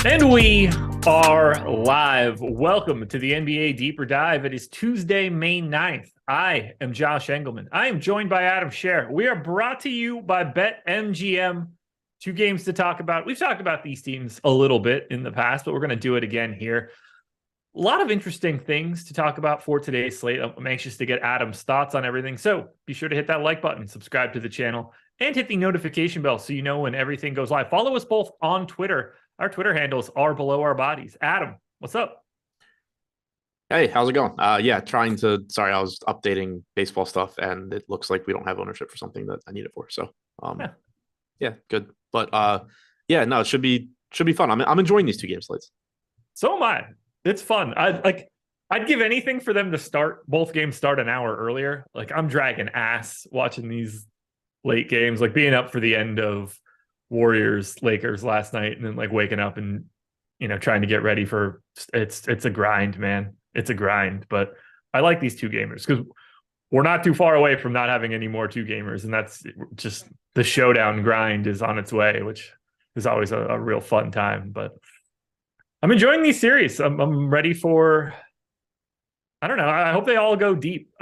And we are live. Welcome to the NBA Deeper Dive. It is Tuesday, May 9th. I am Josh Engleman. I am joined by Adam Scherer. We are brought to you by BetMGM. Two games to talk about. We've talked about these teams a little bit in the past, but we're going to do it again here. A lot of interesting things to talk about for today's slate. I'm anxious to get Adam's thoughts on everything. So be sure to hit that like button, subscribe to the channel, and hit the notification bell so you know when everything goes live. Follow us both on Twitter. Our Twitter handles are below our bodies. Adam, what's up? Hey, how's it going? Sorry, I was updating baseball stuff and it looks like we don't have ownership for something that I need it for. So, yeah, good. But it should be fun. I'm enjoying these two game slates. So am I. It's fun. I'd give anything for them to start both games start an hour earlier. Like I'm dragging ass watching these late games, like being up for the end of Warriors Lakers last night and then like waking up and trying to get ready for it's a grind, man. It's a grind, but I like these two gamers because we're not too far away from not having any more two gamers, and that's just the showdown grind is on its way, which is always a real fun time. But I'm enjoying these series. I'm ready for, I don't know, I hope they all go deep.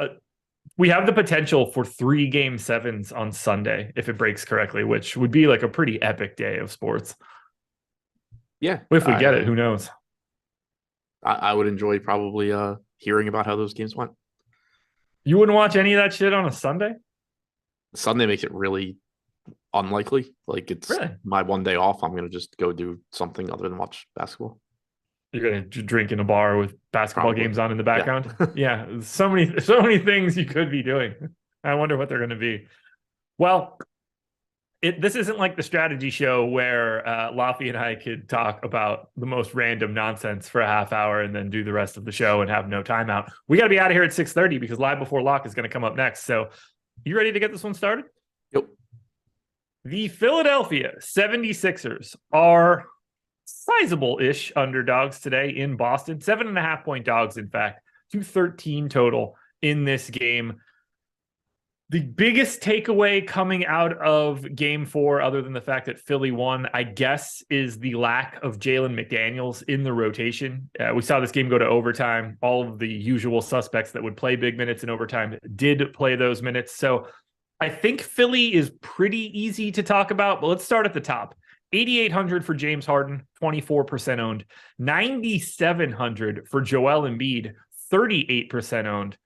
We have the potential for 3 Game 7s on Sunday if it breaks correctly, which would be like a pretty epic day of sports. Yeah. If we get it, who knows? I would enjoy probably hearing about how those games went. You wouldn't watch any of that shit on a Sunday? Sunday makes it really unlikely. Like it's really? My one day off. I'm going to just go do something other than watch basketball. You're going to drink in a bar with basketball games on in the background? Yeah. So many things you could be doing. I wonder what they're going to be. Well, this isn't like the strategy show where Laffy and I could talk about the most random nonsense for a half hour and then do the rest of the show and have no timeout. We got to be out of here at 6:30 because Live Before Lock is going to come up next. So you ready to get this one started? Yep. The Philadelphia 76ers are sizable-ish underdogs today in Boston. 7.5-point dogs, in fact, 213 total in this game. The biggest takeaway coming out of Game 4, other than the fact that Philly won, I guess, is the lack of Jalen McDaniels in the rotation. We saw this game go to overtime. All of the usual suspects that would play big minutes in overtime did play those minutes. So I think Philly is pretty easy to talk about, but let's start at the top. 8,800 for James Harden, 24% owned. 9,700 for Joel Embiid, 38% owned.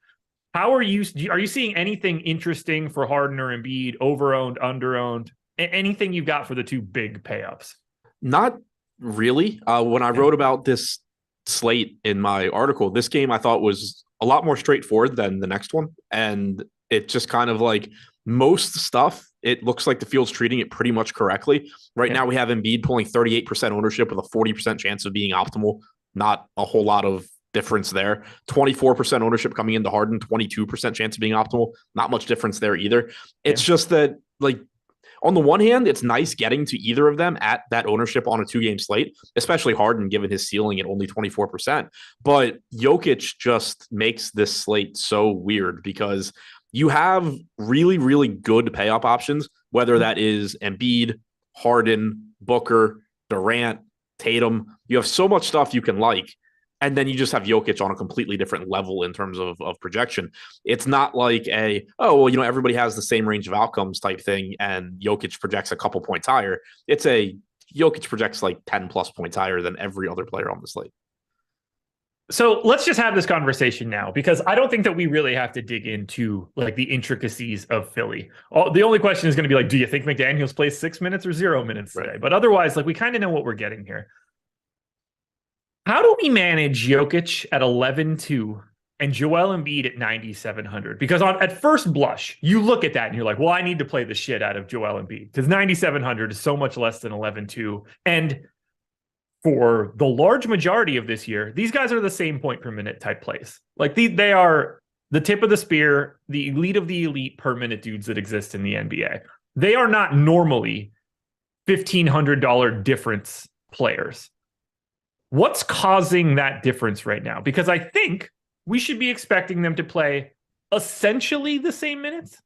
Are you seeing anything interesting for Harden or Embiid, over-owned, under-owned? Anything you've got for the two big pay-ups? Not really. When I wrote about this slate in my article, this game I thought was a lot more straightforward than the next one. And it just kind of like most stuff, it looks like the field's treating it pretty much correctly. Right now we have Embiid pulling 38% ownership with a 40% chance of being optimal. Not a whole lot of difference there. 24% ownership coming into Harden, 22% chance of being optimal. Not much difference there either. It's just that, like, on the one hand, it's nice getting to either of them at that ownership on a 2-game slate, especially Harden, given his ceiling at only 24%. But Jokic just makes this slate so weird because you have really, really good pay-up options, whether that is Embiid, Harden, Booker, Durant, Tatum. You have so much stuff you can like. And then you just have Jokic on a completely different level in terms of projection. It's not like everybody has the same range of outcomes type thing, and Jokic projects a couple points higher. It's Jokic projects like 10 plus points higher than every other player on the slate. So let's just have this conversation now, because I don't think that we really have to dig into like the intricacies of Philly. The only question is going to be like, do you think McDaniels plays 6 minutes or 0 minutes today? Right. But otherwise, like we kind of know what we're getting here. How do we manage Jokic at 11-2 and Joel Embiid at 9,700? Because at first blush, you look at that and you're like, well, I need to play the shit out of Joel Embiid because 9,700 is so much less than 11-2. And for the large majority of this year, these guys are the same point per minute type plays. Like they are the tip of the spear, the elite of the elite per minute dudes that exist in the NBA. They are not normally $1,500 difference players. What's causing that difference right now? Because I think we should be expecting them to play essentially the same minutes.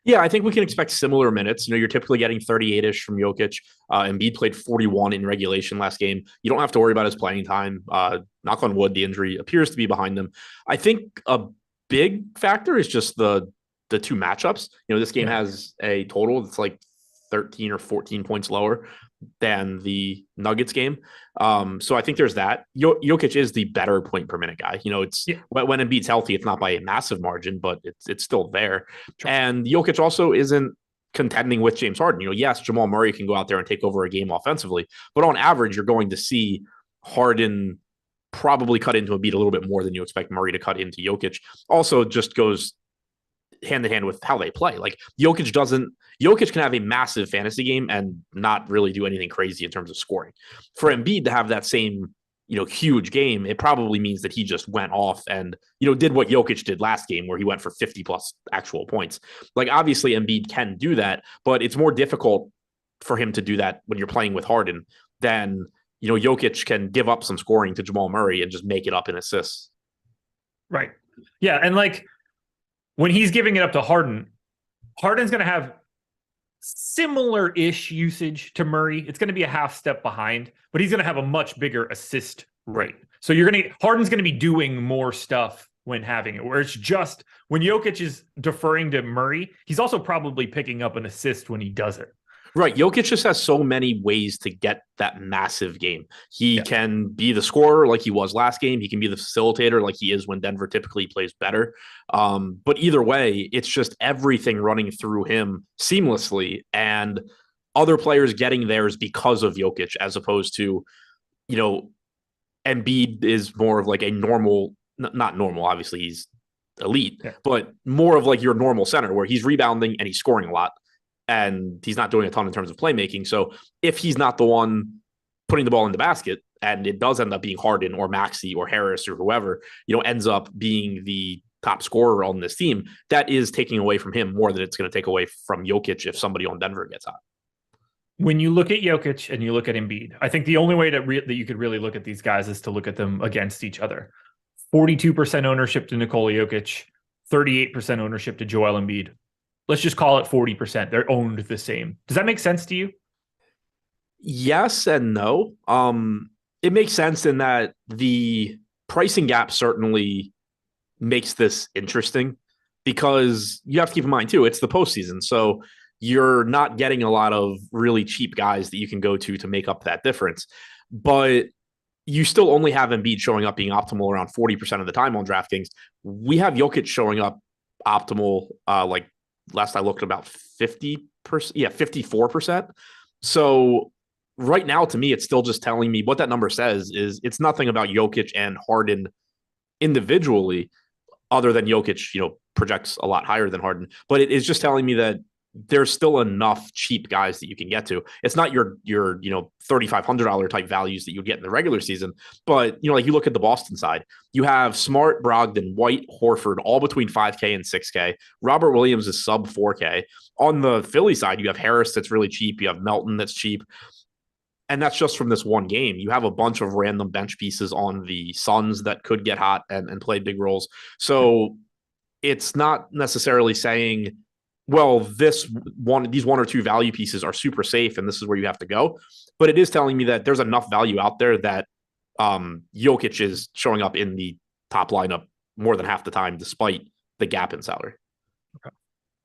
Yeah, I think we can expect similar minutes. You're typically getting 38-ish from Jokic. Embiid played 41 in regulation last game. You don't have to worry about his playing time. Knock on wood, the injury appears to be behind them. I think a big factor is just the two matchups. This game has a total that's like 13 or 14 points lower than the Nuggets game. So I think there's that. Jokic is the better point per minute guy. It's when Embiid's healthy, it's not by a massive margin, but it's still there. Sure. And Jokic also isn't contending with James Harden. Yes, Jamal Murray can go out there and take over a game offensively, but on average, you're going to see Harden probably cut into Embiid a little bit more than you expect Murray to cut into Jokic. Also, just goes hand in hand with how they play. Like Jokic can have a massive fantasy game and not really do anything crazy in terms of scoring. For Embiid to have that same, huge game, it probably means that he just went off and, did what Jokic did last game where he went for 50 plus actual points. Like obviously Embiid can do that, but it's more difficult for him to do that when you're playing with Harden than, Jokic can give up some scoring to Jamal Murray and just make it up in assists. Right. Yeah. And like, when he's giving it up to Harden's going to have similar-ish usage to Murray. It's going to be a half step behind, but he's going to have a much bigger assist rate. So Harden's going to be doing more stuff when having it, where it's just when Jokic is deferring to Murray, he's also probably picking up an assist when he does it. Right. Jokic just has so many ways to get that massive game. He can be the scorer like he was last game. He can be the facilitator like he is when Denver typically plays better. But either way, it's just everything running through him seamlessly and other players getting theirs because of Jokic, as opposed to, Embiid is more of like a normal, not normal, obviously he's elite, but more of like your normal center where he's rebounding and he's scoring a lot. And he's not doing a ton in terms of playmaking. So if he's not the one putting the ball in the basket, and it does end up being Harden or Maxey or Harris or whoever, ends up being the top scorer on this team, that is taking away from him more than it's going to take away from Jokic if somebody on Denver gets hot. When you look at Jokic and you look at Embiid, I think the only way that you could really look at these guys is to look at them against each other. 42% ownership to Nikola Jokic, 38% ownership to Joel Embiid. Let's just call it 40%. They're owned the same. Does that make sense to you? Yes and no. It makes sense in that the pricing gap certainly makes this interesting because you have to keep in mind too, it's the postseason. So you're not getting a lot of really cheap guys that you can go to make up that difference. But you still only have Embiid showing up being optimal around 40% of the time on DraftKings. We have Jokic showing up optimal, like last I looked, about 50%. Yeah, 54%. So right now, to me, it's still just telling me what that number says is it's nothing about Jokic and Harden individually, other than Jokic, projects a lot higher than Harden. But it is just telling me that there's still enough cheap guys that you can get to. It's not your $3,500 type values that you get in the regular season, but like you look at the Boston side, you have Smart, Brogdon, White, Horford, all between 5K and 6K. Robert Williams is sub 4K. On the Philly side, you have Harris that's really cheap. You have Melton that's cheap. And that's just from this one game. You have a bunch of random bench pieces on the Suns that could get hot and play big roles. So it's not necessarily saying, well, these one or two value pieces are super safe and this is where you have to go. But it is telling me that there's enough value out there that Jokic is showing up in the top lineup more than half the time, despite the gap in salary. Okay.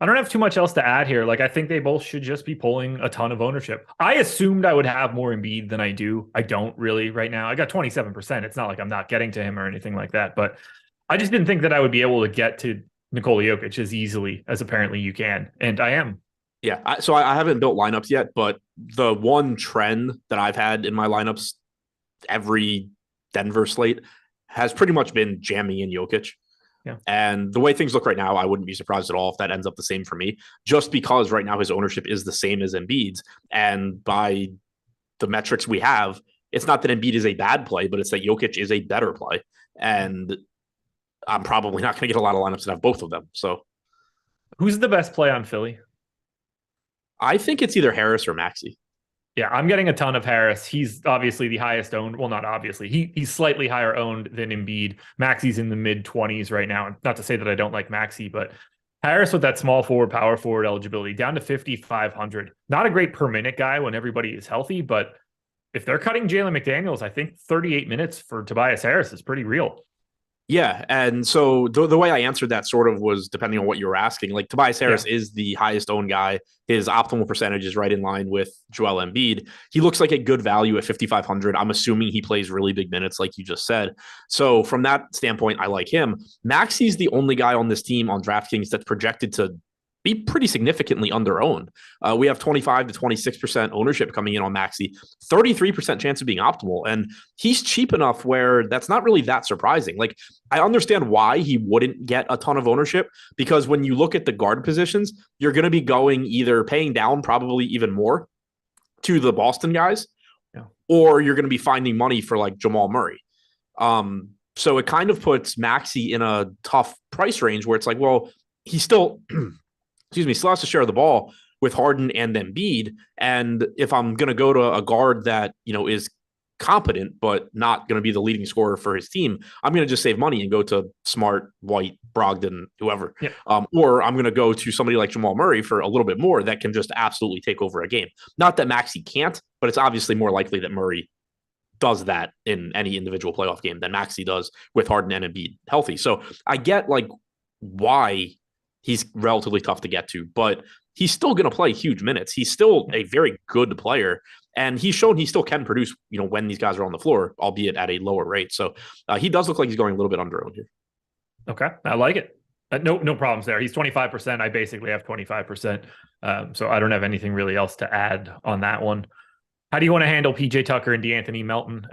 I don't have too much else to add here. Like, I think they both should just be pulling a ton of ownership. I assumed I would have more Embiid than I do. I don't really right now. I got 27%. It's not like I'm not getting to him or anything like that, but I just didn't think that I would be able to get to Nikola Jokic as easily as apparently you can. And I am. Yeah. So I haven't built lineups yet, but the one trend that I've had in my lineups every Denver slate has pretty much been jamming in Jokic. Yeah. And the way things look right now, I wouldn't be surprised at all if that ends up the same for me, just because right now his ownership is the same as Embiid's. And by the metrics we have, it's not that Embiid is a bad play, but it's that Jokic is a better play. And I'm probably not going to get a lot of lineups that have both of them. So who's the best play on Philly? I think it's either Harris or Maxey. Yeah, I'm getting a ton of Harris. He's obviously the highest owned. Well, not obviously. He's slightly higher owned than Embiid. Maxey's in the mid-20s right now. Not to say that I don't like Maxey, but Harris with that small forward, power forward eligibility down to 5,500. Not a great per minute guy when everybody is healthy, but if they're cutting Jalen McDaniels, I think 38 minutes for Tobias Harris is pretty real. Yeah, and so the way I answered that sort of was depending on what you were asking. Like Tobias Harris is the highest owned guy. His optimal percentage is right in line with Joel Embiid. He looks like a good value at 5,500. I'm assuming he plays really big minutes, like you just said. So from that standpoint, I like him. Maxi's the only guy on this team on DraftKings that's projected to be pretty significantly under-owned. We have 25 to 26% ownership coming in on Maxi, 33% chance of being optimal. And he's cheap enough where that's not really that surprising. Like, I understand why he wouldn't get a ton of ownership, because when you look at the guard positions, you're going to be going either paying down probably even more to the Boston guys, or you're going to be finding money for like Jamal Murray. So it kind of puts Maxi in a tough price range where it's like, well, he's still... still has to share the ball with Harden and Embiid. And if I'm going to go to a guard that, is competent, but not going to be the leading scorer for his team, I'm going to just save money and go to Smart, White, Brogdon, whoever. Yeah. Or I'm going to go to somebody like Jamal Murray for a little bit more that can just absolutely take over a game. Not that Maxey can't, but it's obviously more likely that Murray does that in any individual playoff game than Maxey does with Harden and Embiid healthy. So I get like why he's relatively tough to get to, but he's still going to play huge minutes. He's still a very good player, and he's shown he still can produce, when these guys are on the floor, albeit at a lower rate. So he does look like he's going a little bit under-owned here. Okay, I like it. No problems there. He's 25%. I basically have 25%. So I don't have anything really else to add on that one. How do you want to handle PJ Tucker and DeAnthony Melton?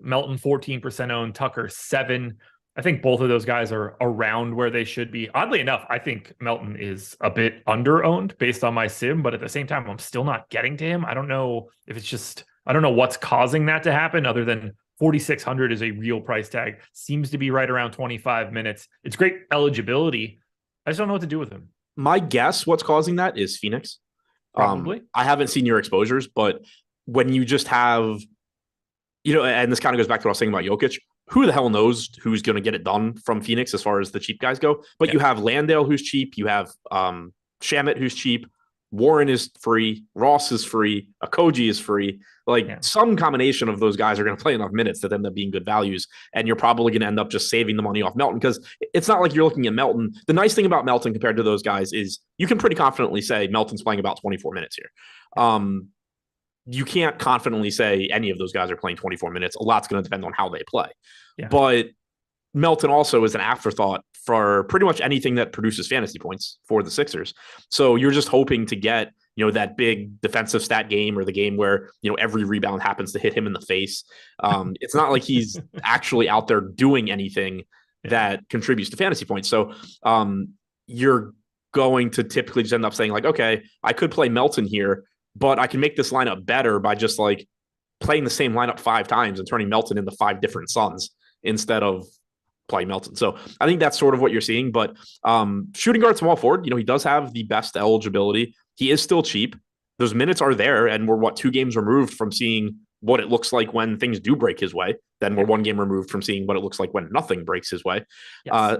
Melton 14% owned, Tucker 7%. I think both of those guys are around where they should be. Oddly enough, I think Melton is a bit under-owned based on my sim, but at the same time, I'm still not getting to him. I don't know if it's just, I don't know what's causing that to happen other than 4,600 is a real price tag. Seems to be right around 25 minutes. It's great eligibility. I just don't know what to do with him. My guess what's causing that is Phoenix. Probably. I haven't seen your exposures, but when you just have, and this kind of goes back to what I was saying about Jokic, who the hell knows who's going to get it done from Phoenix as far as the cheap guys go. But you have Landale, who's cheap. You have Shamet, who's cheap. Warren is free. Ross is free. Akoji is free. Some combination of those guys are going to play enough minutes that end up being good values. And you're probably going to end up just saving the money off Melton, because it's not like you're looking at Melton. The nice thing about Melton compared to those guys is you can pretty confidently say Melton's playing about 24 minutes here. You can't confidently say any of those guys are playing 24 minutes. A lot's going to depend on how they play. Yeah. But Melton also is an afterthought for pretty much anything that produces fantasy points for the Sixers. So you're just hoping to get, that big defensive stat game, or the game where, every rebound happens to hit him in the face. It's not like he's actually out there doing anything that contributes to fantasy points. So you're going to typically just end up saying like, okay, I could play Melton here, but I can make this lineup better by just like playing the same lineup 5 times and turning Melton into 5 different Suns instead of playing Melton. So I think that's sort of what you're seeing. But shooting guard, small forward, he does have the best eligibility. He is still cheap. Those minutes are there, and we're 2 games removed from seeing what it looks like when things do break his way. Then we're 1 game removed from seeing what it looks like when nothing breaks his way. Yes.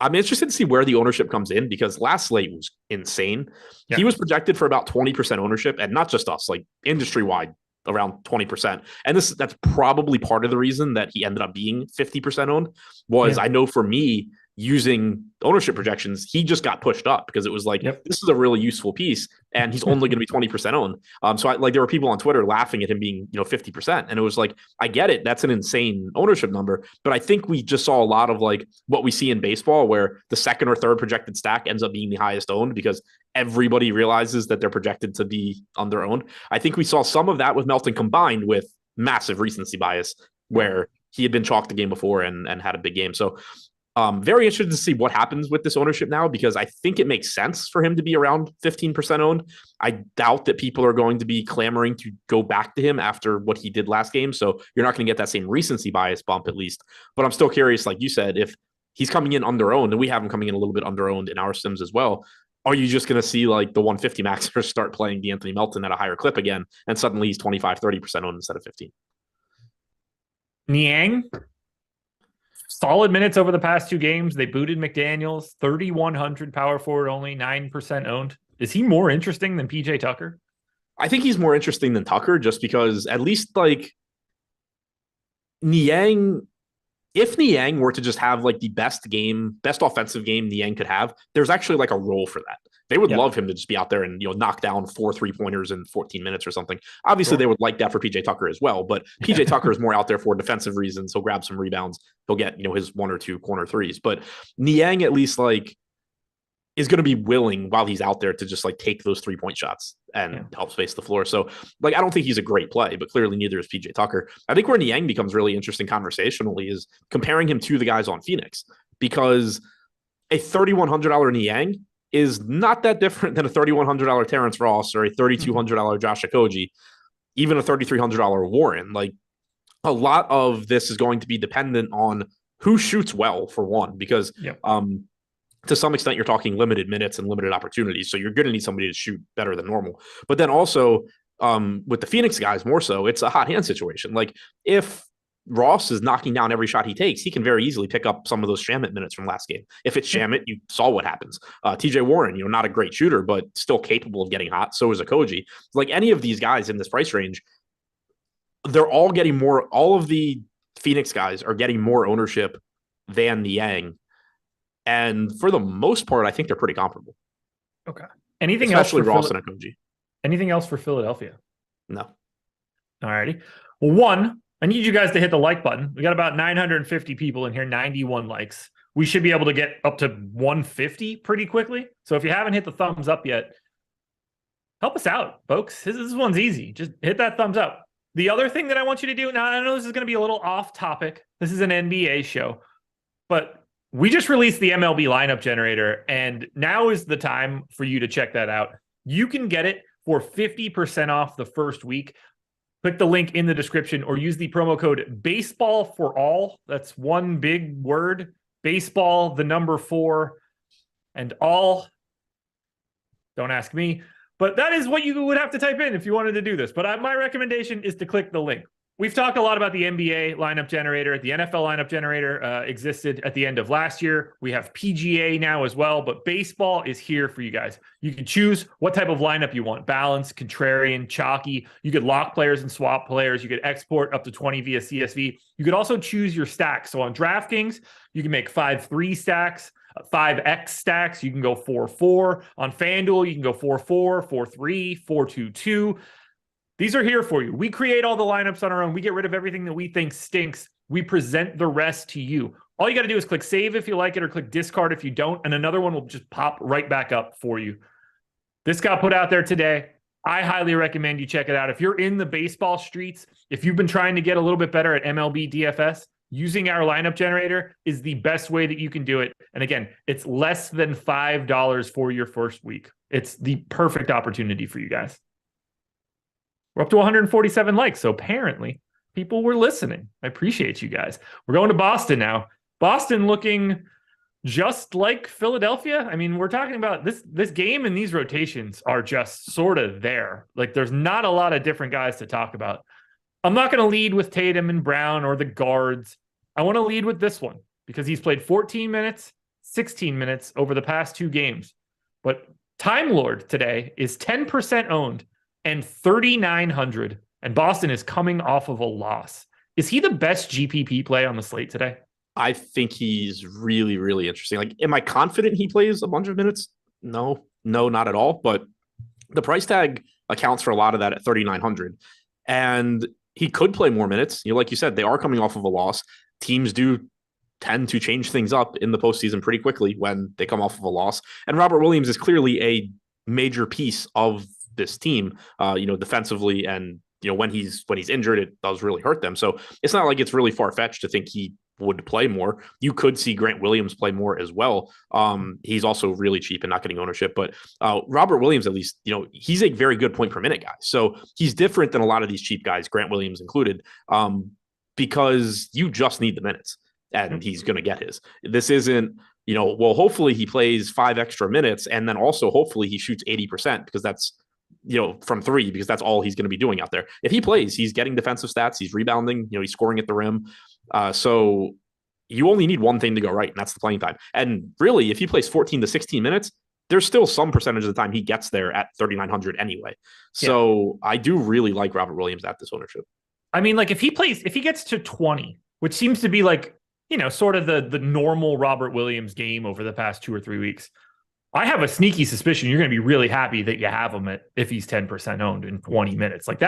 I'm interested to see where the ownership comes in, because last slate was insane. Yeah. He was projected for about 20% ownership, and not just us, like industry-wide, around 20%. And that's probably part of the reason that he ended up being 50% owned was, I know for me, using ownership projections, he just got pushed up because it was like, this is a really useful piece, and he's only going to be 20% owned. So there were people on Twitter laughing at him being, 50%. And it was like, I get it. That's an insane ownership number. But I think we just saw a lot of like what we see in baseball, where the second or third projected stack ends up being the highest owned because everybody realizes that they're projected to be under owned. I think we saw some of that with Melton combined with massive recency bias, where he had been chalked the game before and had a big game. So very interested to see what happens with this ownership now, because I think it makes sense for him to be around 15% owned. I doubt that people are going to be clamoring to go back to him after what he did last game. So you're not going to get that same recency bias bump, at least. But I'm still curious, like you said, if he's coming in under owned, and we have him coming in a little bit under owned in our sims as well, are you just going to see like the 150 maxers start playing DeAnthony Melton at a higher clip again, and suddenly he's 25, 30% owned instead of 15? Nyang, solid minutes over the past 2 games. They booted McDaniels, 3,100 power forward only, 9% owned. Is he more interesting than PJ Tucker? I think he's more interesting than Tucker just because at least like Nyang, if Nyang were to just have like the best offensive game Nyang could have, there's actually like a role for that. They would love him to just be out there and, knock down 4 3-pointers in 14 minutes or something. Obviously, they would like that for PJ Tucker as well, but PJ Tucker is more out there for defensive reasons. He'll grab some rebounds. He'll get, his 1 or 2 corner threes. But Nyang at least like is going to be willing while he's out there to just like take those 3-point shots and help space the floor. So like, I don't think he's a great play, but clearly neither is PJ Tucker. I think where Nyang becomes really interesting conversationally is comparing him to the guys on Phoenix, because a $3,100 Nyang is not that different than a $3,100 Terrence Ross or a $3,200 Josh Okogie, even a $3,300 Warren. Like, a lot of this is going to be dependent on who shoots well, for one, because to some extent you're talking limited minutes and limited opportunities. So you're going to need somebody to shoot better than normal. But then also with the Phoenix guys more so, it's a hot hand situation. Like, if Ross is knocking down every shot he takes, he can very easily pick up some of those Shamet minutes from last game. If it's Shamet, you saw what happens. TJ Warren, not a great shooter, but still capable of getting hot. So is Okogie. Like, any of these guys in this price range, they're all getting more. All of the Phoenix guys are getting more ownership than Nyang. And for the most part, I think they're pretty comparable. Okay. Anything Especially else? Ross and Okogie. Anything else for Philadelphia? No. All righty. Well, one, I need you guys to hit the like button. We got about 950 people in here, 91 likes. We should be able to get up to 150 pretty quickly. So if you haven't hit the thumbs up yet, help us out, folks. This one's easy. Just hit that thumbs up. The other thing that I want you to do, now I know this is going to be a little off topic. This is an NBA show, but we just released the MLB Lineup Generator, and now is the time for you to check that out. You can get it for 50% off the first week. Click the link in the description or use the promo code baseball for all. That's one big word, baseball, the number 4, and all. Don't ask me, but that is what you would have to type in if you wanted to do this. But my recommendation is to click the link. We've talked a lot about the NBA lineup generator. The NFL lineup generator existed at the end of last year. We have PGA now as well, but baseball is here for you guys. You can choose what type of lineup you want: balanced, contrarian, chalky. You could lock players and swap players. You could export up to 20 via CSV. You could also choose your stacks. So on DraftKings, you can make 5-3 stacks, 5X stacks. You can go 4-4. On FanDuel, you can go 4-4, 4-3, 4-2-2. These are here for you. We create all the lineups on our own. We get rid of everything that we think stinks. We present the rest to you. All you got to do is click save if you like it, or click discard if you don't, and another one will just pop right back up for you. This got put out there today. I highly recommend you check it out. If you're in the baseball streets, if you've been trying to get a little bit better at MLB DFS, using our lineup generator is the best way that you can do it. And again, it's less than $5 for your first week. It's the perfect opportunity for you guys. We're up to 147 likes, so apparently people were listening. I appreciate you guys. We're going to Boston now. Boston looking just like Philadelphia. I mean, we're talking about this game, and these rotations are just sort of there. Like, there's not a lot of different guys to talk about. I'm not going to lead with Tatum and Brown or the guards. I want to lead with this one because he's played 14 minutes, 16 minutes over the past 2 games. But Time Lord today is 10% owned and 3,900, and Boston is coming off of a loss. Is he the best GPP play on the slate today? I think he's really, really interesting. Like, am I confident he plays a bunch of minutes? No, not at all. But the price tag accounts for a lot of that at 3,900. And he could play more minutes. Like you said, they are coming off of a loss. Teams do tend to change things up in the postseason pretty quickly when they come off of a loss. And Robert Williams is clearly a major piece of this team, defensively, and when he's injured, it does really hurt them. So it's not like it's really far-fetched to think he would play more. You could see Grant Williams play more as well. He's also really cheap and not getting ownership, but Robert Williams, at least, he's a very good point per minute guy. So he's different than a lot of these cheap guys, Grant Williams included, because you just need the minutes, and he's going to get his. This isn't, hopefully he plays 5 extra minutes, and then also hopefully he shoots 80%, because that's, from 3, because that's all he's going to be doing out there. If he plays, he's getting defensive stats, he's rebounding, he's scoring at the rim. So you only need one thing to go right, and that's the playing time. And really, if he plays 14 to 16 minutes, there's still some percentage of the time he gets there at 3,900 anyway. So I do really like Robert Williams at this ownership. I mean, like if he gets to 20, which seems to be like, sort of the normal Robert Williams game over the past 2 or 3 weeks, I have a sneaky suspicion you're going to be really happy that you have him if he's 10% owned in 20 minutes. Like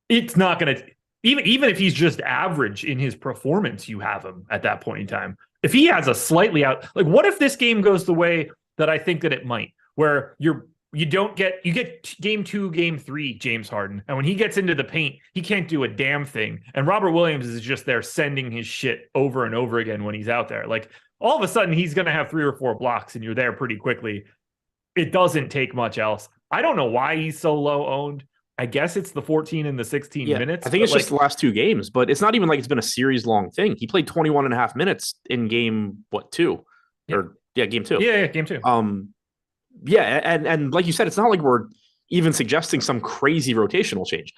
it's not going to, even if he's just average in his performance, you have him at that point in time. If he has a slightly out, like what if this game goes the way that I think that it might, where you get game 2, game 3, James Harden. And when he gets into the paint, he can't do a damn thing. And Robert Williams is just there sending his shit over and over again when he's out there. Like all of a sudden he's going to have 3 or 4 blocks and you're there pretty quickly. It doesn't take much else. I don't know why he's so low owned. I guess it's the 14 and the 16 minutes. I think it's just the last 2 games, but it's not even like it's been a series long thing. He played 21 and a half minutes in game 2 game 2. Yeah, game 2. And like you said, it's not like we're even suggesting some crazy rotational change.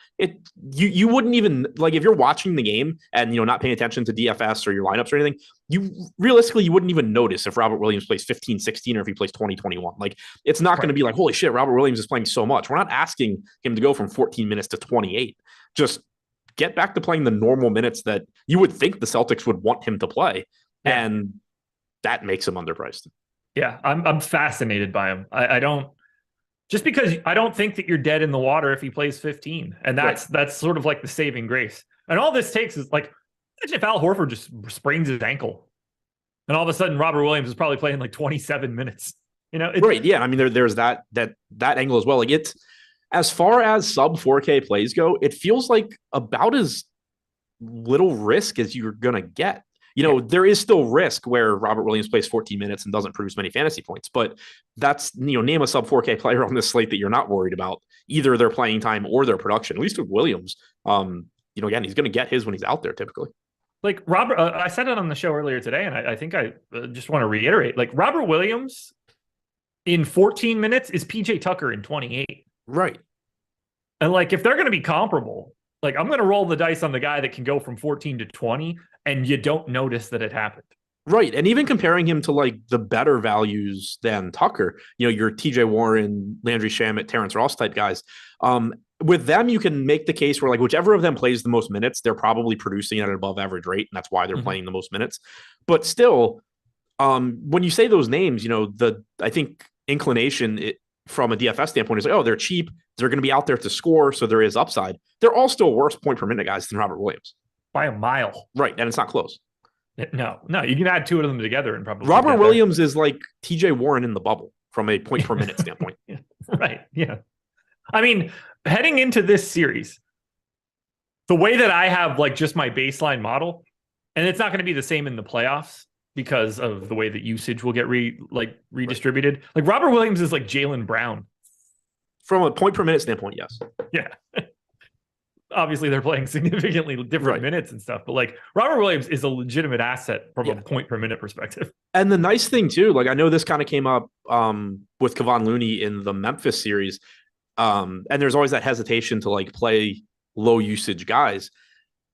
You wouldn't even, like, if you're watching the game and not paying attention to DFS or your lineups or anything, you wouldn't even notice if Robert Williams plays 15, 16 or if he plays 20, 21. Like it's not going to be like, holy shit, Robert Williams is playing so much. We're not asking him to go from 14 minutes to 28. Just get back to playing the normal minutes that you would think the Celtics would want him to play. Yeah. And that makes him underpriced. Yeah, I'm fascinated by him. I don't, just because I don't think that you're dead in the water if he plays 15. And that's sort of like the saving grace. And all this takes is like, imagine if Al Horford just sprains his ankle. And all of a sudden Robert Williams is probably playing like 27 minutes. Right. Yeah. I mean, there's that angle as well. Like it's, as far as sub 4K plays go, it feels like about as little risk as you're going to get. There is still risk where Robert Williams plays 14 minutes and doesn't produce many fantasy points, but that's, name a sub 4K player on this slate that you're not worried about either their playing time or their production, at least with Williams. Again, he's going to get his when he's out there typically. Like Robert, I said it on the show earlier today, and I think I just want to reiterate, like Robert Williams in 14 minutes is PJ Tucker in 28. Right. And like, if they're going to be comparable, like I'm going to roll the dice on the guy that can go from 14 to 20 and you don't notice that it happened. Right. And even comparing him to like the better values than Tucker, your TJ Warren, Landry Shamet, Terrence Ross type guys, with them, you can make the case where like whichever of them plays the most minutes, they're probably producing at an above average rate. And that's why they're playing the most minutes. But still, when you say those names, I think inclination from a DFS standpoint is like, oh, they're cheap. They're going to be out there to score. So there is upside. They're all still worse point per minute guys than Robert Williams. By a mile. Right. And it's not close. No, you can add 2 of them together and probably. Robert Williams is like TJ Warren in the bubble from a point per minute standpoint. Yeah, right. Yeah. I mean, heading into this series, the way that I have like just my baseline model, and it's not going to be the same in the playoffs because of the way that usage will get redistributed. Right. Like Robert Williams is like Jaylen Brown. From a point per minute standpoint, yes. Yeah. Obviously, they're playing significantly different minutes and stuff, but like Robert Williams is a legitimate asset from a point per minute perspective. And the nice thing too, like I know this kind of came up with Kevon Looney in the Memphis series, and there's always that hesitation to like play low usage guys.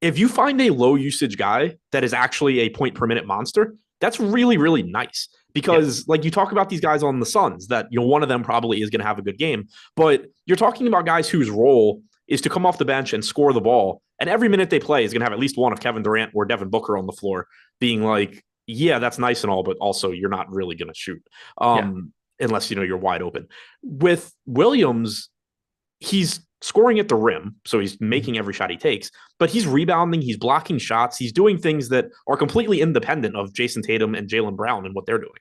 If you find a low usage guy that is actually a point per minute monster, that's really, really nice. Because like you talk about these guys on the Suns that one of them probably is going to have a good game, but you're talking about guys whose role is to come off the bench and score the ball. And every minute they play is going to have at least one of Kevin Durant or Devin Booker on the floor being like, yeah, that's nice and all, but also you're not really going to shoot unless, you're wide open. With Williams, he's scoring at the rim. So he's making every shot he takes, but he's rebounding. He's blocking shots. He's doing things that are completely independent of Jason Tatum and Jaylen Brown and what they're doing.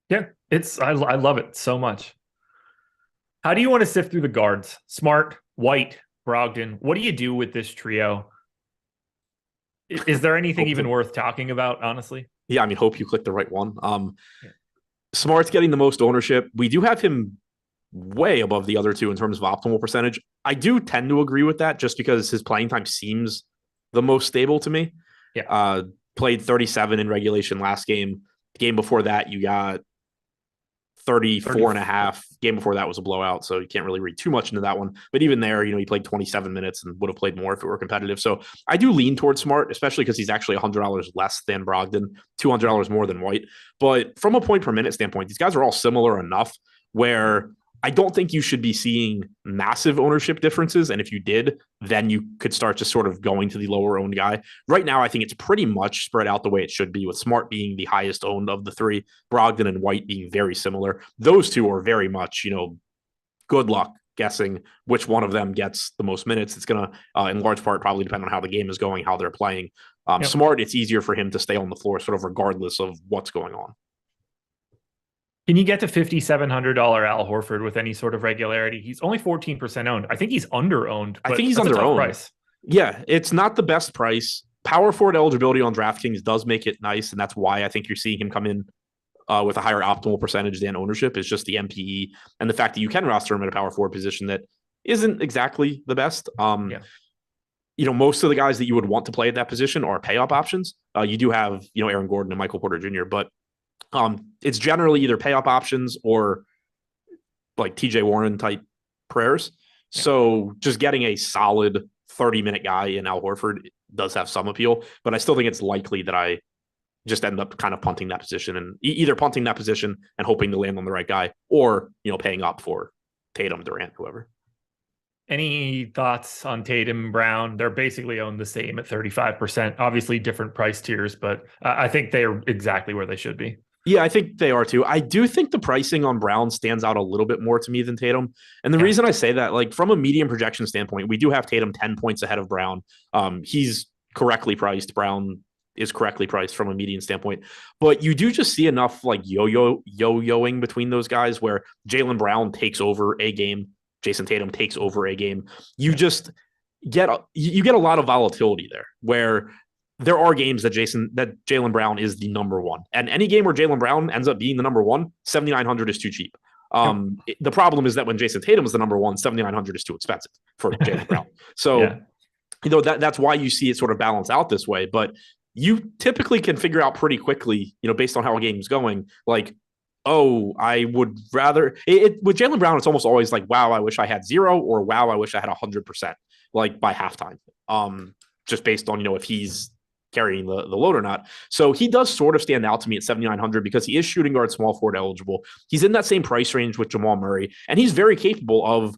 Yeah, I love it so much. How do you want to sift through the guards? Smart, White, Brogdon. What do you do with this trio? Is there anything even worth talking about, honestly? Yeah, I mean, hope you click the right one. Smart's getting the most ownership. We do have him way above the other two in terms of optimal percentage. I do tend to agree with that just because his playing time seems the most stable to me. Yeah. Played 37 in regulation last game. The game before that, you got 34 and a half. Game before that was a blowout, so you can't really read too much into that one. But even there, he played 27 minutes and would have played more if it were competitive. So I do lean towards Smart, especially because he's actually $100 less than Brogdon, $200 more than White. But from a point per minute standpoint, these guys are all similar enough where I don't think you should be seeing massive ownership differences. And if you did, then you could start just sort of going to the lower owned guy. Right now, I think it's pretty much spread out the way it should be, with Smart being the highest owned of the three, Brogdon and White being very similar. Those two are very much, good luck guessing which one of them gets the most minutes. It's going to, in large part, probably depend on how the game is going, how they're playing. Smart, it's easier for him to stay on the floor sort of regardless of what's going on. Can you get to $5,700 Al Horford with any sort of regularity? He's only 14% owned. I think he's under-owned. I think he's under-owned. Price. Yeah, it's not the best price. Power forward eligibility on DraftKings does make it nice, and that's why I think you're seeing him come in with a higher optimal percentage than ownership. Is just the MPE and the fact that you can roster him at a power forward position that isn't exactly the best. Most of the guys that you would want to play at that position are pay-up options. You do have, Aaron Gordon and Michael Porter Jr., but it's generally either pay-up options or like TJ Warren type prayers. Yeah. So just getting a solid 30-minute guy in Al Horford does have some appeal, but I still think it's likely that I just end up kind of punting that position and either punting that position and hoping to land on the right guy, or, paying up for Tatum, Durant, whoever. Any thoughts on Tatum and Brown? They're basically owned the same at 35%, obviously different price tiers, but I think they're exactly where they should be. Yeah, I think they are too. I do think the pricing on Brown stands out a little bit more to me than Tatum. And the reason I say that, like from a median projection standpoint, we do have Tatum 10 points ahead of Brown. He's correctly priced. Brown is correctly priced from a median standpoint. But you do just see enough like yo-yoing between those guys where Jaylen Brown takes over a game, Jason Tatum takes over a game. You just get a lot of volatility there where there are games that Jaylen Brown is the number one. And any game where Jaylen Brown ends up being the number one, 7,900 is too cheap. The problem is that when Jason Tatum is the number one, 7,900 is too expensive for Jaylen Brown. So, that's why you see it sort of balance out this way. But you typically can figure out pretty quickly, based on how a game's going, like, I would rather with Jaylen Brown, it's almost always like, wow, I wish I had 0, or wow, I wish I had 100%, like by halftime. Just based on, if he's carrying the load or not. So he does sort of stand out to me at 7,900 because he is shooting guard, small forward eligible. He's in that same price range with Jamal Murray, and he's very capable of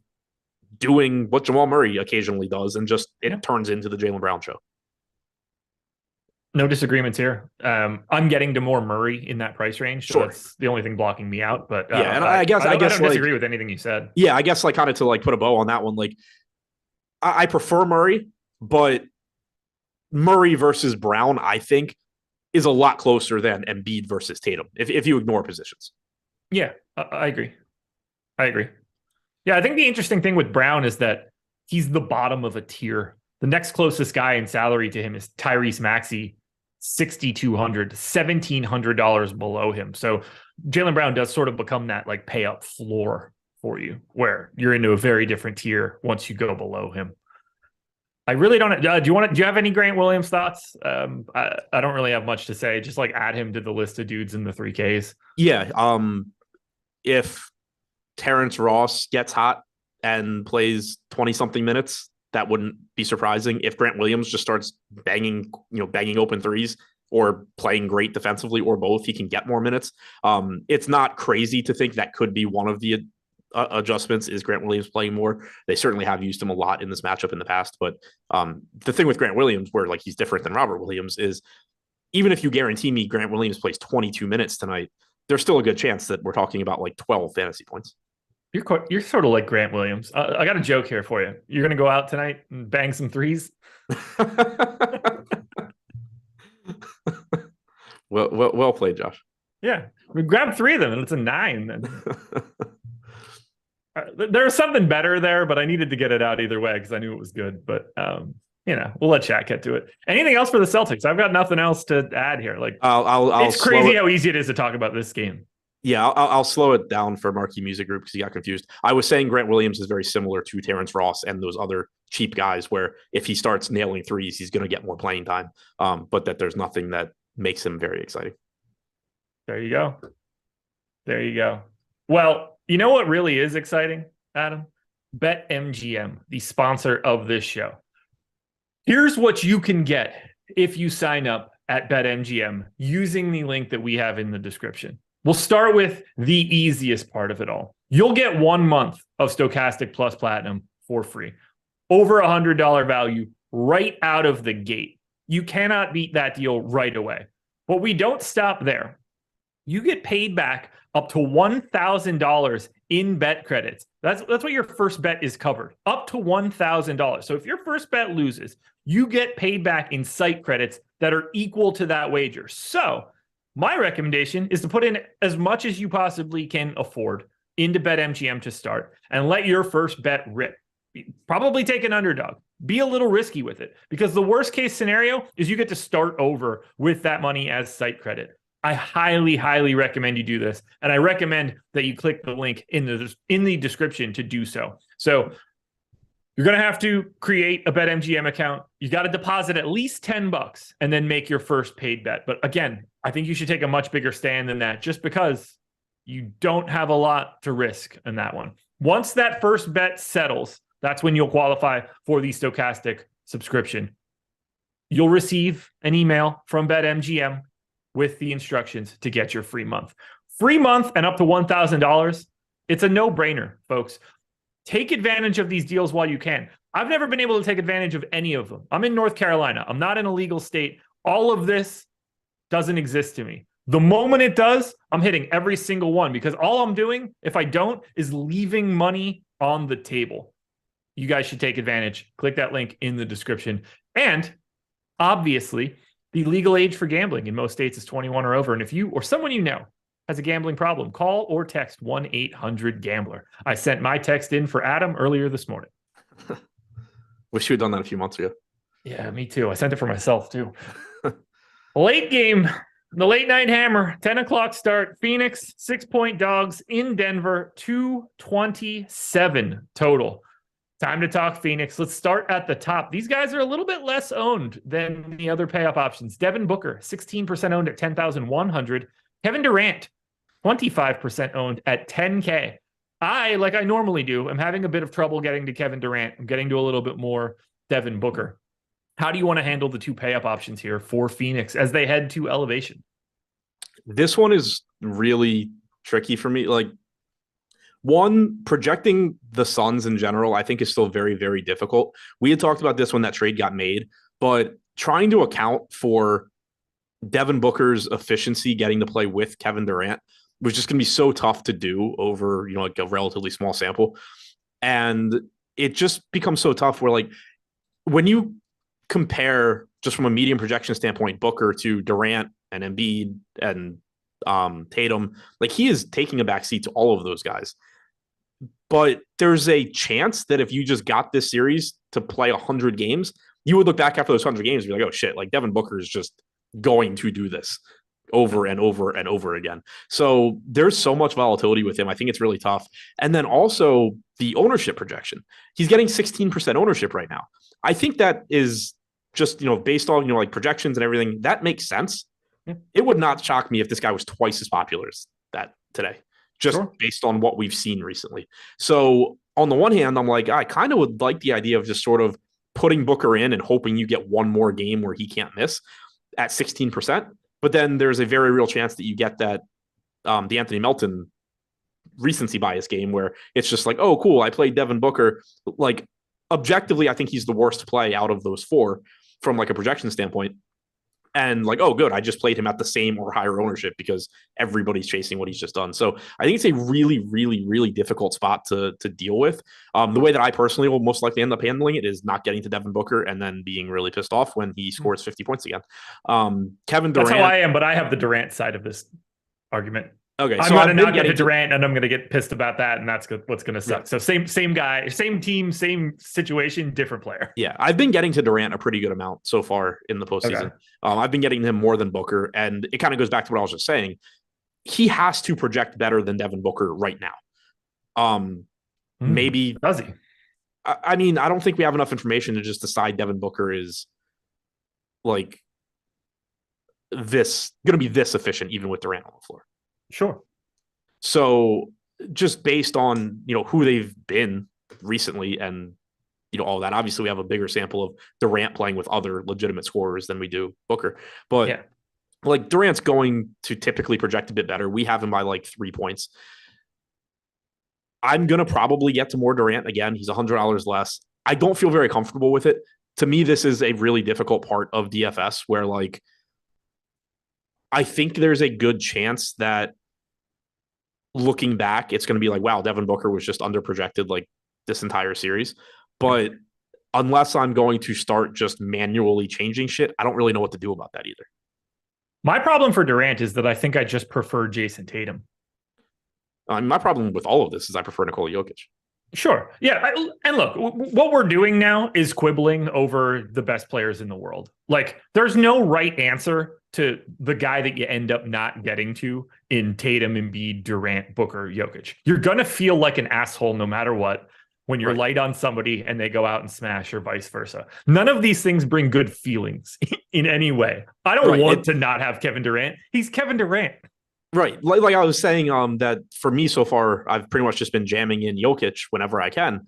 doing what Jamal Murray occasionally does, and just it turns into the Jaylen Brown show. No disagreements here. I'm getting to more Murray in that price range. So that's the only thing blocking me out. But and I guess I don't disagree with anything you said. Yeah, I guess like kind of to like put a bow on that one. Like I prefer Murray, but Murray versus Brown, I think, is a lot closer than Embiid versus Tatum if you ignore positions. Yeah, I agree. Yeah, I think the interesting thing with Brown is that he's the bottom of a tier. The next closest guy in salary to him is Tyrese Maxey, $6,200, $1,700 below him. So Jaylen Brown does sort of become that like pay up floor for you, where you're into a very different tier once you go below him. I really don't. Do you have any Grant Williams thoughts? I don't really have much to say. Just like add him to the list of dudes in the 3Ks. Yeah. If Terrence Ross gets hot and plays 20 something minutes, that wouldn't be surprising. If Grant Williams just starts banging open threes or playing great defensively, or both, he can get more minutes. It's not crazy to think that could be one of the adjustments is Grant Williams playing more. They certainly have used him a lot in this matchup in the past, but the thing with Grant Williams, where like he's different than Robert Williams, is even if you guarantee me Grant Williams plays 22 minutes tonight, there's still a good chance that we're talking about like 12 fantasy points. You're sort of like Grant Williams. I got a joke here for you. You're going to go out tonight and bang some threes? Well played, Josh. Yeah. We grab 3 of them and it's a 9. Then. There's something better there, but I needed to get it out either way because I knew it was good. But, we'll let Shaq get to it. Anything else for the Celtics? I've got nothing else to add here. Like, it's crazy how easy it is to talk about this game. Yeah, I'll slow it down for Marquee Music Group because he got confused. I was saying Grant Williams is very similar to Terrence Ross and those other cheap guys where if he starts nailing threes, he's going to get more playing time, but that there's nothing that makes him very exciting. There you go. Well, you know what really is exciting, Adam? BetMGM, the sponsor of this show. Here's what you can get if you sign up at BetMGM using the link that we have in the description. We'll start with the easiest part of it all. You'll get 1 month of Stokastic Plus Platinum for free. Over $100 value right out of the gate. You cannot beat that deal right away. But we don't stop there. You get paid back up to $1,000 in bet credits. That's what your first bet is covered. Up to $1,000. So if your first bet loses, you get paid back in site credits that are equal to that wager. So my recommendation is to put in as much as you possibly can afford into BetMGM to start and let your first bet rip. Probably take an underdog. Be a little risky with it, because the worst case scenario is you get to start over with that money as site credit. I highly, highly recommend you do this. And I recommend that you click the link in the description to do so. So you're going to have to create a BetMGM account. You got to deposit at least $10 and then make your first paid bet. But again, I think you should take a much bigger stand than that, just because you don't have a lot to risk in that one. Once that first bet settles, that's when you'll qualify for the Stokastic subscription. You'll receive an email from BetMGM with the instructions to get your free month. Free month and up to $1,000. It's a no-brainer, folks. Take advantage of these deals while you can. I've never been able to take advantage of any of them. I'm in North Carolina. I'm not in a legal state. All of this doesn't exist to me. The moment it does, I'm hitting every single one, because all I'm doing, if I don't, is leaving money on the table. You guys should take advantage. Click that link in the description. And obviously, the legal age for gambling in most states is 21 or over. And if you or someone you know has a gambling problem, call or text 1-800-GAMBLER. I sent my text in for Adam earlier this morning. Wish you had done that a few months ago. Yeah, me too. I sent it for myself too. Late game, the late night hammer, 10 o'clock start. Phoenix, 6-point dogs in Denver, 227 total. Time to talk Phoenix. Let's start at the top. These guys are a little bit less owned than the other pay-up options. Devin Booker, 16% owned at 10,100. Kevin Durant, 25% owned at 10K. Like I normally do, I'm having a bit of trouble getting to Kevin Durant. I'm getting to a little bit more Devin Booker. How do you want to handle the two pay-up options here for Phoenix as they head to elevation? This one is really tricky for me. Like, one, projecting the Suns in general, I think, is still very, very difficult. We had talked about this when that trade got made, but trying to account for Devin Booker's efficiency getting to play with Kevin Durant was just going to be so tough to do over, like a relatively small sample. And it just becomes so tough where, like, when you compare just from a medium projection standpoint, Booker to Durant and Embiid and Tatum, like, he is taking a backseat to all of those guys. But there's a chance that if you just got this series to play 100 games, you would look back after those 100 games and be like, oh shit, like Devin Booker is just going to do this over and over and over again. So there's so much volatility with him. I think it's really tough. And then also the ownership projection. He's getting 16% ownership right now. I think that is just, based on, like projections and everything, that makes sense. Yeah. It would not shock me if this guy was twice as popular as that today, just based on what we've seen recently. So on the one hand, I'm like, I kind of would like the idea of just sort of putting Booker in and hoping you get one more game where he can't miss at 16%. But then there's a very real chance that you get that the Anthony Melton recency bias game where it's just like, oh, cool, I played Devin Booker. Like, objectively, I think he's the worst play out of those four from like a projection standpoint. And like, oh, good, I just played him at the same or higher ownership because everybody's chasing what he's just done. So I think it's a really, really, really difficult spot to deal with. The way that I personally will most likely end up handling it is not getting to Devin Booker and then being really pissed off when he scores 50 points again. Kevin Durant. That's how I am, but I have the Durant side of this argument. Okay, I'm going to not get to Durant, and I'm going to get pissed about that, and that's what's going to suck. Yeah. So same guy, same team, same situation, different player. Yeah, I've been getting to Durant a pretty good amount so far in the postseason. Okay. I've been getting him more than Booker, and it kind of goes back to what I was just saying. He has to project better than Devin Booker right now. Maybe does he? I mean, I don't think we have enough information to just decide Devin Booker is like this going to be this efficient, even with Durant on the floor. Sure. So just based on, who they've been recently and, all that. Obviously, we have a bigger sample of Durant playing with other legitimate scorers than we do Booker. But Yeah. like Durant's going to typically project a bit better. We have him by like 3 points. I'm going to probably get to more Durant again. He's $100 less. I don't feel very comfortable with it. To me, this is a really difficult part of DFS where like I think there's a good chance that looking back, it's going to be like, wow, Devin Booker was just under projected like this entire series. But unless I'm going to start just manually changing shit, I don't really know what to do about that either. My problem for Durant is that I think I just prefer Jason Tatum. My problem with all of this is I prefer Nikola Jokic. Sure. Yeah. And look, what we're doing now is quibbling over the best players in the world. Like, there's no right answer to the guy that you end up not getting to in Tatum, Embiid, Durant, Booker, Jokic. You're going to feel like an asshole no matter what when you're light on somebody and they go out and smash, or vice versa. None of these things bring good feelings in any way. I don't want to not have Kevin Durant. He's Kevin Durant. Right. Like I was saying, that for me so far, I've pretty much just been jamming in Jokic whenever I can.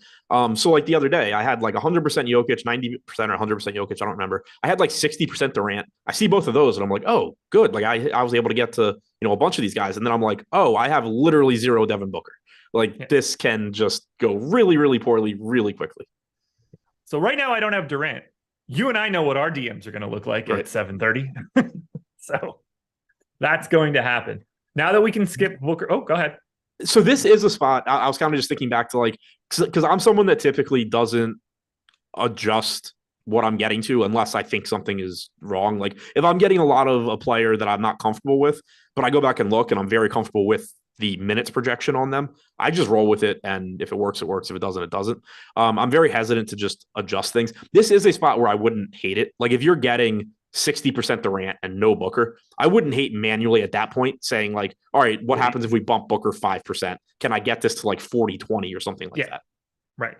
So like the other day, I had like 100% Jokic, 90% or 100% Jokic. I don't remember. I had like 60% Durant. I see both of those and I'm like, oh, good. Like I was able to get to, a bunch of these guys. And then I'm like, oh, I have literally 0 Devin Booker. Like this can just go really, really poorly, really quickly. So right now I don't have Durant. You and I know what our DMs are going to look like at 7:30. So that's going to happen. Now that we can skip Booker. Oh, go ahead. So this is a spot. I was kind of just thinking back to like, because I'm someone that typically doesn't adjust what I'm getting to unless I think something is wrong. Like if I'm getting a lot of a player that I'm not comfortable with, but I go back and look and I'm very comfortable with the minutes projection on them, I just roll with it. And if it works, it works. If it doesn't, it doesn't. I'm very hesitant to just adjust things. This is a spot where I wouldn't hate it. Like if you're getting 60% Durant and no Booker, I wouldn't hate manually at that point saying like, all right, what happens if we bump Booker 5%? Can I get this to like 40-20 or something like that? Right.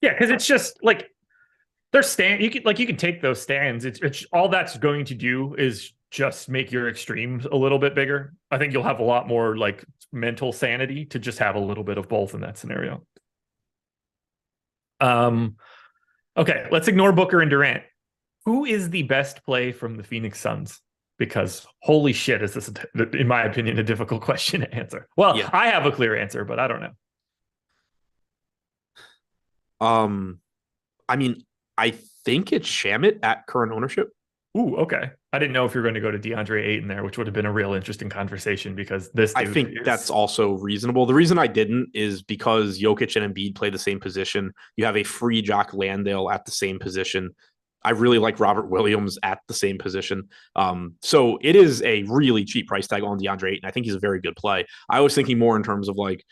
Yeah. Cause it's just like there's you can take those stands. It's all that's going to do is just make your extremes a little bit bigger. I think you'll have a lot more like mental sanity to just have a little bit of both in that scenario. Okay. Let's ignore Booker and Durant. Who is the best play from the Phoenix Suns? Because holy shit, is this, in my opinion, a difficult question to answer. Well, yeah. I have a clear answer, but I don't know. I mean, I think it's Shamet at current ownership. Ooh, okay. I didn't know if you were going to go to DeAndre Ayton there, which would have been a real interesting conversation because I think that's also reasonable. The reason I didn't is because Jokic and Embiid play the same position. You have a free Jock Landale at the same position. I really like Robert Williams at the same position. So it is a really cheap price tag on DeAndre Ayton. I think he's a very good play. I was thinking more in terms of like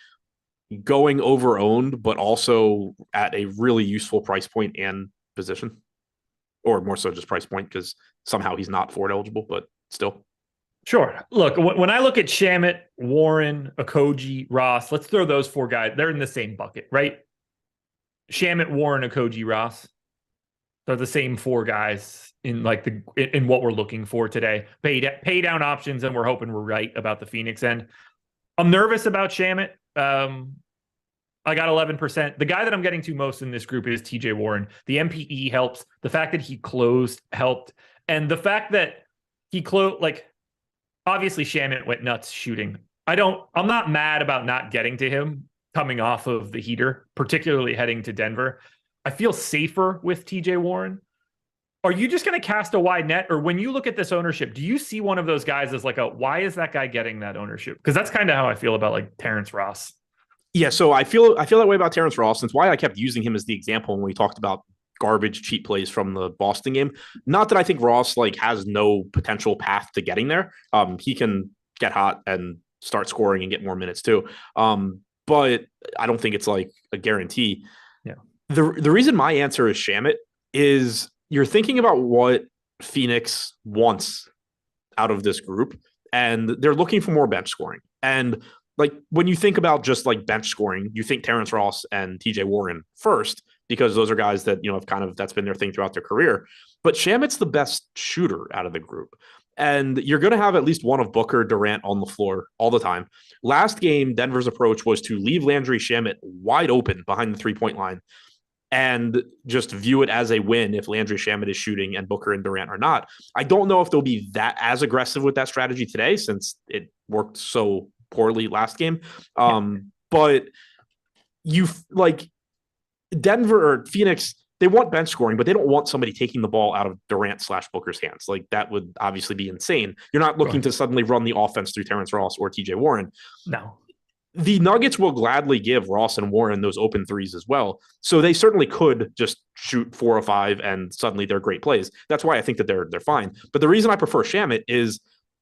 going over owned, but also at a really useful price point and position, or more so just price point because somehow he's not Ford eligible, but still. Sure. Look, when I look at Shamet, Warren, Okogie, Ross, let's throw those 4 guys. They're in the same bucket, right? Shamet, Warren, Okogie, Ross. They're the same 4 guys in like in what we're looking for today. Pay down options, and we're hoping we're right about the Phoenix end. I'm nervous about Shamet. I got 11%. The guy that I'm getting to most in this group is TJ Warren. The MPE helps. The fact that he closed helped. And the fact that he closed, like, obviously Shamet went nuts shooting. I'm not mad about not getting to him coming off of the heater, particularly heading to Denver. I feel safer with TJ Warren. Are you just going to cast a wide net? Or when you look at this ownership, do you see one of those guys as like why is that guy getting that ownership? Because that's kind of how I feel about like Terrence Ross. Yeah, so I feel that way about Terrence Ross. That's why I kept using him as the example when we talked about garbage cheap plays from the Boston game. Not that I think Ross like has no potential path to getting there. He can get hot and start scoring and get more minutes too. But I don't think it's like a guarantee. Yeah. The reason my answer is Shamet is you're thinking about what Phoenix wants out of this group, and they're looking for more bench scoring. And like when you think about just like bench scoring, you think Terrence Ross and TJ Warren first, because those are guys that, have kind of, that's been their thing throughout their career. But Shamet's the best shooter out of the group. And you're going to have at least one of Booker, Durant on the floor all the time. Last game, Denver's approach was to leave Landry Shamet wide open behind the 3-point line and just view it as a win if Landry Shamet is shooting and Booker and Durant are not. I don't know if they'll be that as aggressive with that strategy today since it worked so poorly last game. But you like Denver or Phoenix, they want bench scoring, but they don't want somebody taking the ball out of Durant/Booker's hands. Like that would obviously be insane. You're not looking to suddenly run the offense through Terrence Ross or TJ Warren. No. The Nuggets will gladly give Ross and Warren those open threes as well. So they certainly could just shoot 4 or 5 and suddenly they're great plays. That's why I think that they're fine. But the reason I prefer Shamet is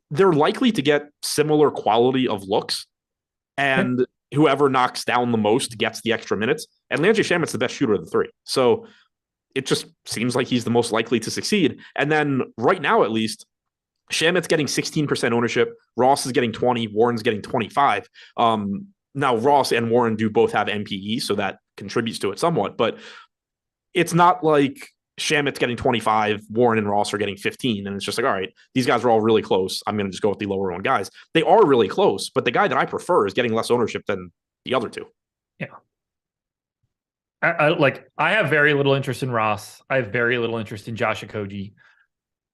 they're likely to get similar quality of looks, and whoever knocks down the most gets the extra minutes. And Landry Shamet's the best shooter of the 3. So it just seems like he's the most likely to succeed. And then right now, at least, Shamet's getting 16% ownership. Ross is getting 20. Warren's getting 25. Now, Ross and Warren do both have MPE, so that contributes to it somewhat. But it's not like Shamet's getting 25, Warren and Ross are getting 15. And it's just like, all right, these guys are all really close. I'm going to just go with the lower owned guys. They are really close, but the guy that I prefer is getting less ownership than the other two. Yeah. I have very little interest in Ross. I have very little interest in Josh Okogie.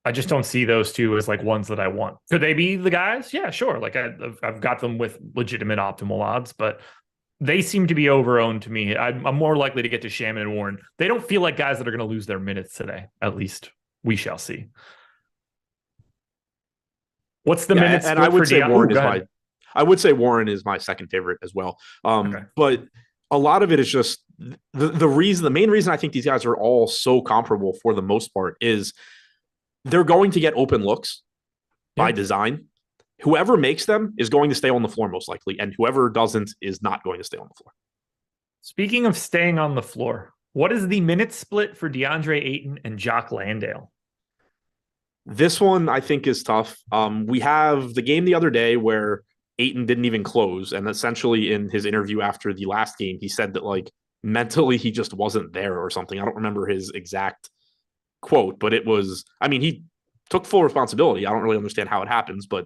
I just don't see those two as like ones that I want. Could they be the guys? Yeah, sure. Like I've got them with legitimate optimal odds, but they seem to be overowned to me. I'm more likely to get to Shamet and Warren. They don't feel like guys that are going to lose their minutes today. At least we shall see. What's the minutes? And I would say Warren is I would say Warren is my second favorite as well. But a lot of it is just the main reason I think these guys are all so comparable for the most part is they're going to get open looks by design. Whoever makes them is going to stay on the floor most likely, and whoever doesn't is not going to stay on the floor. Speaking of staying on the floor, what is the minute split for DeAndre Ayton and Jock Landale? This one I think is tough. We have the game the other day where Ayton didn't even close, and essentially in his interview after the last game, he said that like mentally he just wasn't there or something. I don't remember his exact quote, but it was, I mean, he took full responsibility. I don't really understand how it happens, but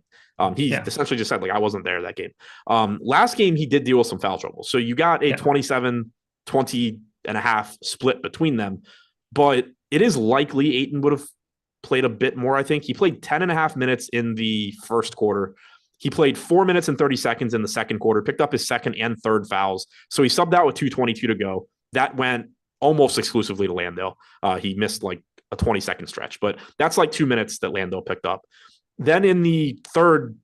he essentially just said like, I wasn't there that game. Last game, he did deal with some foul trouble. So you got a 27, 20 and a half split between them, but it is likely Ayton would have played a bit more. I think he played 10 and a half minutes in the first quarter. He played 4 minutes and 30 seconds in the second quarter, picked up his second and third fouls. So he subbed out with 2:22 to go. That went almost exclusively to Landale. He missed like a 20-second stretch, but that's like 2 minutes that Landale picked up. Then in the third,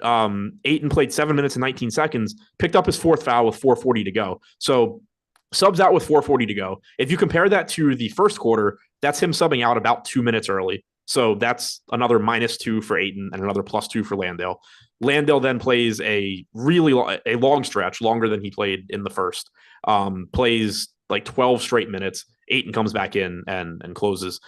Ayton played 7 minutes and 19 seconds, picked up his fourth foul with 4:40 to go. So subs out with 4:40 to go. If you compare that to the first quarter, that's him subbing out about 2 minutes early. So that's another -2 for Ayton and another +2 for Landale. Landale then plays a long stretch, longer than he played in the first. Plays like 12 straight minutes. Ayton comes back in and closes.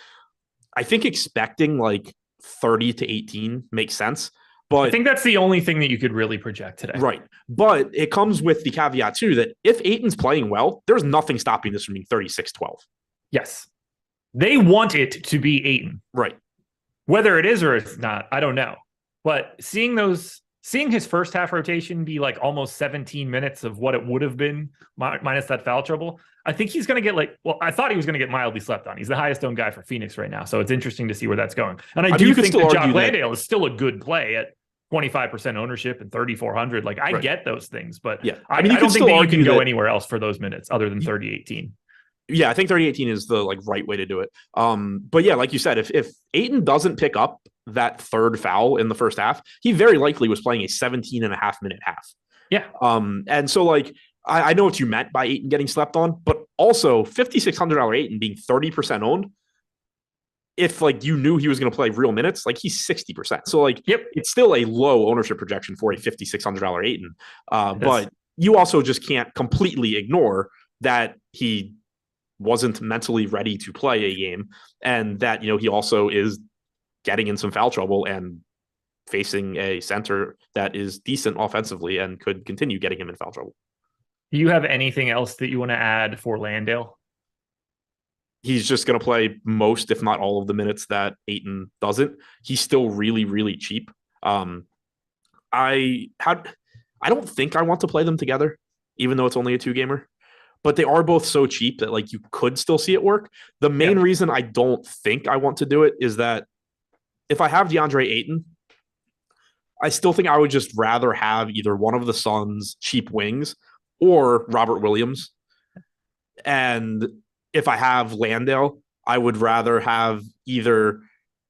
I think expecting like 30 to 18 makes sense. But I think that's the only thing that you could really project today. Right. But it comes with the caveat too that if Ayton's playing well, there's nothing stopping this from being 36-12. Yes. They want it to be Ayton. Right. Whether it is or it's not, I don't know. But seeing his first half rotation be like almost 17 minutes of what it would have been minus that foul trouble, I think he's going to get I thought he was going to get mildly slept on. He's the highest owned guy for Phoenix right now. So it's interesting to see where that's going. And I do think that Jock Landale is still a good play at 25% ownership and 3,400. Like I get those things, but I don't think that you can go anywhere else for those minutes other than 30-18. Yeah, I think 30-18 is the right way to do it. But yeah, like you said, if Ayton doesn't pick up that third foul in the first half, he very likely was playing a 17 and a half minute half. Yeah. And so I know what you meant by Ayton getting slept on, but also $5,600 Ayton being 30% owned. If you knew he was going to play real minutes, he's 60%. So it's still a low ownership projection for a $5,600 Ayton. But you also just can't completely ignore that he wasn't mentally ready to play a game, and that he also is getting in some foul trouble and facing a center that is decent offensively and could continue getting him in foul trouble. Do you have anything else that you want to add for Landale? he's just going to play most, if not all of the minutes that Ayton doesn't. He's still really, really cheap. I don't think I want to play them together, even though it's only a 2-gamer. But they are both so cheap that like you could still see it work. The main reason I don't think I want to do it is that if I have DeAndre Ayton, I still think I would just rather have either one of the Suns' cheap wings or Robert Williams. And if I have Landale, I would rather have either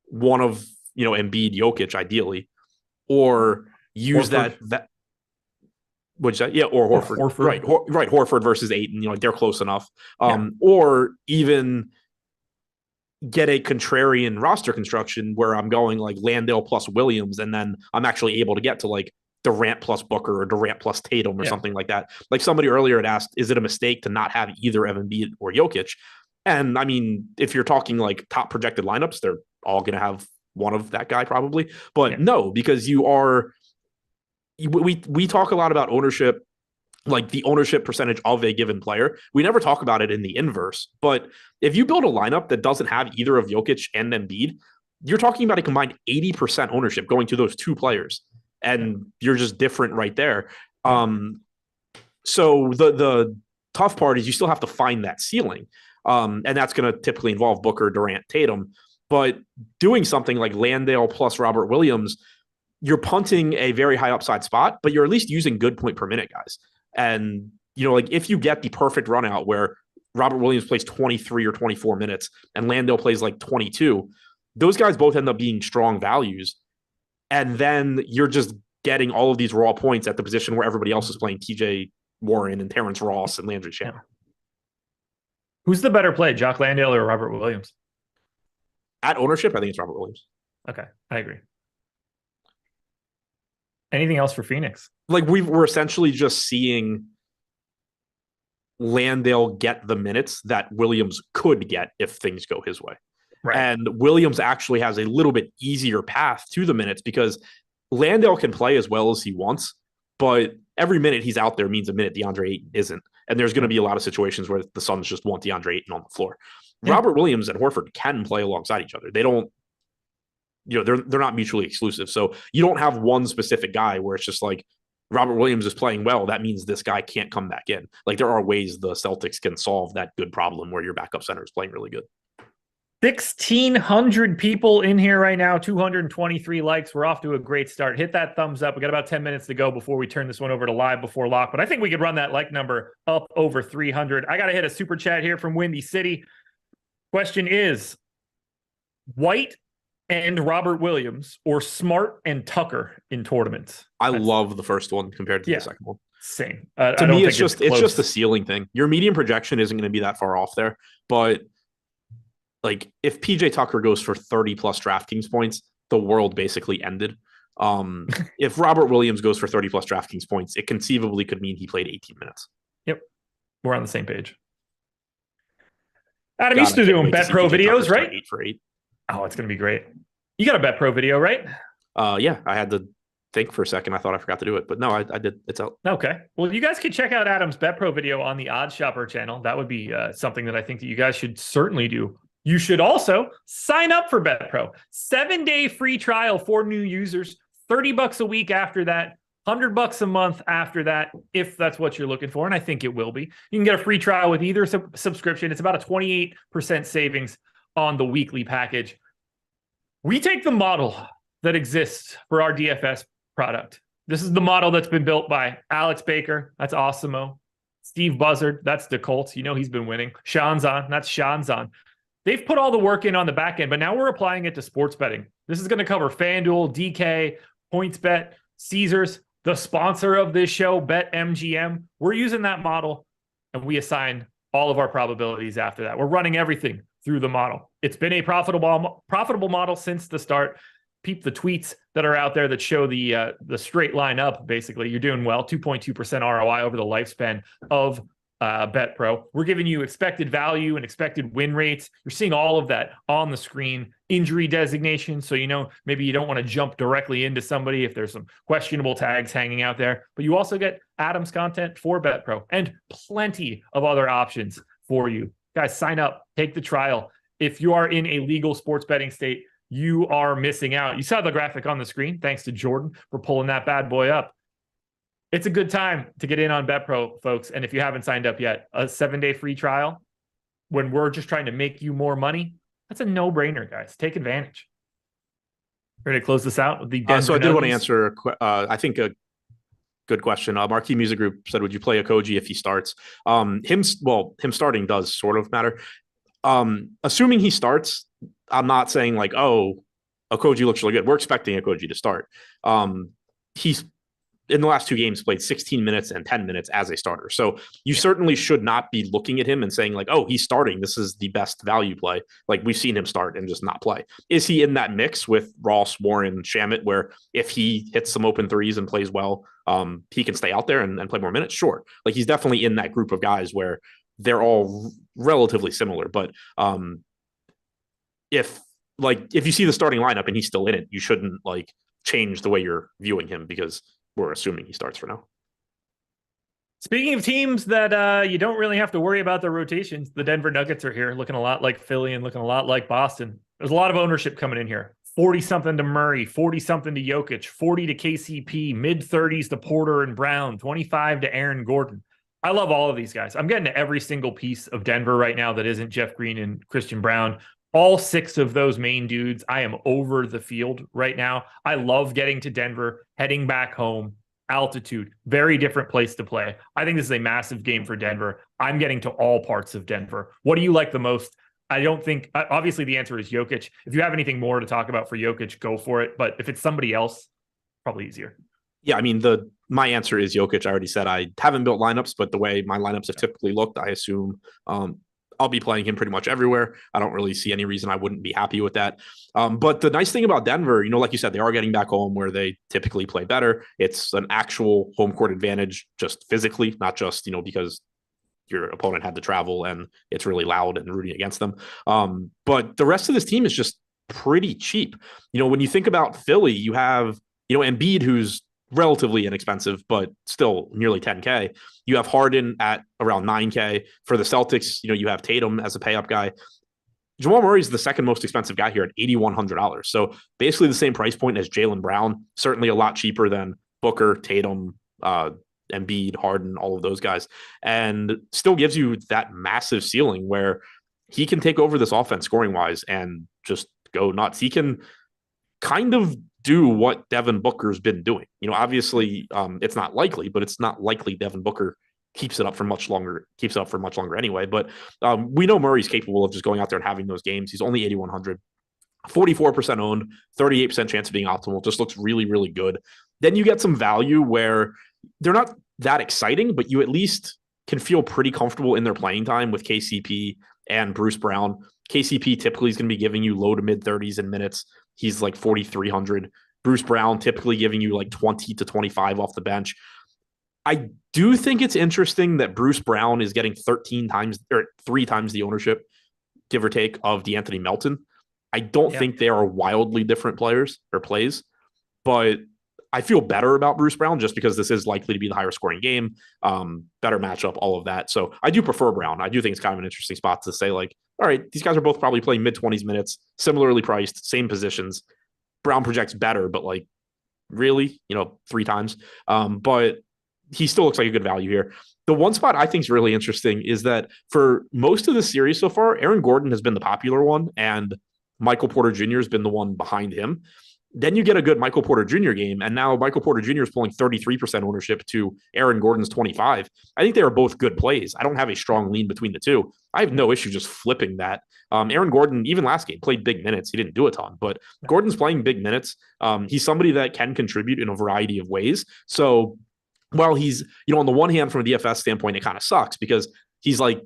one of, Embiid, Jokic, ideally, or use Horford. that which or Horford. Horford. Right, Horford versus Ayton, they're close enough. Or even get a contrarian roster construction where I'm going like Landale plus Williams, and then I'm actually able to get to like Durant plus Booker or Durant plus Tatum or something like that. Like somebody earlier had asked, is it a mistake to not have either Embiid or Jokic? And I mean, if you're talking like top projected lineups, they're all going to have one of that guy probably. But no, because we talk a lot about ownership, like the ownership percentage of a given player. We never talk about it in the inverse. But if you build a lineup that doesn't have either of Jokic and Embiid, you're talking about a combined 80% ownership going to those two players. And you're just different right there. So the tough part is you still have to find that ceiling. And that's going to typically involve Booker, Durant, Tatum. But doing something like Landale plus Robert Williams, you're punting a very high upside spot, but you're at least using good point per minute guys. And, like if you get the perfect run out where Robert Williams plays 23 or 24 minutes and Landale plays like 22, those guys both end up being strong values. And then you're just getting all of these raw points at the position where everybody else is playing TJ Warren and Terrence Ross and Landry Shamet. Who's the better play, Jock Landale or Robert Williams? At ownership, I think it's Robert Williams. Okay, I agree. Anything else for Phoenix? Like we're essentially just seeing Landale get the minutes that Williams could get if things go his way. Right. And Williams actually has a little bit easier path to the minutes because Landale can play as well as he wants, but every minute he's out there means a minute DeAndre Ayton isn't. And there's going to be a lot of situations where the Suns just want DeAndre Ayton on the floor. Yeah. Robert Williams and Horford can play alongside each other. They don't, they're not mutually exclusive. So you don't have one specific guy where it's just like Robert Williams is playing well. That means this guy can't come back in. Like there are ways the Celtics can solve that good problem where your backup center is playing really good. 1,600 people in here right now, 223 likes. We're off to a great start. Hit that thumbs up. We got about 10 minutes to go before we turn this one over to live before lock, but I think we could run that like number up over 300. I got to hit a super chat here from Windy City. Question is, White and Robert Williams or Smart and Tucker in tournaments? I love the first one compared to the second one. Same. To me, it's just a ceiling thing. Your median projection isn't going to be that far off there, but like if PJ Tucker goes for 30 plus DraftKings points, the world basically ended. If Robert Williams goes for 30 plus DraftKings points, it conceivably could mean he played 18 minutes. Yep. We're on the same page. Adam, you still doing Bet Pro videos, right? 8 for 8. Oh, it's going to be great. You got a Bet Pro video, right? Yeah, I had to think for a second. I thought I forgot to do it, but no, I did. It's out. Okay. Well, you guys can check out Adam's Bet Pro video on the Odds Shopper channel. That would be something that I think that you guys should certainly do. You should also sign up for Bet Pro. 7-day free trial for new users, $30 a week after that, $100 a month after that, if that's what you're looking for. And I think it will be. You can get a free trial with either subscription. It's about a 28% savings on the weekly package. We take the model that exists for our DFS product. This is the model that's been built by Alex Baker. That's Awesemo. Steve Buzzard. That's the Colts. He's been winning. Shanzon. That's Shanzon. They've put all the work in on the back end, but now we're applying it to sports betting. This is going to cover FanDuel, DK, PointsBet, Caesars, the sponsor of this show, BetMGM. We're using that model, and we assign all of our probabilities after that. We're running everything through the model. It's been a profitable model since the start. Peep the tweets that are out there that show the straight line up. Basically, you're doing well. 2.2% ROI over the lifespan of Bet Pro. We're giving you expected value and expected win rates. You're seeing all of that on the screen. Injury designation, so maybe you don't want to jump directly into somebody if there's some questionable tags hanging out there. But you also get Adam's content for Bet Pro and plenty of other options for you Guys, sign up, take the trial. If you are in a legal sports betting state, you are missing out. You saw the graphic on the screen. Thanks to Jordan for pulling that bad boy up. It's a good time to get in on BetPro, folks. And if you haven't signed up yet, a 7-day free trial when we're just trying to make you more money, that's a no-brainer, guys. Take advantage. Ready to close this out with the Denver So I did Nuggets? want to answer, I think, a good question. Marquee Music Group said, would you play Okogie if he starts? Him starting does sort of matter. Assuming he starts, I'm not saying like, oh, Okogie looks really good. We're expecting Okogie to start. He's in the last 2 games played 16 minutes and 10 minutes as a starter. So you certainly should not be looking at him and saying like, oh, he's starting. This is the best value play. Like we've seen him start and just not play. Is he in that mix with Ross, Warren, Shamet, where if he hits some open threes and plays well, he can stay out there and play more minutes? Sure. Like he's definitely in that group of guys where they're all relatively similar. But if you see the starting lineup and he's still in it, you shouldn't like change the way you're viewing him because we're assuming he starts for now. Speaking of teams that you don't really have to worry about their rotations, the Denver Nuggets are here looking a lot like Philly and looking a lot like Boston. There's a lot of ownership coming in here. 40-something to Murray, 40-something to Jokic, 40 to KCP, mid-30s to Porter and Brown, 25 to Aaron Gordon. I love all of these guys. I'm getting to every single piece of Denver right now that isn't Jeff Green and Christian Brown. All 6 of those main dudes, I am over the field right now. I love getting to Denver, heading back home, altitude, very different place to play. I think this is a massive game for Denver. I'm getting to all parts of Denver. What do you like the most? I don't think, obviously the answer is Jokic. If you have anything more to talk about for Jokic, go for it. But if it's somebody else, probably easier. Yeah, I mean, my answer is Jokic. I already said I haven't built lineups, but the way my lineups have typically looked, I assume I'll be playing him pretty much everywhere. I don't really see any reason I wouldn't be happy with that. But the nice thing about Denver, like you said, they are getting back home where they typically play better. It's an actual home court advantage just physically, not just, because your opponent had to travel and it's really loud and rooting against them. But the rest of this team is just pretty cheap. When you think about Philly, you have, Embiid, who's relatively inexpensive, but still nearly 10K. You have Harden at around 9K. For the Celtics, you have Tatum as a pay-up guy. Jamal Murray is the second most expensive guy here at $8,100. So basically the same price point as Jaylen Brown, certainly a lot cheaper than Booker, Tatum, Embiid, Harden, all of those guys, and still gives you that massive ceiling where he can take over this offense scoring-wise and just go nuts. He can kind of do what Devin Booker's been doing. Obviously it's not likely, but it's not likely Devin Booker keeps it up for much longer anyway. But we know Murray's capable of just going out there and having those games. He's only 8,100, 44% owned, 38% chance of being optimal. Just looks really, really good. Then you get some value where they're not that exciting, but you at least can feel pretty comfortable in their playing time with KCP and Bruce Brown. KCP typically is going to be giving you low to mid 30s in minutes. He's like 4,300. Bruce Brown typically giving you like 20 to 25 off the bench. I do think it's interesting that Bruce Brown is getting 3 times the ownership, give or take, of DeAnthony Melton. I don't think they are wildly different players or plays, but I feel better about Bruce Brown just because this is likely to be the higher scoring game, better matchup, all of that. So I do prefer Brown. I do think it's kind of an interesting spot to say like, all right, these guys are both probably playing mid-20s minutes, similarly priced, same positions. Brown projects better, but like really, 3 times. But he still looks like a good value here. The one spot I think is really interesting is that for most of the series so far, Aaron Gordon has been the popular one and Michael Porter Jr. has been the one behind him. Then you get a good Michael Porter Jr. game, and now Michael Porter Jr. is pulling 33% ownership to Aaron Gordon's 25. I think they are both good plays. I don't have a strong lean between the two. I have no issue just flipping that. Aaron Gordon, even last game, played big minutes. He didn't do a ton, but Gordon's playing big minutes. He's somebody that can contribute in a variety of ways. So while he's, on the one hand, from a DFS standpoint, it kind of sucks because he's like,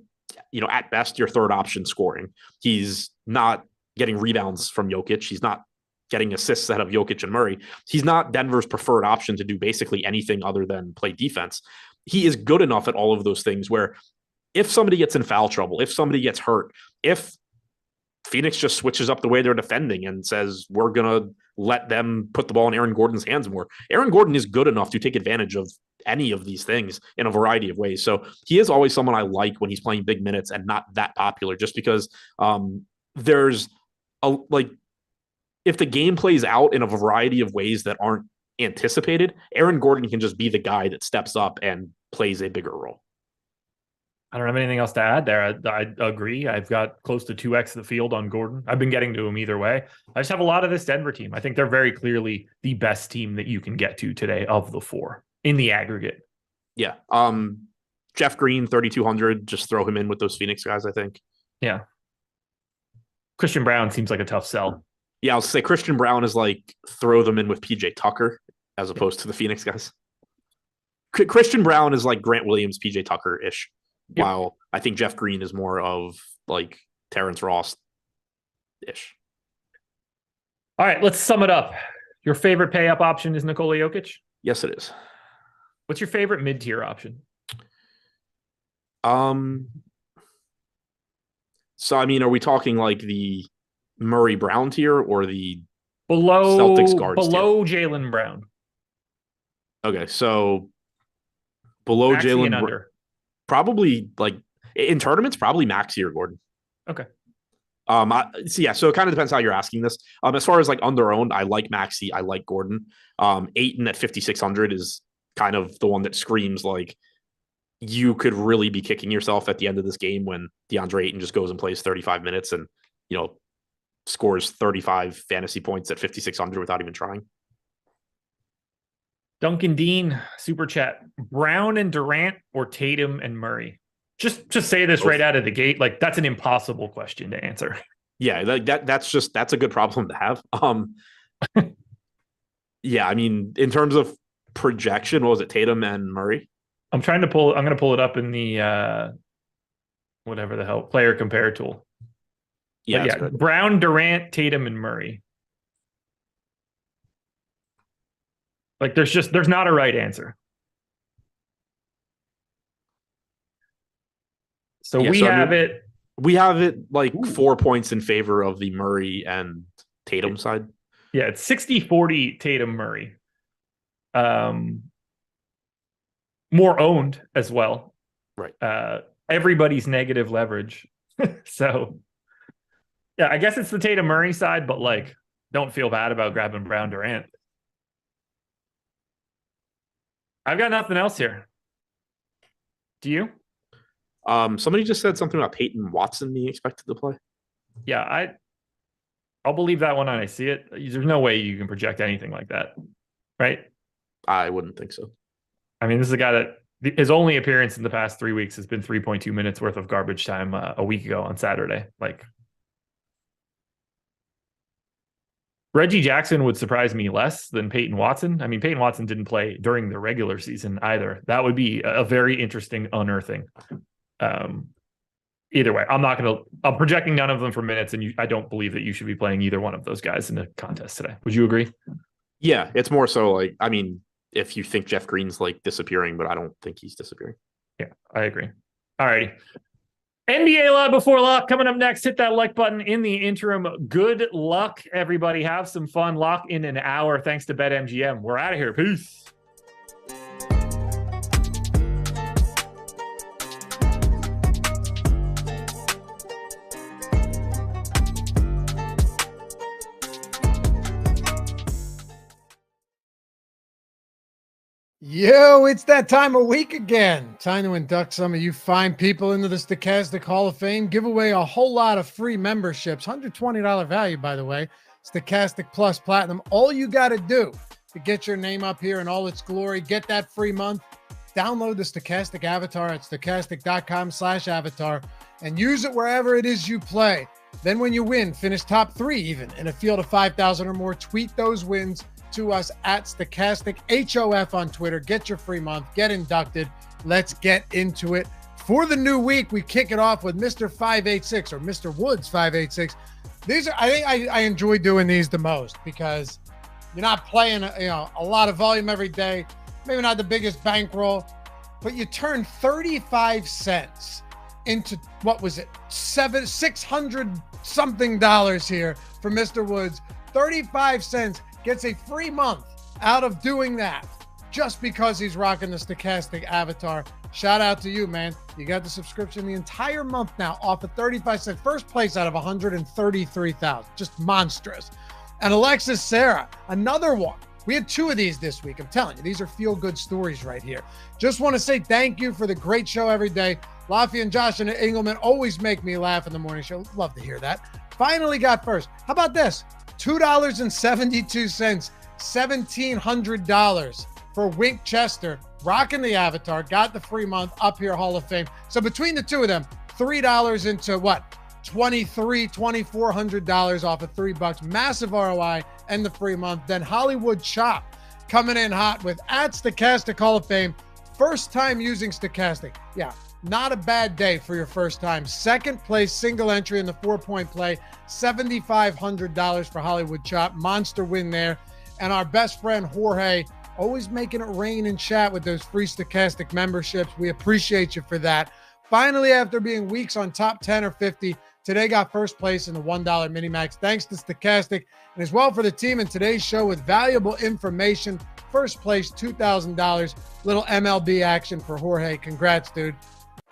at best, your third option scoring. He's not getting rebounds from Jokic. He's not getting assists ahead of Jokic and Murray. He's not Denver's preferred option to do basically anything other than play defense. He is good enough at all of those things where if somebody gets in foul trouble, if somebody gets hurt, if Phoenix just switches up the way they're defending and says, we're going to let them put the ball in Aaron Gordon's hands more, Aaron Gordon is good enough to take advantage of any of these things in a variety of ways. So he is always someone I like when he's playing big minutes and not that popular, just because there's if the game plays out in a variety of ways that aren't anticipated, Aaron Gordon can just be the guy that steps up and plays a bigger role. I don't have anything else to add there. I agree. I've got close to 2x the field on Gordon. I've been getting to him either way. I just have a lot of this Denver team. I think they're very clearly the best team that you can get to today of the four in the aggregate. Yeah. Jeff Green, 3,200. Just throw him in with those Phoenix guys, I think. Yeah. Christian Brown seems like a tough sell. Yeah, I'll say Christian Brown is like throw them in with PJ Tucker as opposed to the Phoenix guys. Christian Brown is like Grant Williams, PJ Tucker-ish. Yep. While I think Jeff Green is more of like Terrence Ross-ish. All right, let's sum it up. Your favorite pay-up option is Nikola Jokic? Yes, it is. What's your favorite mid-tier option? So, I mean, are we talking like the Murray Brown tier or the below Celtics guards below Jaylen Brown? Okay, so below Jaylen Brown. Probably like in tournaments, probably Maxey or Gordon. Okay. So it kind of depends how you're asking this. As far as like under-owned, I like Maxey, I like Gordon. Ayton at 5,600 is kind of the one that screams like you could really be kicking yourself at the end of this game when DeAndre Ayton just goes and plays 35 minutes and, you know, scores 35 fantasy points at 5,600 without even trying. Duncan Dean, super chat. Brown and Durant or Tatum and Murray? Just say this right out of the gate. Like, that's an impossible question to answer. Yeah, like that's a good problem to have. Yeah, I mean, in terms of projection, what was it, Tatum and Murray? I'm going to pull it up in the whatever the hell player compare tool. Yeah, Brown, Durant, Tatum, and Murray. Like there's not a right answer. So we have it like 4 points in favor of the Murray and Tatum side. Yeah, it's 60-40 Tatum Murray. More owned as well. Right. Everybody's negative leverage. So yeah, I guess it's the Tatum Murray side, but like don't feel bad about grabbing Brown Durant. I've got nothing else here. Do you? Somebody just said something about Peyton Watson being expected to play. Yeah, I'll believe that one when I see it. There's no way you can project anything like that, right? I wouldn't think so. I mean, this is a guy that his only appearance in the past 3 weeks has been 3.2 minutes worth of garbage time a week ago on Saturday. Like, Reggie Jackson would surprise me less than Peyton Watson. I mean, Peyton Watson didn't play during the regular season either. That would be a very interesting unearthing. Either way, I'm projecting none of them for minutes, and I don't believe that you should be playing either one of those guys in the contest today. Would you agree? Yeah, it's more so like, I mean, if you think Jeff Green's like disappearing, but I don't think he's disappearing. Yeah, I agree. All righty. NBA Live Before Lock coming up next. Hit that like button in the interim. Good luck, everybody. Have some fun. Lock in an hour. Thanks to BetMGM. We're out of here. Peace. Yo, it's that time of week again. Time to induct some of you fine people into the Stokastic Hall of Fame. Give away a whole lot of free memberships. $120 value, by the way. Stokastic Plus Platinum. All you got to do to get your name up here in all its glory, get that free month, download the Stokastic avatar at stokastic.com/avatar and use it wherever it is you play. Then when you win, finish top 3 even in a field of 5,000 or more. Tweet those wins to us at Stokastic HOF on Twitter. Get your free month, get inducted. Let's get into it. For the new week, we kick it off with Mr. 586 or Mr. Woods 586. These are, I think I enjoy doing these the most because you're not playing a lot of volume every day, maybe not the biggest bankroll, but you turn 35 cents into, what was it, $600 something here for Mr. Woods. 35 cents. Gets a free month out of doing that. just because he's rocking the Stokastic avatar. Shout out to you, man. You got the subscription the entire month now off of 35 cents. First place out of 133,000. Just monstrous. And Alexis Sarah, another one. We had 2 of these this week. I'm telling you, these are feel-good stories right here. Just want to say thank you for the great show every day. Lafayette and Josh and Engleman always make me laugh in the morning show. Love to hear that. Finally got first. How about this? $2.72, $1,700 for Wink Chester, rocking the avatar, got the free month, up here Hall of Fame. So between the 2 of them, $3 into what? $2,400 off of $3. Massive ROI and the free month. Then Hollywood Chop coming in hot with at Stokastic Hall of Fame. First time using Stokastic. Yeah, not a bad day for your first time. Second place single entry in the 4-point play. $7,500 for Hollywood Chop. Monster win there. And our best friend Jorge, always making it rain in chat with those free Stokastic memberships. We appreciate you for that. Finally, after being weeks on top 10 or 50, today got first place in the $1 Minimax. Thanks to Stokastic and as well for the team in today's show with valuable information. First place, $2,000. Little MLB action for Jorge. Congrats, dude.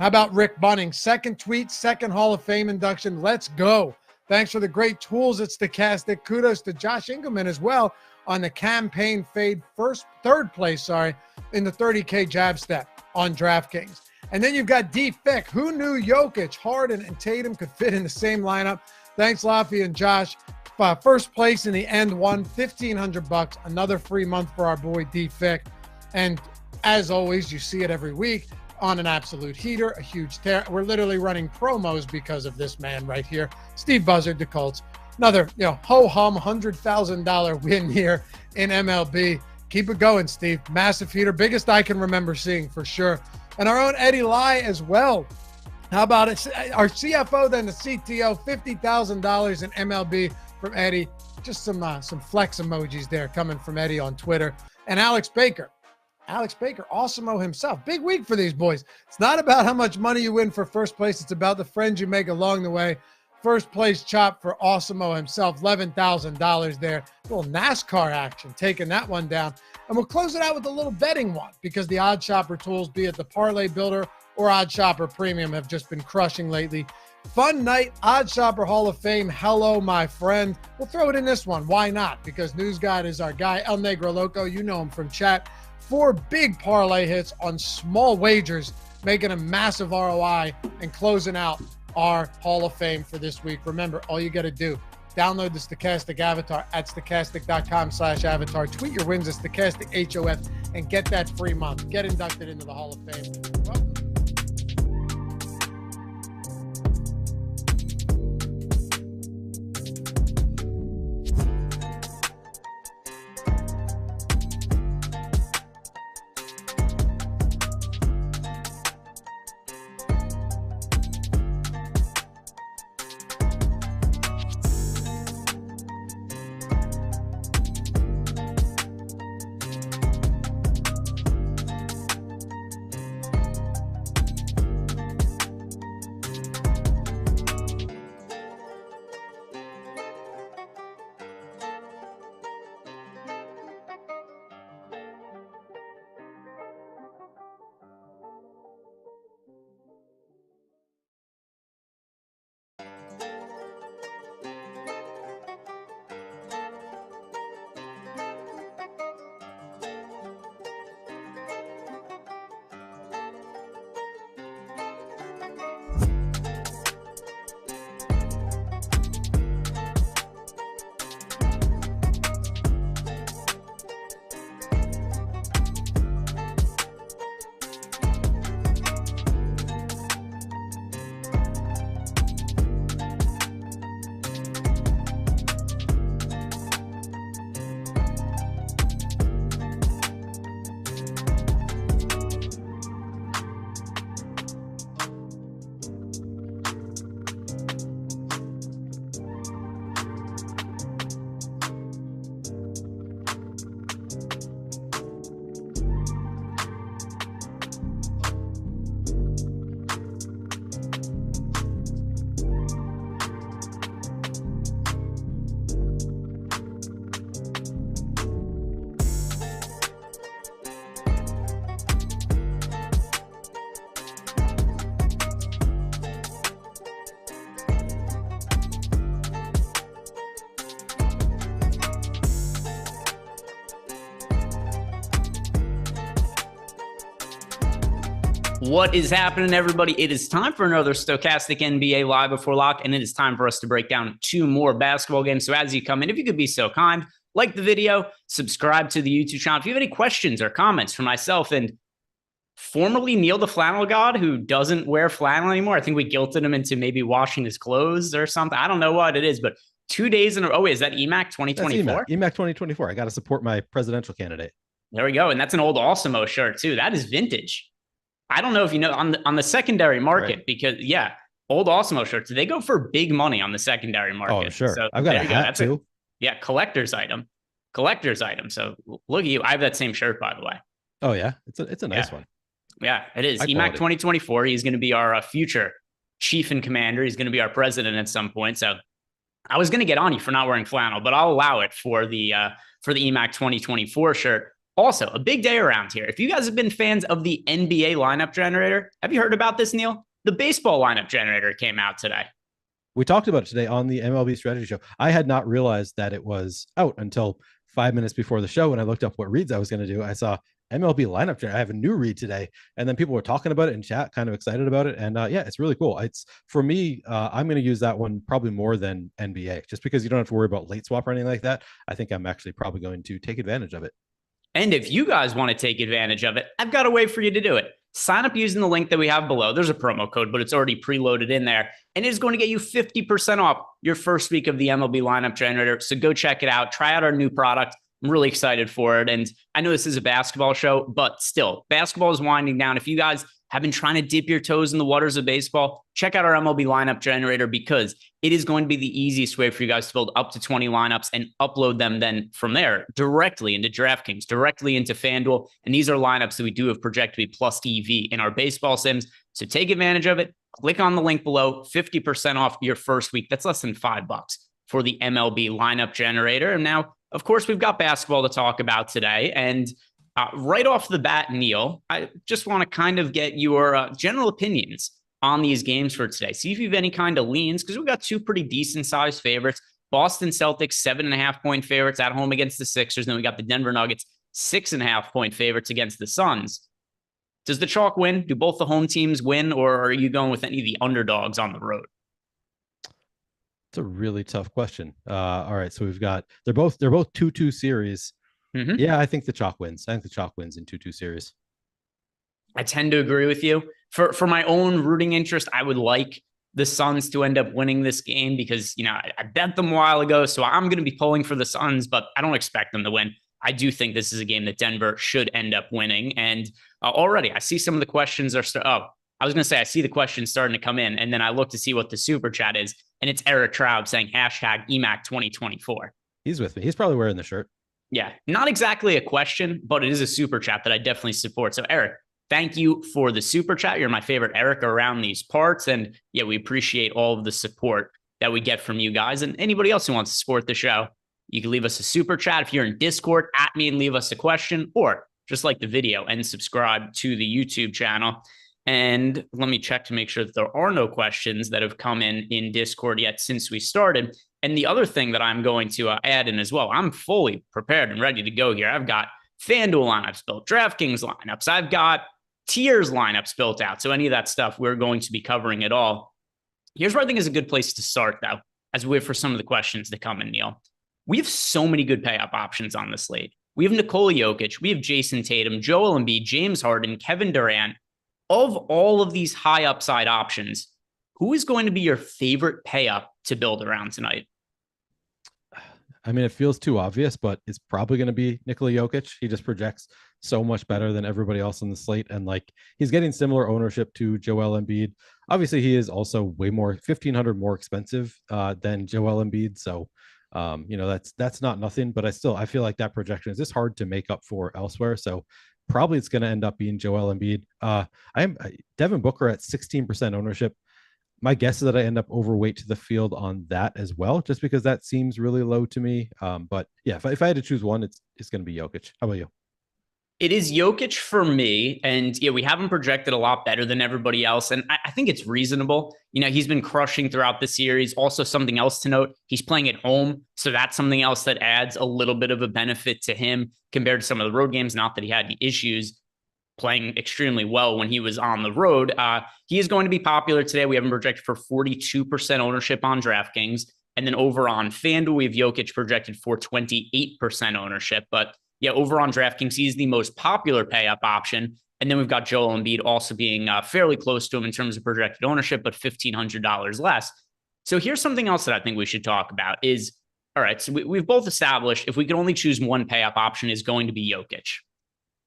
How about Rick Bunning? Second tweet, second Hall of Fame induction. Let's go. Thanks for the great tools at Stokastic. Kudos to Josh Engleman as well on the campaign fade third place, in the 30K jab step on DraftKings. And then you've got D Fick. Who knew Jokic, Harden, and Tatum could fit in the same lineup? Thanks, Lafayette and Josh. First place in the end one, $1,500. Another free month for our boy D Fick. And as always, you see it every week on an absolute heater, a huge tear. We're literally running promos because of this man right here, Steve Buzzard, the Colts. Another, ho-hum $100,000 win here in MLB. Keep it going, Steve. Massive heater, biggest I can remember seeing for sure. And our own Eddie Lai as well. How about it? Our CFO, then the CTO, $50,000 in MLB from Eddie. Just some flex emojis there coming from Eddie on Twitter. And Alex Baker, Awesemo himself. Big week for these boys. It's not about how much money you win for first place. It's about the friends you make along the way. First place chop for Awesemo himself, $11,000 there. A little NASCAR action, taking that one down. And we'll close it out with a little betting one because the Odd Shopper tools, be it the Parlay Builder or Odd Shopper Premium, have just been crushing lately. Fun night, Odd Shopper Hall of Fame. Hello, my friend. We'll throw it in this one. Why not? Because News God is our guy, El Negro Loco. You know him from chat. 4 big parlay hits on small wagers, making a massive ROI and closing out our Hall of Fame for this week. Remember, all you got to do, download the Stokastic avatar at stokastic.com/avatar. Tweet your wins at Stokastic HOF and get that free month. Get inducted into the Hall of Fame. Welcome. What is happening, everybody? It is time for another Stokastic NBA Live Before Lock, and it is time for us to break down 2 more basketball games. So as you come in, if you could be so kind, like the video, subscribe to the YouTube channel. If you have any questions or comments for myself and formerly Neil the Flannel God, who doesn't wear flannel anymore, I think we guilted him into maybe washing his clothes or something. I don't know what it is, but 2 days in a row. Oh, wait, is that EMAC 2024? EMAC 2024. I got to support my presidential candidate. There we go. And that's an old Awesemo shirt, too. That is vintage. I don't know if you know on the secondary market, right? Because old Awesemo shirts, they go for big money on the secondary market. Oh, sure. So I've got a hat too. Collector's item. So look at you. I have that same shirt, by the way. Oh yeah. It's a nice one. Yeah, it is. EMAC 2024. He's going to be our future chief and commander. He's going to be our president at some point. So I was going to get on you for not wearing flannel, but I'll allow it for the EMAC 2024 shirt. Also, a big day around here. If you guys have been fans of the NBA Lineup Generator, have you heard about this, Neil? The baseball lineup generator came out today. We talked about it today on the MLB strategy show. I had not realized that it was out until 5 minutes before the show. When I looked up what reads I was going to do, I saw MLB Lineup Generator. I have a new read today. And then people were talking about it in chat, kind of excited about it. And yeah, it's really cool. It's for me, I'm going to use that one probably more than NBA, just because you don't have to worry about late swap or anything like that. I think I'm actually probably going to take advantage of it. And if you guys want to take advantage of it, I've got a way for you to do it. Sign up using the link that we have below. There's a promo code, but it's already preloaded in there. And it is going to get you 50% off your first week of the MLB Lineup Generator. So go check it out. Try out our new product. I'm really excited for it. And I know this is a basketball show, but still, basketball is winding down. If you guys have been trying to dip your toes in the waters of baseball, check out our MLB Lineup Generator, because it is going to be the easiest way for you guys to build up to 20 lineups and upload them then from there directly into DraftKings, directly into FanDuel. And these are lineups that we do have projected to be plus EV in our baseball sims. So take advantage of it. Click on the link below, 50% off your first week. That's less than $5 for the MLB Lineup Generator. And now, of course, we've got basketball to talk about today. And right off the bat, Neil, I just want to kind of get your general opinions on these games for today. See if you have any kind of leans, because we've got 2 pretty decent sized favorites. Boston Celtics, 7.5-point favorites at home against the Sixers. Then we got the Denver Nuggets, 6.5-point favorites against the Suns. Does the chalk win? Do both the home teams win, or are you going with any of the underdogs on the road? It's a really tough question. All right, so they're both 2-2 series. Mm-hmm. Yeah, I think the chalk wins. I think the chalk wins in 2-2 series. I tend to agree with you. For my own rooting interest, I would like the Suns to end up winning this game, because, I bet them a while ago, so I'm going to be pulling for the Suns, but I don't expect them to win. I do think this is a game that Denver should end up winning. And already I see some of the questions I was going to say, I see the questions starting to come in, and then I look to see what the super chat is, and it's Eric Traub saying #EMAC 2024. He's with me. He's probably wearing the shirt. Yeah, not exactly a question, but it is a super chat that I definitely support. So Eric, thank you for the super chat. You're my favorite Eric around these parts. And yeah, we appreciate all of the support that we get from you guys. And anybody else who wants to support the show, you can leave us a super chat. If you're in Discord, at me and leave us a question, or just like the video and subscribe to the YouTube channel. And let me check to make sure that there are no questions that have come in Discord yet since we started. And the other thing that I'm going to add in as well, I'm fully prepared and ready to go here. I've got FanDuel lineups built, DraftKings lineups. I've got tiers lineups built out. So any of that stuff, we're going to be covering it all. Here's where I think is a good place to start, though, as we wait for some of the questions to come in, Neil. We have so many good pay-up options on the slate. We have Nikola Jokic. We have Jason Tatum, Joel Embiid, James Harden, Kevin Durant. Of all of these high upside options, who is going to be your favorite pay-up to build around tonight? I mean, it feels too obvious, but it's probably going to be Nikola Jokic. He just projects so much better than everybody else on the slate. And he's getting similar ownership to Joel Embiid. Obviously, he is also way more, $1,500 more expensive than Joel Embiid. So, that's not nothing, but I feel like that projection is just hard to make up for elsewhere. So probably it's going to end up being Joel Embiid. Devin Booker at 16% ownership. My guess is that I end up overweight to the field on that as well, just because that seems really low to me. But yeah, if I had to choose one, it's going to be Jokic. How about you? It is Jokic for me. And yeah, we have him projected a lot better than everybody else. And I think it's reasonable. He's been crushing throughout the series. Also, something else to note, he's playing at home. So that's something else that adds a little bit of a benefit to him compared to some of the road games. Not that he had any issues. playing extremely well when he was on the road. He is going to be popular today. We have him projected for 42% ownership on DraftKings. And then over on FanDuel, we have Jokic projected for 28% ownership. But yeah, over on DraftKings, he's the most popular pay-up option. And then we've got Joel Embiid also being fairly close to him in terms of projected ownership, but $1,500 less. So here's something else that I think we should talk about is, all right, so we've both established if we can only choose one pay-up option is going to be Jokic.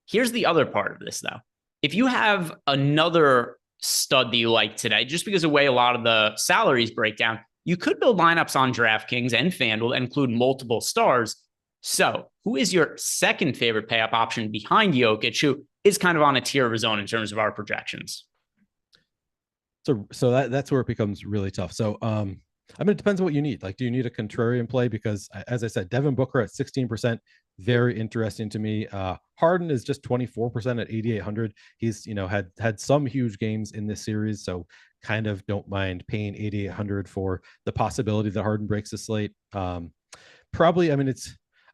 Here's the other part of this, though. If you have another stud that you like today, just because of the way a lot of the salaries break down, you could build lineups on DraftKings and FanDuel that include multiple stars. So who is your second favorite pay-up option behind Jokic, who is kind of on a tier of his own in terms of our projections? So that's where it becomes really tough. So, I mean, it depends on what you need. Like, do you need a contrarian play? Because as I said, Devin Booker at 16%, very interesting to me. Harden is just 24% at 8,800. He's, had some huge games in this series. So kind of don't mind paying 8,800 for the possibility that Harden breaks the slate. Probably, I mean,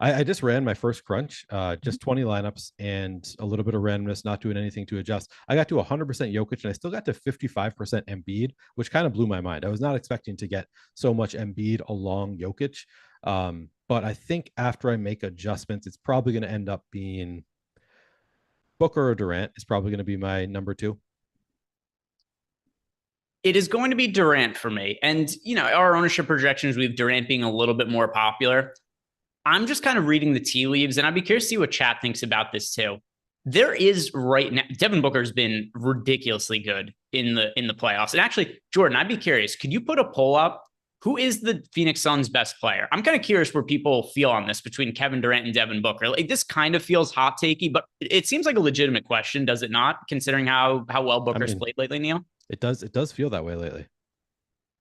I just ran my first crunch, just 20 lineups and a little bit of randomness, not doing anything to adjust. I got to 100% Jokic and I still got to 55% Embiid, which kind of blew my mind. I was not expecting to get so much Embiid along Jokic. But I think after I make adjustments, it's probably going to end up being Booker or Durant is probably going to be my number two. It is going to be Durant for me. And, our ownership projections, we have Durant being a little bit more popular. I'm just kind of reading the tea leaves, and I'd be curious to see what chat thinks about this too. There is right now, Devin Booker's been ridiculously good in the playoffs. And actually, Jordan, I'd be curious, could you put a poll up? Who is the Phoenix Suns' best player? I'm kind of curious where people feel on this between Kevin Durant and Devin Booker. Like, this kind of feels hot takey, but it seems like a legitimate question, does it not? Considering how well Booker's played lately, Neil. It does feel that way lately.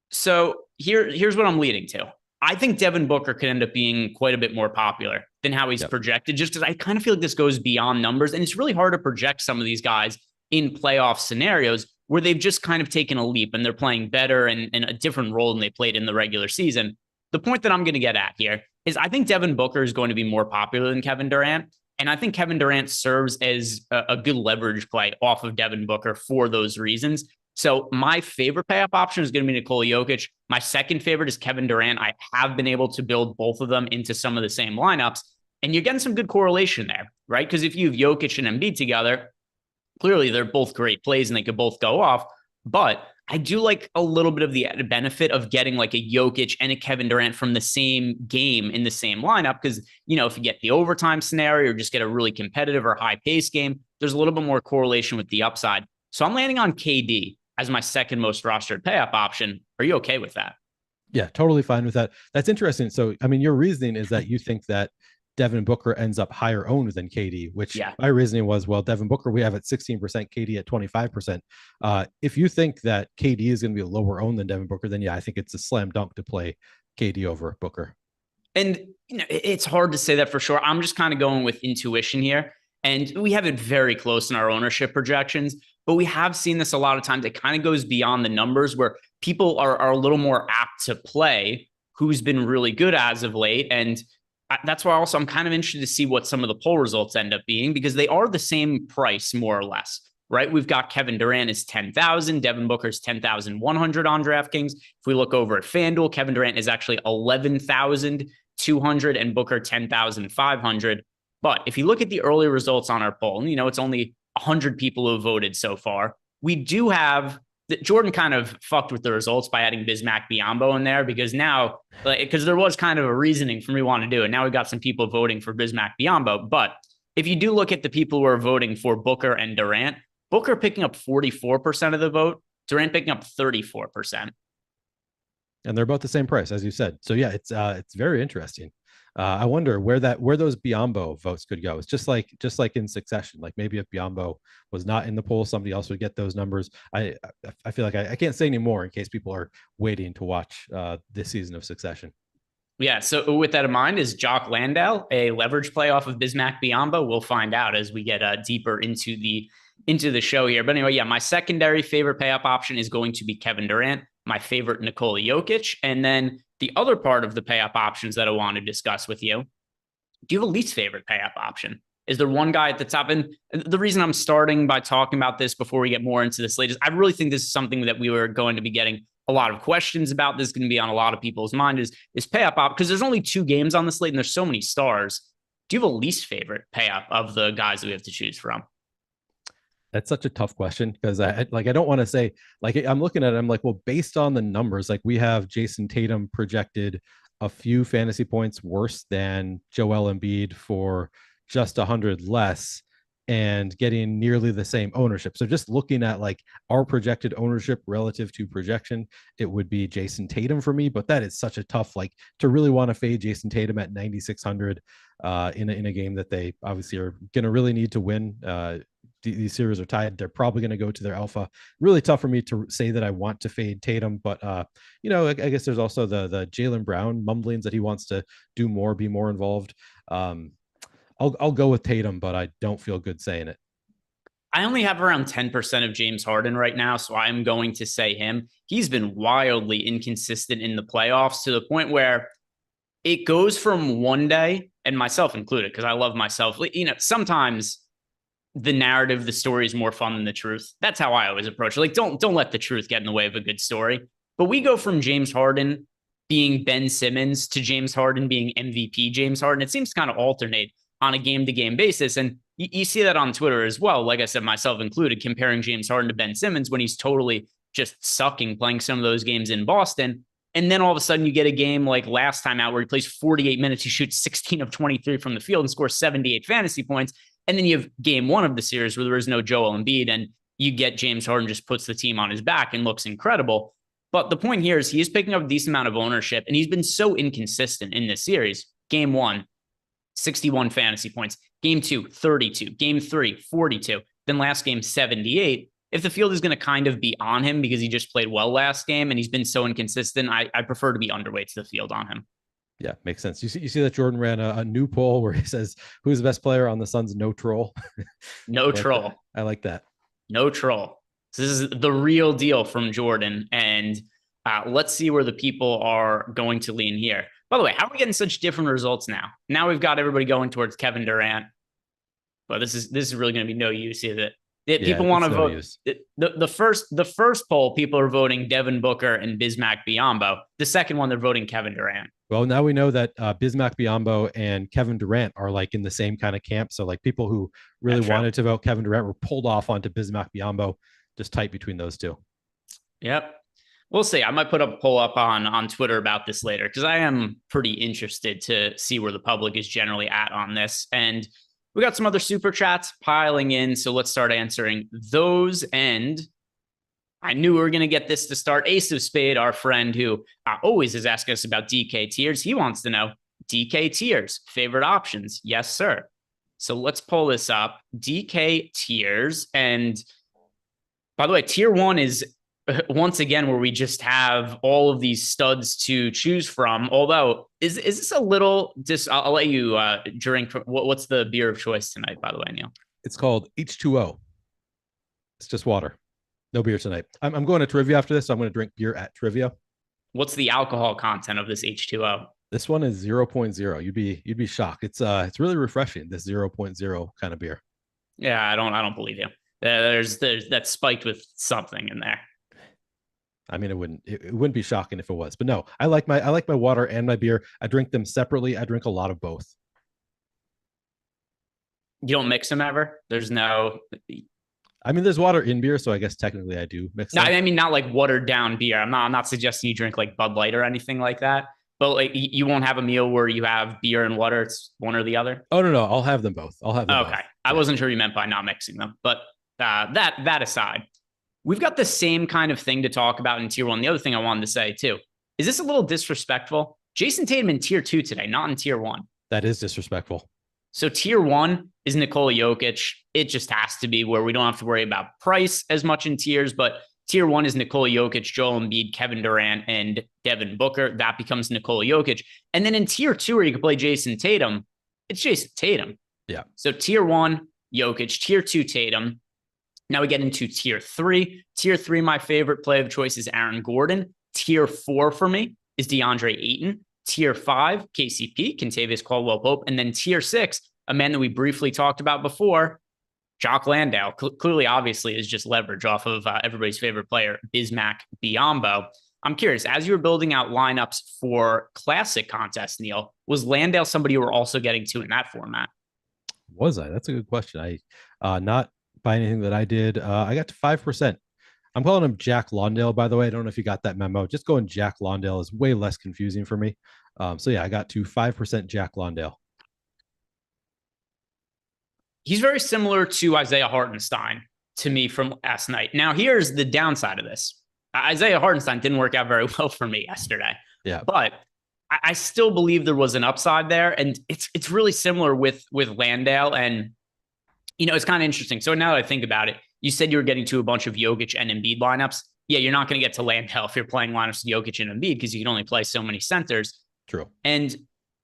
So here's what I'm leading to. I think Devin Booker could end up being quite a bit more popular than how he's projected, just because I kind of feel like this goes beyond numbers. And it's really hard to project some of these guys in playoff scenarios where they've just kind of taken a leap and they're playing better and a different role than they played in the regular season. The point that I'm going to get at here is I think Devin Booker is going to be more popular than Kevin Durant. And I think Kevin Durant serves as a good leverage play off of Devin Booker for those reasons. So my favorite pay-up option is going to be Nikola Jokic. My second favorite is Kevin Durant. I have been able to build both of them into some of the same lineups. And you're getting some good correlation there, right? Because if you have Jokic and Embiid together, clearly they're both great plays and they could both go off. But I do like a little bit of the added benefit of getting like a Jokic and a Kevin Durant from the same game in the same lineup. Because, if you get the overtime scenario or just get a really competitive or high-paced game, there's a little bit more correlation with the upside. So I'm landing on KD as my second most rostered pay-up option. Are you okay with that? Yeah, totally fine with that. That's interesting. So, I mean, your reasoning is that you think that Devin Booker ends up higher owned than KD, which my reasoning was, well, Devin Booker, we have at 16%, KD at 25%. If you think that KD is going to be lower owned than Devin Booker, then I think it's a slam dunk to play KD over Booker. And, it's hard to say that for sure. I'm just kind of going with intuition here. And we have it very close in our ownership projections, but we have seen this a lot of times. It kind of goes beyond the numbers where people are a little more apt to play who's been really good as of late. And that's why also I'm kind of interested to see what some of the poll results end up being, because they are the same price, more or less, right? We've got Kevin Durant is 10,000, Devin Booker's 10,100 on DraftKings. If we look over at FanDuel, Kevin Durant is actually 11,200 and Booker 10,500. But if you look at the early results on our poll, and it's only 100 people who have voted so far, we do have Jordan kind of fucked with the results by adding Bismack Biyombo in there, because now, because there was kind of a reasoning for me wanting to do it. Now we've got some people voting for Bismack Biyombo. But if you do look at the people who are voting for Booker and Durant, Booker picking up 44% of the vote, Durant picking up 34%. And they're both the same price, as you said. So it's very interesting. I wonder where those Biyombo votes could go. It's just like in succession. Like maybe if Biyombo was not in the poll, somebody else would get those numbers. I feel like I can't say any more in case people are waiting to watch this season of Succession. Yeah. So with that in mind, is Jock Landale a leverage play off of Bismack Biyombo? We'll find out as we get deeper into the show here. But anyway, my secondary favorite pay-up option is going to be Kevin Durant. My favorite, Nikola Jokic. And then the other part of the pay-up options that I want to discuss with you, do you have a least favorite pay-up option? Is there one guy at the top? And the reason I'm starting by talking about this before we get more into the slate is I really think this is something that we were going to be getting a lot of questions about. This is going to be on a lot of people's mind is pay-up op, because there's only 2 games on the slate and there's so many stars. Do you have a least favorite pay-up of the guys that we have to choose from? That's such a tough question because I don't want to say, like, I'm looking at it, I'm like, well, based on the numbers, like we have Jason Tatum projected a few fantasy points worse than Joel Embiid for just 100 less and getting nearly the same ownership. So just looking at like our projected ownership relative to projection, it would be Jason Tatum for me, but that is such a tough, like, to really want to fade Jason Tatum at 9,600 in a game that they obviously are going to really need to win. These series are tied. They're probably going to go to their alpha. Really tough for me to say that I want to fade Tatum, but I guess there's also the Jaylen Brown mumblings that he wants to do more, be more involved. I'll go with Tatum, but I don't feel good saying it. I only have around 10% of James Harden right now, so I'm going to say him. He's been wildly inconsistent in the playoffs to the point where it goes from one day, and myself included, because I love myself. Sometimes the narrative, the story is more fun than the truth. That's how I always approach it. Like, don't let the truth get in the way of a good story. But we go from James Harden being Ben Simmons to James Harden being MVP James Harden. It seems to kind of alternate on a game-to-game basis. And you see that on Twitter as well. Like I said, myself included, comparing James Harden to Ben Simmons when he's totally just sucking playing some of those games in Boston. And then all of a sudden you get a game like last time out where he plays 48 minutes, he shoots 16 of 23 from the field and scores 78 fantasy points. And then you have game 1 of the series where there is no Joel Embiid and you get James Harden just puts the team on his back and looks incredible. But the point here is he is picking up a decent amount of ownership and he's been so inconsistent in this series. Game 1, 61 fantasy points. Game 2, 32. Game 3, 42. Then last game, 78. If the field is going to kind of be on him because he just played well last game and he's been so inconsistent, I prefer to be underweight to the field on him. Yeah, makes sense. You see that Jordan ran a new poll where he says, who's the best player on the Suns? No troll. No troll. I like that. No troll. So this is the real deal from Jordan. And let's see where the people are going to lean here. By the way, how are we getting such different results now? Now we've got everybody going towards Kevin Durant. But this is really going to be no use, is it? People want to vote. The first poll, people are voting Devin Booker and Bismack Biyombo. The second one, they're voting Kevin Durant. Well, now we know that Bismack Biyombo and Kevin Durant are like in the same kind of camp. So like people who really wanted to vote Kevin Durant were pulled off onto Bismack Biyombo, just tight between those two. Yep. We'll see. I might put a poll up on Twitter about this later because I am pretty interested to see where the public is generally at on this. And we got some other super chats piling in. So let's start answering those. And I knew we were going to get this to start. Ace of Spade, our friend who always is asking us about DK tiers. He wants to know DK tiers, favorite options. Yes, sir. So let's pull this up. DK tiers. And by the way, tier 1 is once again where we just have all of these studs to choose from. Although, is this a little I'll let you drink. What's the beer of choice tonight, by the way, Neil? It's called H2O. It's just water. No beer tonight. I'm going to trivia after this, so I'm going to drink beer at trivia. What's the alcohol content of this H2O? This one is 0.0. You'd be shocked. It's really refreshing, this 0.0 kind of beer. Yeah, I don't believe you. There's that's spiked with something in there. I mean, it wouldn't be shocking if it was, but no, I like my water and my beer. I drink them separately. I drink a lot of both. You don't mix them ever? There's no. I mean, there's water in beer, so I guess technically I do mix them. No, I mean, not like watered down beer. I'm not suggesting you drink like Bud Light or anything like that. But like, you won't have a meal where you have beer and water. It's one or the other. Oh no, I'll have them both. I'll have them both. Okay, I wasn't sure you meant by not mixing them, but that aside. We've got the same kind of thing to talk about in tier 1. The other thing I wanted to say too, is this a little disrespectful? Jason Tatum in tier 2 today, not in tier 1. That is disrespectful. So tier 1 is Nikola Jokic. It just has to be where we don't have to worry about price as much in tiers, but tier 1 is Nikola Jokic, Joel Embiid, Kevin Durant, and Devin Booker. That becomes Nikola Jokic. And then in tier 2, where you can play Jason Tatum, it's Jason Tatum. Yeah. So tier 1, Jokic, tier 2, Tatum. Now we get into tier 3. Tier 3, my favorite play of choice is Aaron Gordon. Tier 4 for me is DeAndre Ayton. Tier 5, KCP, Kentavious Caldwell-Pope. And then tier 6, a man that we briefly talked about before, Jock Landale. Clearly, obviously, is just leverage off of everybody's favorite player, Bismack Biyombo. I'm curious, as you were building out lineups for classic contests, Neil, was Landale somebody you were also getting to in that format? Was I? That's a good question. Not by anything that I did. I got to 5%. I'm calling him Jack Landale, by the way. I don't know if you got that memo. Just going Jack Landale is way less confusing for me. So yeah, I got to 5% Jack Landale. He's very similar to Isaiah Hartenstein to me from last night. Now, here's the downside of this. Isaiah Hartenstein didn't work out very well for me yesterday. Yeah. But I still believe there was an upside there. And it's really similar with Landale. And, it's kind of interesting. So now that I think about it, you said you were getting to a bunch of Jokic and Embiid lineups. Yeah, you're not going to get to Landale if you're playing lineups with Jokic and Embiid because you can only play so many centers. True. And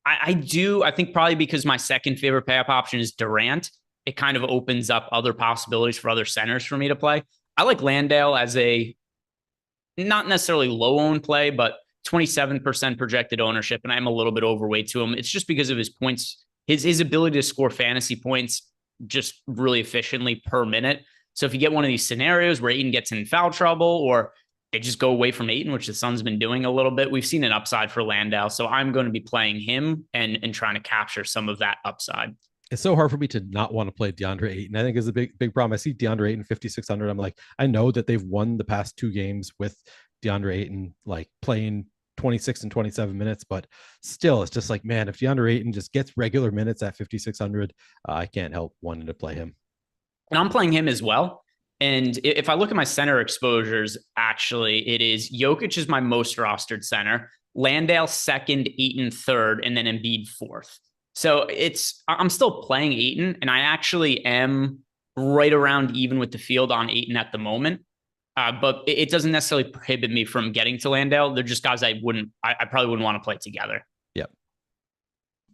I think probably because my second favorite pay-up option is Durant, it kind of opens up other possibilities for other centers for me to play. I like Landale as a not necessarily low-owned play, but 27% projected ownership, and I'm a little bit overweight to him. It's just because of his points, his ability to score fantasy points just really efficiently per minute. So if you get one of these scenarios where Ayton gets in foul trouble or they just go away from Ayton, which the Suns been doing a little bit, we've seen an upside for Landale. So I'm going to be playing him and trying to capture some of that upside. It's so hard for me to not want to play DeAndre Ayton. I think is a big problem. I see DeAndre Ayton 5,600. I'm like, I know that they've won the past 2 games with DeAndre Ayton like playing 26 and 27 minutes, but still, it's just like, man, if DeAndre Ayton just gets regular minutes at 5,600, I can't help wanting to play him. And I'm playing him as well. And if I look at my center exposures, actually, it is Jokic is my most rostered center, Landale second, Ayton third, and then Embiid fourth. So I'm still playing Ayton, and I actually am right around even with the field on Ayton at the moment. But it doesn't necessarily prohibit me from getting to Landale. They're just guys I probably wouldn't want to play together. Yep.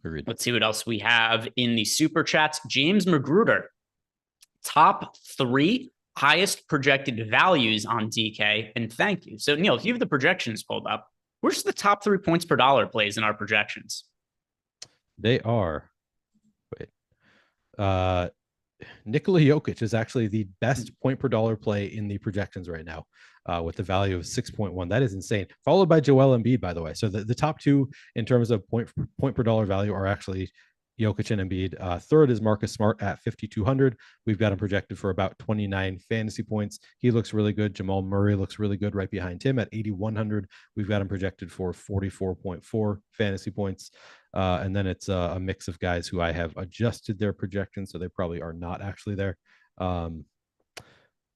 Agreed. Let's see what else we have in the super chats. James Magruder, top 3 highest projected values on DK, and thank you. So Neil, if you have the projections pulled up, where's the top 3 points per dollar plays in our projections? They are. Nikola Jokic is actually the best point per dollar play in the projections right now, with the value of 6.1. That is insane. Followed by Joel Embiid, by the way. So the top 2 in terms of point per dollar value are actually Jokic and Embiid. Third is Marcus Smart at 5,200. We've got him projected for about 29 fantasy points. He looks really good. Jamal Murray looks really good right behind him at 8,100. We've got him projected for 44.4 fantasy points. And then it's a mix of guys who I have adjusted their projections, so they probably are not actually there.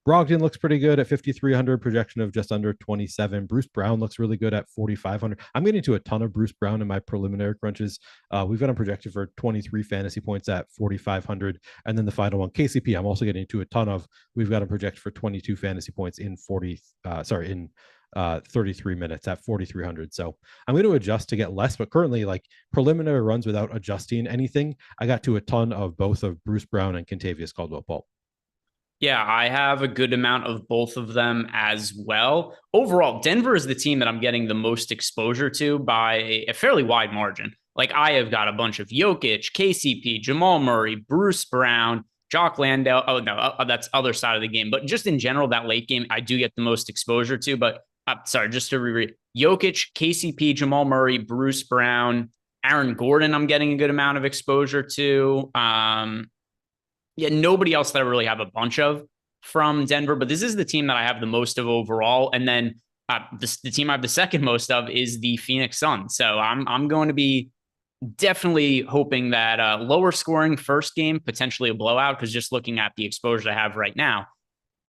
Brogdon looks pretty good at 5,300, projection of just under 27. Bruce Brown looks really good at 4,500. I'm getting to a ton of Bruce Brown in my preliminary crunches. We've got him projected for 23 fantasy points at 4,500. And then the final one, KCP, I'm also getting to a ton of. We've got him projected for 22 fantasy points in 33 minutes at 4,300. So I'm going to adjust to get less, but currently like preliminary runs without adjusting anything, I got to a ton of both of Bruce Brown and Kentavious Caldwell-Pope. Yeah, I have a good amount of both of them as well. Overall, Denver is the team that I'm getting the most exposure to by a fairly wide margin. Like I have got a bunch of Jokic, KCP, Jamal Murray, Bruce Brown, Jock Landale. Oh, no, that's other side of the game. But just in general, that late game, I do get the most exposure to. But sorry, just to reread. Jokic, KCP, Jamal Murray, Bruce Brown, Aaron Gordon, I'm getting a good amount of exposure to. Yeah, nobody else that I really have a bunch of from Denver, but this is the team that I have the most of overall. And then the team I have the second most of is the Phoenix Suns. So I'm going to be definitely hoping that lower scoring first game, potentially a blowout, because just looking at the exposure I have right now,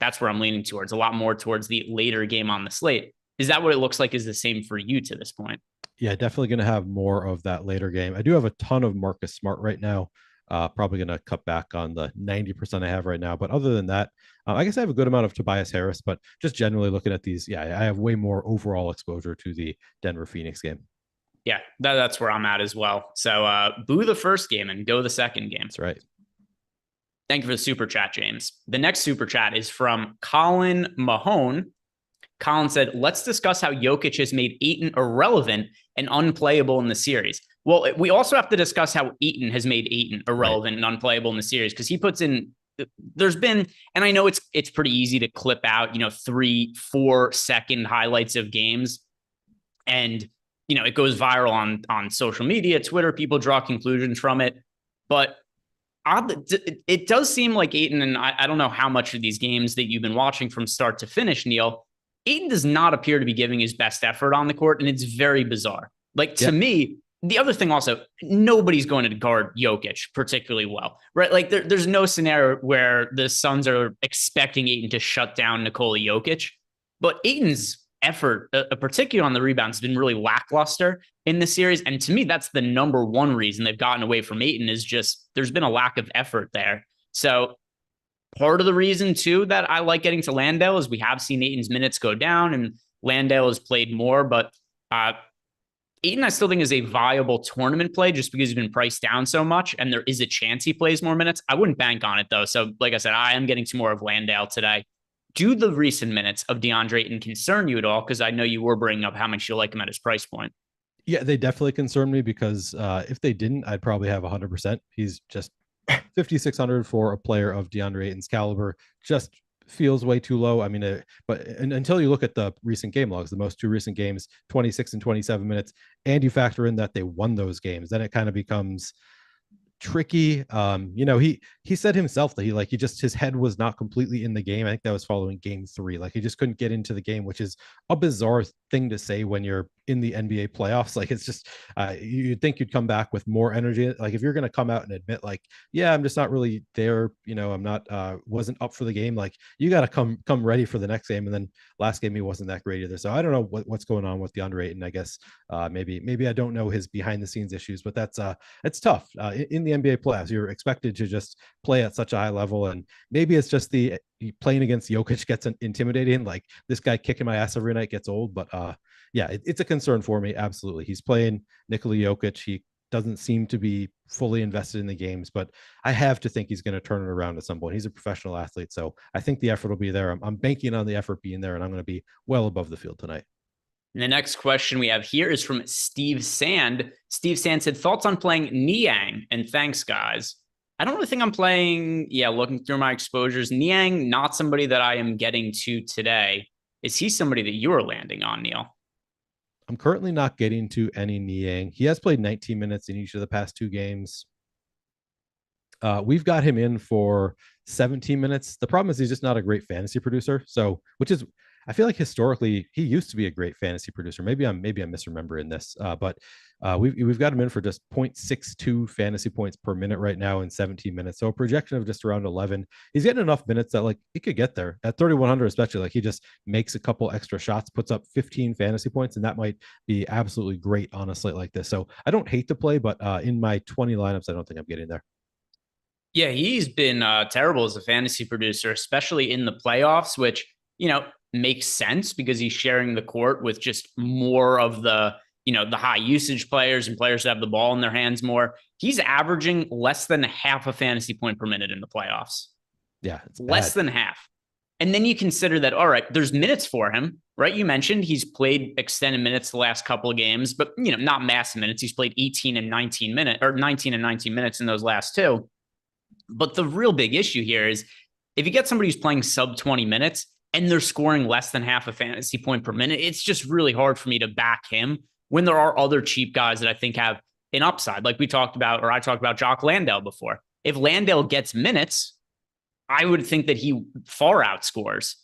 that's where I'm leaning towards, a lot more towards the later game on the slate. Is that what it looks like is the same for you to this point? Yeah, definitely going to have more of that later game. I do have a ton of Marcus Smart right now. Probably going to cut back on the 90% I have right now. But other than that, I guess I have a good amount of Tobias Harris, but just generally looking at these, yeah, I have way more overall exposure to the Denver Phoenix game. Yeah, that's where I'm at as well. So boo the first game and go the second game. That's right. Thank you for the super chat, James. The next super chat is from Colin Mahone. Colin said, let's discuss how Jokic has made Ayton irrelevant and unplayable in the series. Well, we also have to discuss how Ayton has made Ayton irrelevant and unplayable in the series, because he puts in, there's been, and I know it's pretty easy to clip out, 3-4 second highlights of games. And, it goes viral on social media, Twitter, people draw conclusions from it. But it does seem like Ayton, and I don't know how much of these games that you've been watching from start to finish, Neil, Ayton does not appear to be giving his best effort on the court, and it's very bizarre. Like, to me, the other thing also, nobody's going to guard Jokic particularly well, right? Like, there's no scenario where the Suns are expecting Ayton to shut down Nikola Jokic, but Ayton's effort, particularly on the rebounds, has been really lackluster in the series. And to me, that's the number one reason they've gotten away from Ayton, is just there's been a lack of effort there. So part of the reason, too, that I like getting to Landale is we have seen Ayton's minutes go down and Landale has played more. But Ayton, I still think, is a viable tournament play just because he's been priced down so much and there is a chance he plays more minutes. I wouldn't bank on it, though. So like I said, I am getting to more of Landale today. Do the recent minutes of DeAndre Ayton concern you at all? Because I know you were bringing up how much you like him at his price point. Yeah, they definitely concern me, because if they didn't, I'd probably have 100%. He's just 5,600 for a player of DeAndre Ayton's caliber. Just feels way too low. I mean, until you look at the recent game logs, the most two recent games, 26 and 27 minutes, and you factor in that they won those games, then it kind of becomes tricky. He said himself that he just his head was not completely in the game. I think that was following game 3. Like, he just couldn't get into the game, which is a bizarre thing to say when you're in the NBA playoffs. Like, it's just you'd think you'd come back with more energy. Like, if you're going to come out and admit, like, yeah, I'm just not really there, I'm not wasn't up for the game, like, you got to come ready for the next game. And then last game he wasn't that great either. So I don't know what's going on with DeAndre Ayton. I guess maybe I don't know his behind the scenes issues, but that's it's tough in the NBA playoffs. You're expected to just play at such a high level, and maybe it's just the playing against Jokic gets intimidating. Like, this guy kicking my ass every night gets old. But yeah, it's a concern for me. Absolutely. He's playing Nikola Jokic. He doesn't seem to be fully invested in the games, but I have to think he's going to turn it around at some point. He's a professional athlete, so I think the effort will be there. I'm banking on the effort being there, and I'm going to be well above the field tonight. And the next question we have here is from Steve Sand. Steve Sand said, thoughts on playing Nyang? And thanks, guys. I don't really think I'm playing, looking through my exposures, Nyang, not somebody that I am getting to today. Is he somebody that you are landing on, Neil? I'm currently not getting to any Nyang. He has played 19 minutes in each of the past 2 games. We've got him in for 17 minutes. The problem is he's just not a great fantasy producer. So, I feel like historically he used to be a great fantasy producer. Maybe I'm misremembering this, but we've got him in for just 0.62 fantasy points per minute right now in 17 minutes. So a projection of just around 11. He's getting enough minutes that, like, he could get there at 3,100, especially. Like, he just makes a couple extra shots, puts up 15 fantasy points, and that might be absolutely great on a slate like this. So I don't hate to play, but in my 20 lineups, I don't think I'm getting there. Yeah, he's been terrible as a fantasy producer, especially in the playoffs, which, makes sense because he's sharing the court with just more of the high usage players and players that have the ball in their hands more. He's averaging less than half a fantasy point per minute in the playoffs. Yeah, it's less than half. And then you consider that, all right, there's minutes for him, right? You mentioned he's played extended minutes the last couple of games, but not massive minutes. He's played 19 and 19 minutes in those last 2. But the real big issue here is if you get somebody who's playing sub 20 minutes and they're scoring less than half a fantasy point per minute, it's just really hard for me to back him when there are other cheap guys that I think have an upside. Like I talked about Jock Landale before. If Landale gets minutes, I would think that he far outscores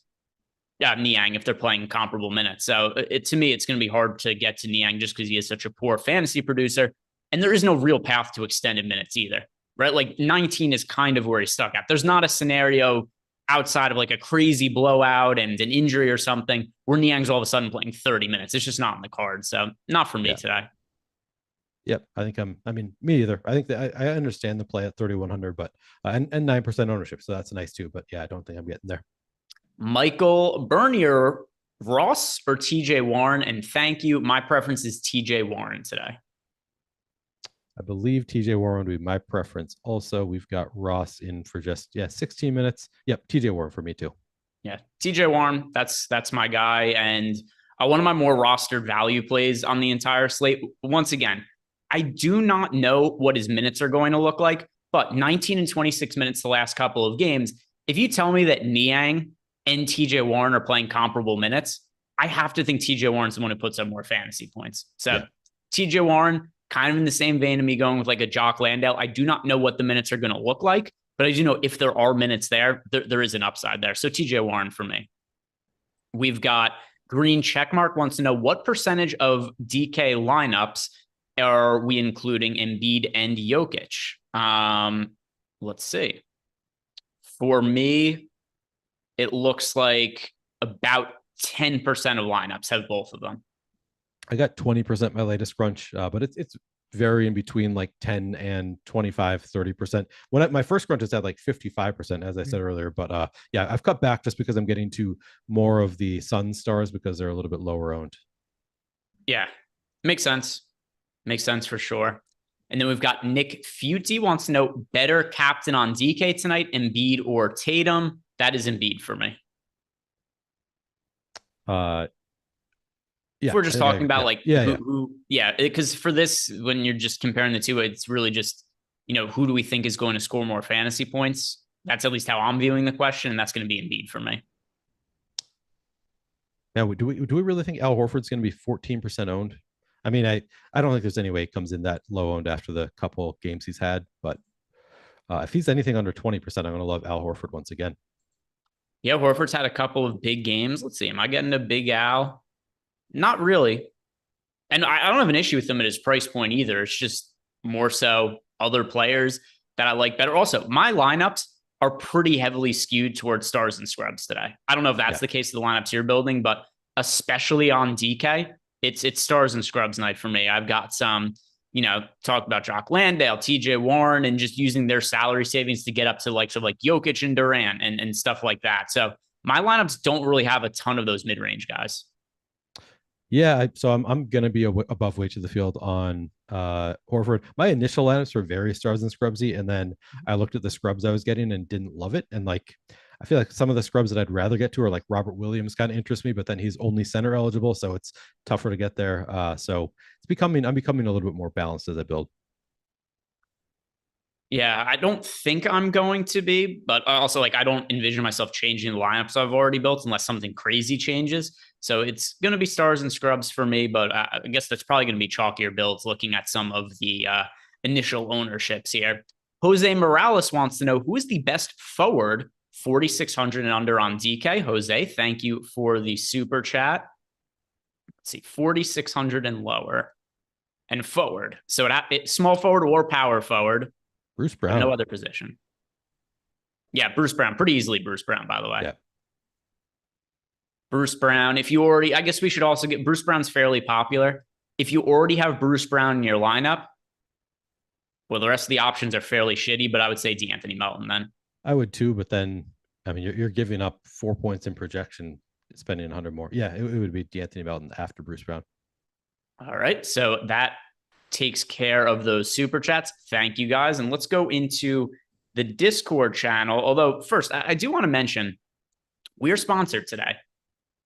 Nyang if they're playing comparable minutes. So to me, it's going to be hard to get to Nyang just because he is such a poor fantasy producer. And there is no real path to extended minutes either, right? Like 19 is kind of where he's stuck at. There's not a scenario outside of like a crazy blowout and an injury or something where Nyang's all of a sudden playing 30 minutes. It's just not in the cards. So not for me today. Yep. Me either. I think that I understand the play at 3,100, but and 9% ownership. So that's nice too. But yeah, I don't think I'm getting there. Michael Bernier, Ross or TJ Warren? And thank you. My preference is TJ Warren today. I believe TJ Warren would be my preference. Also, we've got Ross in for just 16 minutes. Yep, TJ Warren for me too. Yeah, TJ Warren, that's my guy, and one of my more rostered value plays on the entire slate. Once again, I do not know what his minutes are going to look like, but 19 and 26 minutes the last couple of games. If you tell me that Nyang and TJ Warren are playing comparable minutes, I have to think TJ Warren's the one who puts up more fantasy points. So TJ Warren, kind of in the same vein of me going with like a Jock Landale. I do not know what the minutes are going to look like, but I do know if there are minutes there is an upside there. So TJ Warren for me. We've got Green Checkmark wants to know what percentage of DK lineups are we including Embiid and Jokic? Let's see. For me, it looks like about 10% of lineups have both of them. I got 20% my latest crunch, but it's varying between like 10 and 25, 30%. When my first crunch is at like 55%, as I said earlier, but yeah, I've cut back just because I'm getting to more of the Sun stars because they're a little bit lower owned. Yeah, makes sense. Makes sense for sure. And then we've got Nick Futi wants to know better captain on DK tonight, Embiid or Tatum. That is Embiid for me. Yeah, if we're just talking about because for this, when you're just comparing the two, it's really just, who do we think is going to score more fantasy points? That's at least how I'm viewing the question, and that's going to be Embiid for me. Yeah, do we really think Al Horford's going to be 14% owned? I mean, I don't think there's any way it comes in that low owned after the couple games he's had, but if he's anything under 20%, I'm going to love Al Horford once again. Yeah, Horford's had a couple of big games. Let's see. Am I getting a big Al? Not really. And I don't have an issue with him at his price point either. It's just more so other players that I like better. Also, my lineups are pretty heavily skewed towards stars and scrubs today. I don't know if that's the case of the lineups you're building, but especially on DK, it's stars and scrubs night for me. I've got some, talk about Jock Landale, TJ Warren, and just using their salary savings to get up to like Jokic and Durant and stuff like that. So my lineups don't really have a ton of those mid-range guys. Yeah, so I'm going to be above weight to the field on Horford. My initial lineups were very stars and scrubsy, and then I looked at the scrubs I was getting and didn't love it. And like, I feel like some of the scrubs that I'd rather get to are like Robert Williams kind of interest me, but then he's only center eligible, so it's tougher to get there. So I'm becoming a little bit more balanced as I build. Yeah, I don't think I'm going to be, but also like I don't envision myself changing the lineups I've already built unless something crazy changes. So it's going to be stars and scrubs for me, but I guess that's probably going to be chalkier builds looking at some of the initial ownerships here. Jose Morales wants to know who is the best forward 4,600 and under on DK. Jose, thank you for the super chat. Let's see, 4,600 and lower and forward. So it's small forward or power forward. Bruce Brown. No other position. Yeah, Bruce Brown. Pretty easily Bruce Brown, by the way. Yeah. Bruce Brown. If you already, I guess we should also get Bruce Brown's fairly popular. If you already have Bruce Brown in your lineup, well, the rest of the options are fairly shitty, but I would say DeAnthony Melton then. I would too, but then, I mean, you're giving up 4 points in projection, spending 100 more. Yeah, it would be DeAnthony Melton after Bruce Brown. All right. So that takes care of those super chats. Thank you guys. And let's go into the Discord channel. Although first, I do want to mention we are sponsored today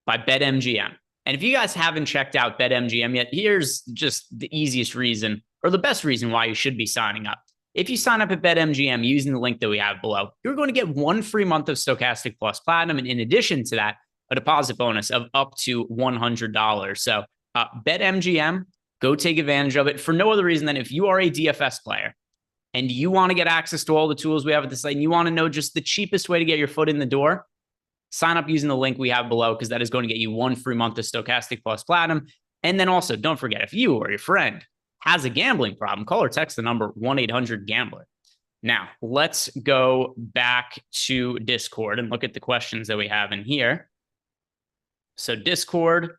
by BetMGM. And if you guys haven't checked out BetMGM yet, here's just the easiest reason or the best reason why you should be signing up. If you sign up at BetMGM using the link that we have below, you're going to get 1 free month of Stokastic Plus Platinum. And in addition to that, a deposit bonus of up to $100. So BetMGM, go take advantage of it for no other reason than if you are a DFS player and you want to get access to all the tools we have at the site and you want to know just the cheapest way to get your foot in the door, sign up using the link we have below because that is going to get you 1 free month of Stokastic Plus Platinum. And then also, don't forget, if you or your friend has a gambling problem, call or text the number 1-800-GAMBLER. Now, let's go back to Discord and look at the questions that we have in here. So Discord,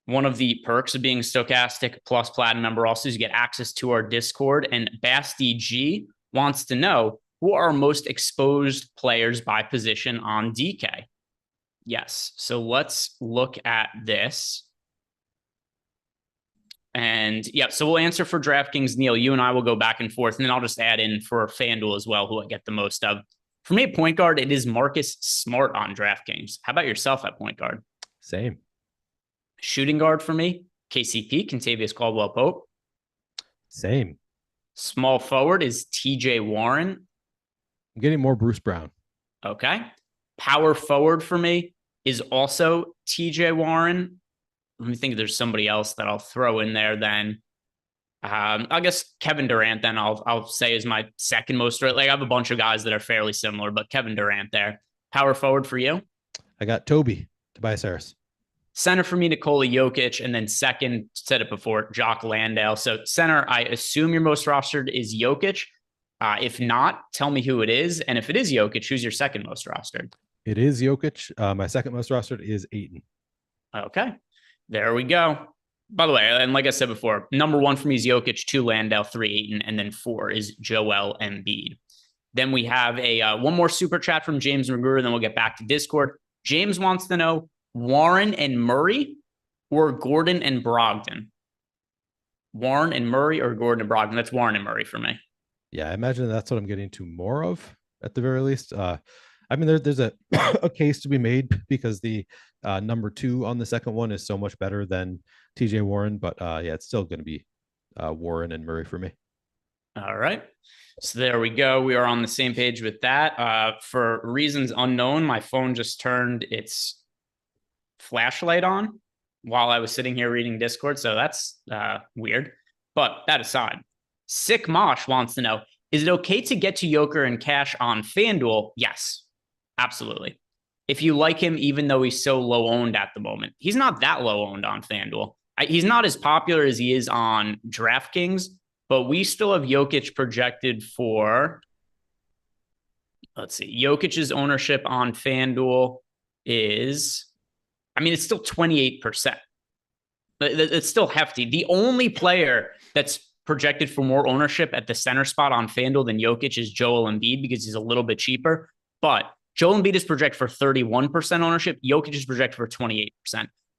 one of the perks of being a Stokastic Plus Platinum member also is you get access to our Discord. And Basti G wants to know who are most exposed players by position on DK. Yes. So let's look at this. And yeah, so we'll answer for DraftKings. Neil, you and I will go back and forth, and then I'll just add in for FanDuel as well, who I get the most of. For me at point guard, it is Marcus Smart on DraftKings. How about yourself at point guard? Same. Shooting guard for me, KCP, Kentavious Caldwell-Pope. Same. Small forward is TJ Warren. I'm getting more Bruce Brown. Okay. Power forward for me is also TJ Warren. Let me think if there's somebody else that I'll throw in there then. I guess Kevin Durant then I'll say is my second most. Like, I have a bunch of guys that are fairly similar, but Kevin Durant there. Power forward for you? I got Tobias Harris. Center for me, Nikola Jokic, and then second, said it before, Jock Landale. So center, I assume your most rostered is Jokic. If not, tell me who it is. And if it is Jokic, who's your second most rostered? It is Jokic. My second most rostered is Ayton. Okay, there we go. By the way, and like I said before, number one for me is Jokic, 2 Landale, 3 Ayton, and then 4 is Joel Embiid. Then we have a one more super chat from James McGrew, then we'll get back to Discord. James wants to know Warren and Murray or Gordon and Brogdon? Warren and Murray or Gordon and Brogdon? That's Warren and Murray for me. Yeah, I imagine that's what I'm getting to more of at the very least. I mean, there's a case to be made because the number 2 on the second one is so much better than TJ Warren, but yeah, it's still going to be Warren and Murray for me. All right. So there we go. We are on the same page with that. For reasons unknown, my phone just turned its flashlight on while I was sitting here reading Discord. So that's weird. But that aside, Sick Mosh wants to know, is it okay to get to Joker and cash on FanDuel? Yes, absolutely. If you like him, even though he's so low owned at the moment, he's not that low owned on FanDuel. He's not as popular as he is on DraftKings, but we still have Jokic projected for, let's see, Jokic's ownership on FanDuel is, I mean, it's still 28%. It's still hefty. The only player that's projected for more ownership at the center spot on FanDuel than Jokic is Joel Embiid because he's a little bit cheaper. But Joel Embiid is projected for 31% ownership. Jokic is projected for 28%.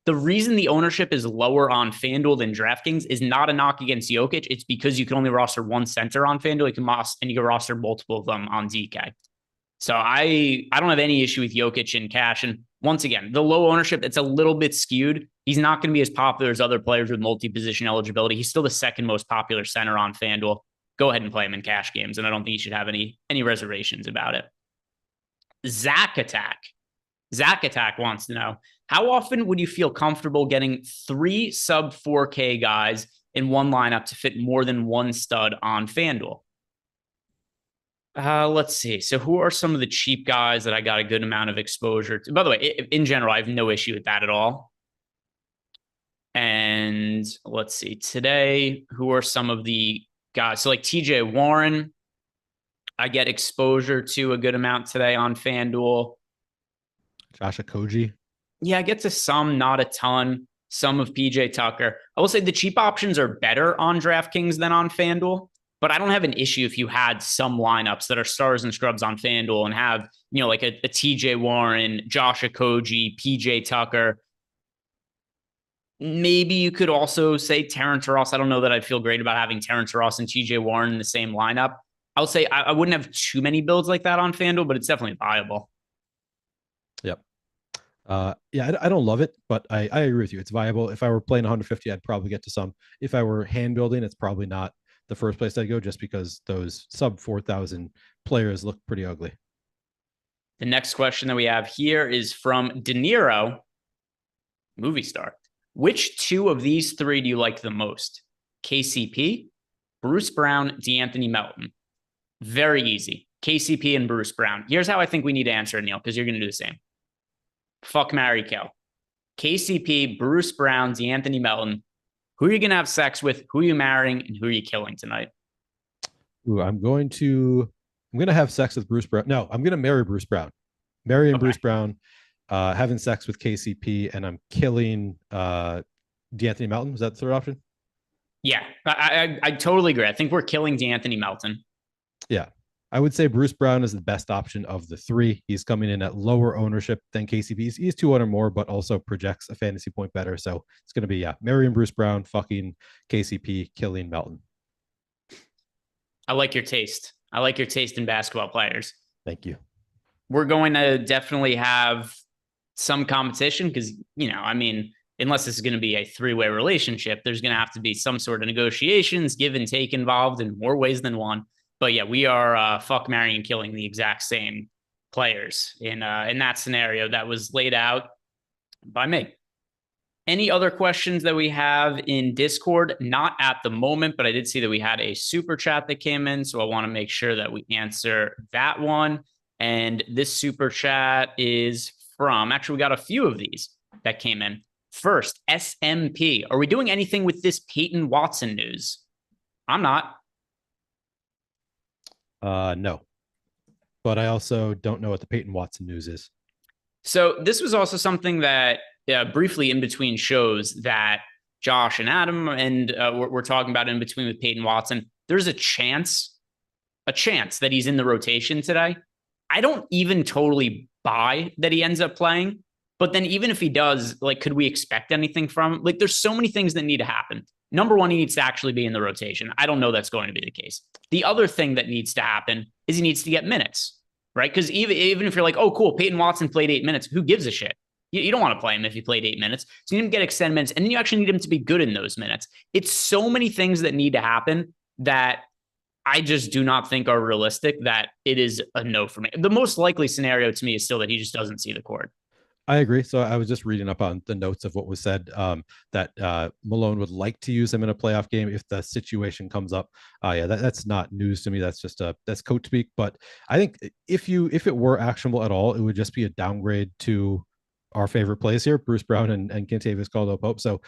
The reason the ownership is lower on FanDuel than DraftKings is not a knock against Jokic. It's because you can only roster one center on FanDuel. You can roster multiple of them on DK. So I don't have any issue with Jokic in cash. And once again, the low ownership, it's a little bit skewed. He's not going to be as popular as other players with multi-position eligibility. He's still the second most popular center on FanDuel. Go ahead and play him in cash games, and I don't think you should have any reservations about it. Zach Attack wants to know, how often would you feel comfortable getting 3 sub 4K guys in one lineup to fit more than one stud on FanDuel? Let's see. So who are some of the cheap guys that I got a good amount of exposure to? By the way, in general, I have no issue with that at all. And let's see. Today, who are some of the guys? So like TJ Warren, I get exposure to a good amount today on FanDuel. Josh Okogie. Yeah, I get to some, not a ton. Some of PJ Tucker. I will say the cheap options are better on DraftKings than on FanDuel, but I don't have an issue if you had some lineups that are stars and scrubs on FanDuel and have, like a TJ Warren, Josh Okogie, PJ Tucker. Maybe you could also say Terrence Ross. I don't know that I'd feel great about having Terrence Ross and TJ Warren in the same lineup. I would say I wouldn't have too many builds like that on FanDuel, but it's definitely viable. Yep. Yeah, I don't love it, but I agree with you. It's viable. If I were playing 150, I'd probably get to some. If I were hand building, it's probably not the first place I'd go just because those sub 4,000 players look pretty ugly. The next question that we have here is from De Niro, movie star. Which 2 of these 3 do you like the most? KCP, Bruce Brown, DeAnthony Melton. Very easy. KCP and Bruce Brown. Here's how I think we need to answer it, Neil, because you're going to do the same. Fuck, marry, kill. KCP, Bruce Brown, DeAnthony Melton. Who are you going to have sex with? Who are you marrying? And who are you killing tonight? Ooh, I'm going to have sex with Bruce Brown. No, I'm going to marry Bruce Brown. Marrying Bruce Brown, having sex with KCP, and I'm killing DeAnthony Melton. Is that the third option? Yeah, I totally agree. I think we're killing DeAnthony Melton. Yeah. I would say Bruce Brown is the best option of the 3. He's coming in at lower ownership than KCP. He's 200 more, but also projects a fantasy point better. So it's going to be, marrying Bruce Brown, fucking KCP, killing Melton. I like your taste. I like your taste in basketball players. Thank you. We're going to definitely have some competition because, unless this is going to be a three-way relationship, there's going to have to be some sort of negotiations, give and take involved in more ways than one. But yeah, we are fuck, marrying, and killing the exact same players in that scenario that was laid out by me. Any other questions that we have in Discord? Not at the moment, but I did see that we had a super chat that came in, so I want to make sure that we answer that one. And this super chat is from, actually, we got a few of these that came in. First, SMP. Are we doing anything with this Peyton Watson news? I'm not. No. But I also don't know what the Peyton Watson news is. So this was also something that briefly in between shows that Josh and Adam and we're talking about in between with Peyton Watson. There's a chance that he's in the rotation today. I don't even totally buy that he ends up playing. But then even if he does, like, could we expect anything from him? Like, there's so many things that need to happen. Number one, he needs to actually be in the rotation. I don't know that's going to be the case. The other thing that needs to happen is he needs to get minutes, right? Because even if you're like, oh, cool, Peyton Watson played 8 minutes, who gives a shit? You don't want to play him if he played 8 minutes. So you need him to get extended minutes, and then you actually need him to be good in those minutes. It's so many things that need to happen that I just do not think are realistic, that it is a no for me. The most likely scenario to me is still that he just doesn't see the court. I agree. So I was just reading up on the notes of what was said, that Malone would like to use him in a playoff game if the situation comes up. Yeah, that's not news to me. That's just that's coach speak. But I think if it were actionable at all, it would just be a downgrade to our favorite plays here, Bruce Brown and Kentavious Caldwell-Pope. So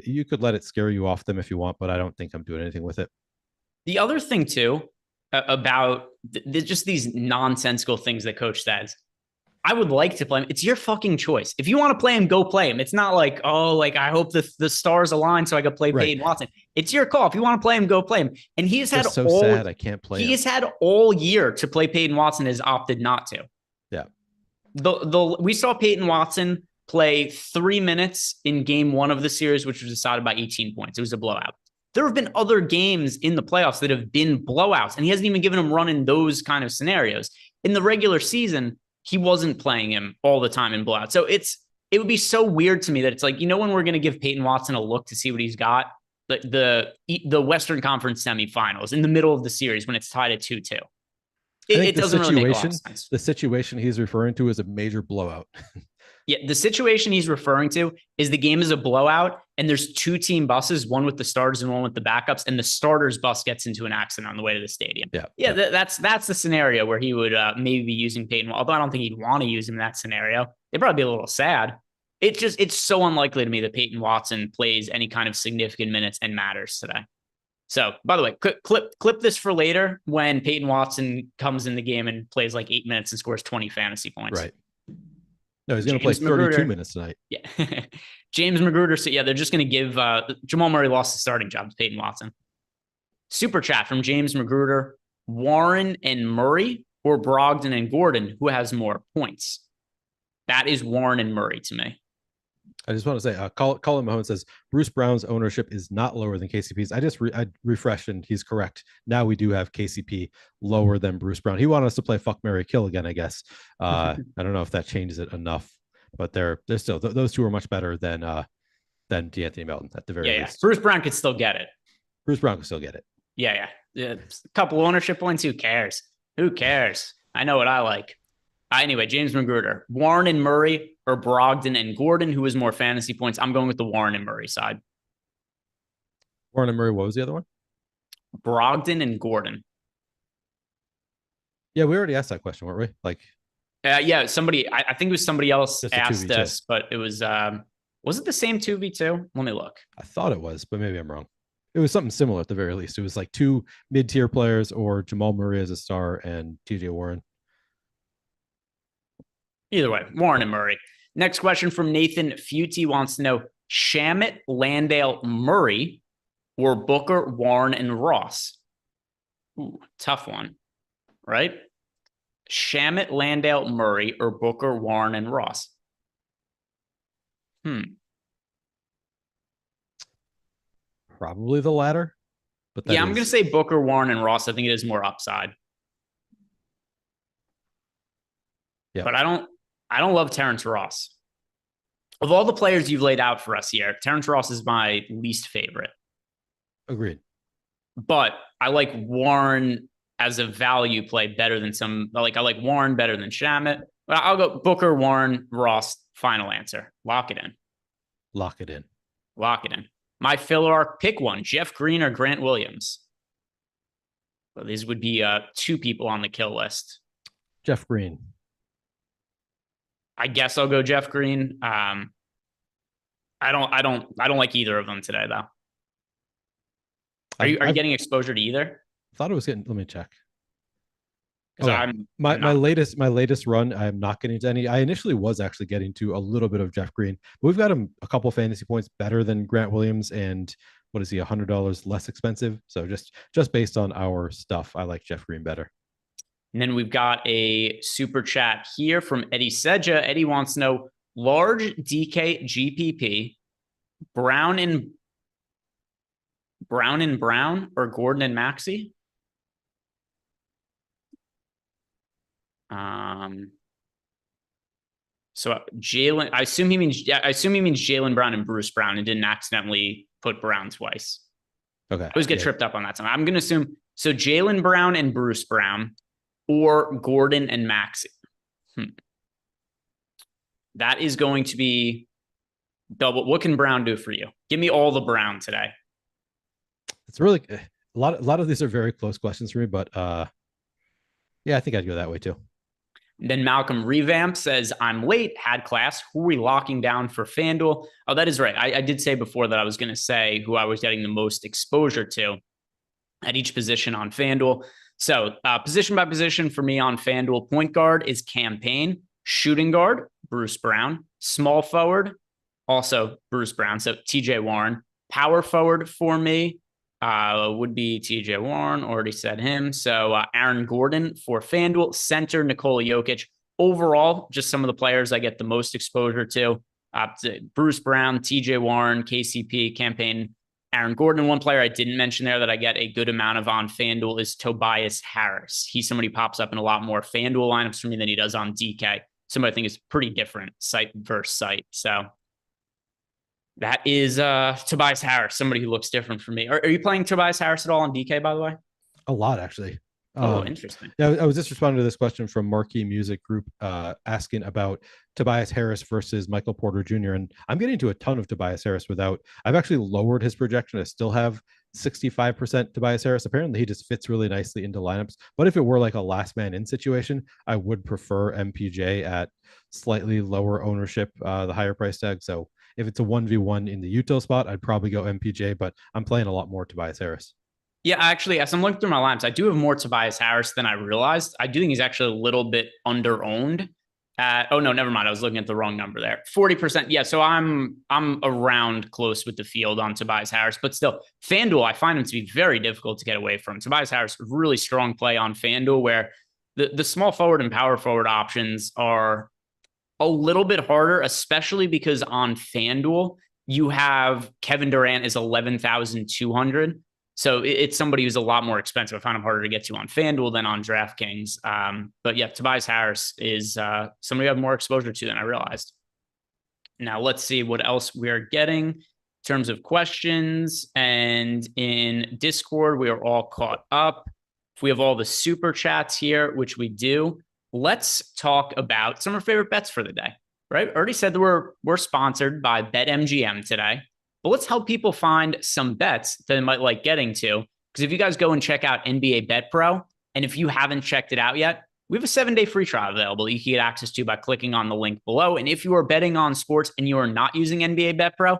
you could let it scare you off them if you want, but I don't think I'm doing anything with it. The other thing too about just these nonsensical things that coach says, I would like to play him. It's your fucking choice. If you want to play him, go play him. It's not like, oh, like I hope the stars align so I could play Peyton Watson. It's your call. If you want to play him, go play him. And he has had sad I can't play. He has had all year to play Peyton Watson, has opted not to. Yeah. We saw Peyton Watson play 3 minutes in game 1 of the series, which was decided by 18 points. It was a blowout. There have been other games in the playoffs that have been blowouts, and he hasn't even given him run in those kind of scenarios. In the regular season, he wasn't playing him all the time in blowout. So it would be so weird to me that it's like, when we're going to give Peyton Watson a look to see what he's got, the Western Conference semifinals in the middle of the series when it's tied at 2-2. It doesn't really make a lot of sense. The situation he's referring to is a major blowout. Yeah, the situation he's referring to is the game is a blowout and there's 2 team buses, one with the starters and one with the backups, and the starters bus gets into an accident on the way to the stadium. Yeah. That's the scenario where he would maybe be using Peyton, although I don't think he'd want to use him in that scenario. They'd probably be a little sad. It's so unlikely to me that Peyton Watson plays any kind of significant minutes and matters today. So, by the way, clip this for later when Peyton Watson comes in the game and plays like 8 minutes and scores 20 fantasy points. Right. No, he's going to play 32 minutes tonight. Yeah. James Magruder said, they're just going to give Jamal Murray lost the starting job to Peyton Watson. Super chat from James Magruder. Warren and Murray or Brogdon and Gordon, who has more points? That is Warren and Murray to me. I just want to say, Colin Mahone says Bruce Brown's ownership is not lower than KCP's. I refreshed and he's correct. Now we do have KCP lower than Bruce Brown. He wanted us to play fuck, marry, kill again, I guess. I don't know if that changes it enough, but they're still those two are much better than D'Anthony Melton at the very least. Bruce Brown could still get it. Bruce Brown could still get it. Yeah. A couple ownership points. Who cares? I know what I like. Anyway, James Magruder, Warren and Murray or Brogdon and Gordon, who has more fantasy points? I'm going with the Warren and Murray side. Warren and Murray, what was the other one? Brogdon and Gordon. Yeah, we already asked that question, weren't we? Somebody, I think it was somebody else asked us, but it was it the same 2v2? Let me look. I thought it was, but maybe I'm wrong. It was something similar at the very least. It was like 2 mid-tier players or Jamal Murray as a star and TJ Warren. Either way, Warren and Murray. Next question from Nathan Futi wants to know Shamet, Landale, Murray, or Booker, Warren, and Ross. Ooh, tough one, right? Shamet, Landale, Murray, or Booker, Warren, and Ross. Probably the latter. But I'm going to say Booker, Warren, and Ross. I think it is more upside. Yeah. But I don't love Terrence Ross. Of all the players you've laid out for us here, Terrence Ross is my least favorite. Agreed. But I like Warren as a value play better than I like Warren better than Shamet. But I'll go Booker, Warren, Ross. Final answer. Lock it in. Lock it in. Lock it in. My filler, pick one. Jeff Green or Grant Williams. Well, these would be 2 people on the kill list. Jeff Green. I guess I'll go Jeff Green. I don't like either of them today, though. Are you getting exposure to either? I thought it was getting. Let me check. My latest run, I'm not getting to any. I initially was actually getting to a little bit of Jeff Green, but we've got him a couple fantasy points better than Grant Williams, and what is he, $100 less expensive? So just based on our stuff, I like Jeff Green better. And then we've got a super chat here from Eddie Seja. Eddie wants to know large DK GPP, Brown and Brown or Gordon and Maxey. So Jalen, I assume he means Jalen Brown and Bruce Brown and didn't accidentally put Brown twice. Okay. I always get tripped up on that time. I'm going to assume so Jalen Brown and Bruce Brown or Gordon and Maxey. That is going to be double. What can Brown do for you? Give me all the Brown today. It's really a lot of these are very close questions for me, but yeah, I think I'd go that way too. Then Malcolm Revamp says, I'm late, had class. Who are we locking down for FanDuel? Oh, that is right. I did say before that I was going to say who I was getting the most exposure to at each position on FanDuel. So position by position for me on FanDuel, point guard is Cam Payne, shooting guard, Bruce Brown, small forward, also Bruce Brown. So TJ Warren, power forward for me would be TJ Warren, already said him. So Aaron Gordon for FanDuel, center Nikola Jokic. Overall, just some of the players I get the most exposure to Bruce Brown, TJ Warren, KCP, Cam Payne, Aaron Gordon. One player I didn't mention there that I get a good amount of on FanDuel is Tobias Harris. He's somebody who pops up in a lot more FanDuel lineups for me than he does on DK. Somebody I think is pretty different site versus site. So that is Tobias Harris, somebody who looks different for me. Are you playing Tobias Harris at all on DK, by the way? A lot, actually. Oh, interesting. Yeah, I was just responding to this question from Marquee Music Group asking about Tobias Harris versus Michael Porter Jr. And I'm getting to a ton of Tobias Harris I've actually lowered his projection. I still have 65% Tobias Harris. Apparently he just fits really nicely into lineups. But if it were like a last man in situation, I would prefer MPJ at slightly lower ownership, the higher price tag. So if it's a 1v1 in the Utah spot, I'd probably go MPJ, but I'm playing a lot more Tobias Harris. Yeah, actually, as I'm looking through my lineups, I do have more Tobias Harris than I realized. I do think he's actually a little bit under-owned. Oh, no, never mind. I was looking at the wrong number there. 40%. Yeah, so I'm around close with the field on Tobias Harris, but still, FanDuel, I find him to be very difficult to get away from. Tobias Harris, really strong play on FanDuel, where the small forward and power forward options are a little bit harder, especially because on FanDuel, you have Kevin Durant is 11,200. So it's somebody who's a lot more expensive. I find him harder to get to on FanDuel than on DraftKings. But yeah, Tobias Harris is somebody I have more exposure to than I realized. Now let's see what else we are getting in terms of questions. And in Discord, we are all caught up. If we have all the super chats here, which we do, let's talk about some of our favorite bets for the day, right? I already said that we're sponsored by BetMGM today. But let's help people find some bets that they might like getting to. Because if you guys go and check out NBA Bet Pro, and if you haven't checked it out yet, we have a 7-day free trial available that you can get access to by clicking on the link below. And if you are betting on sports and you are not using NBA Bet Pro,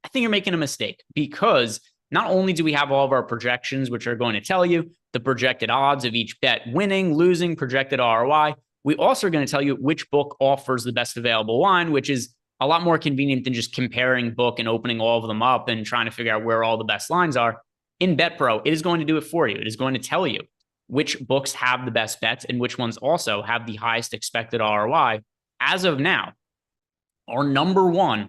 I think you're making a mistake, because not only do we have all of our projections, which are going to tell you the projected odds of each bet winning, losing, projected ROI, we also are going to tell you which book offers the best available line, which is a lot more convenient than just comparing book and opening all of them up and trying to figure out where all the best lines are. In BetPro, it is going to do it for you. It is going to tell you which books have the best bets and which ones also have the highest expected ROI. As of now, our number one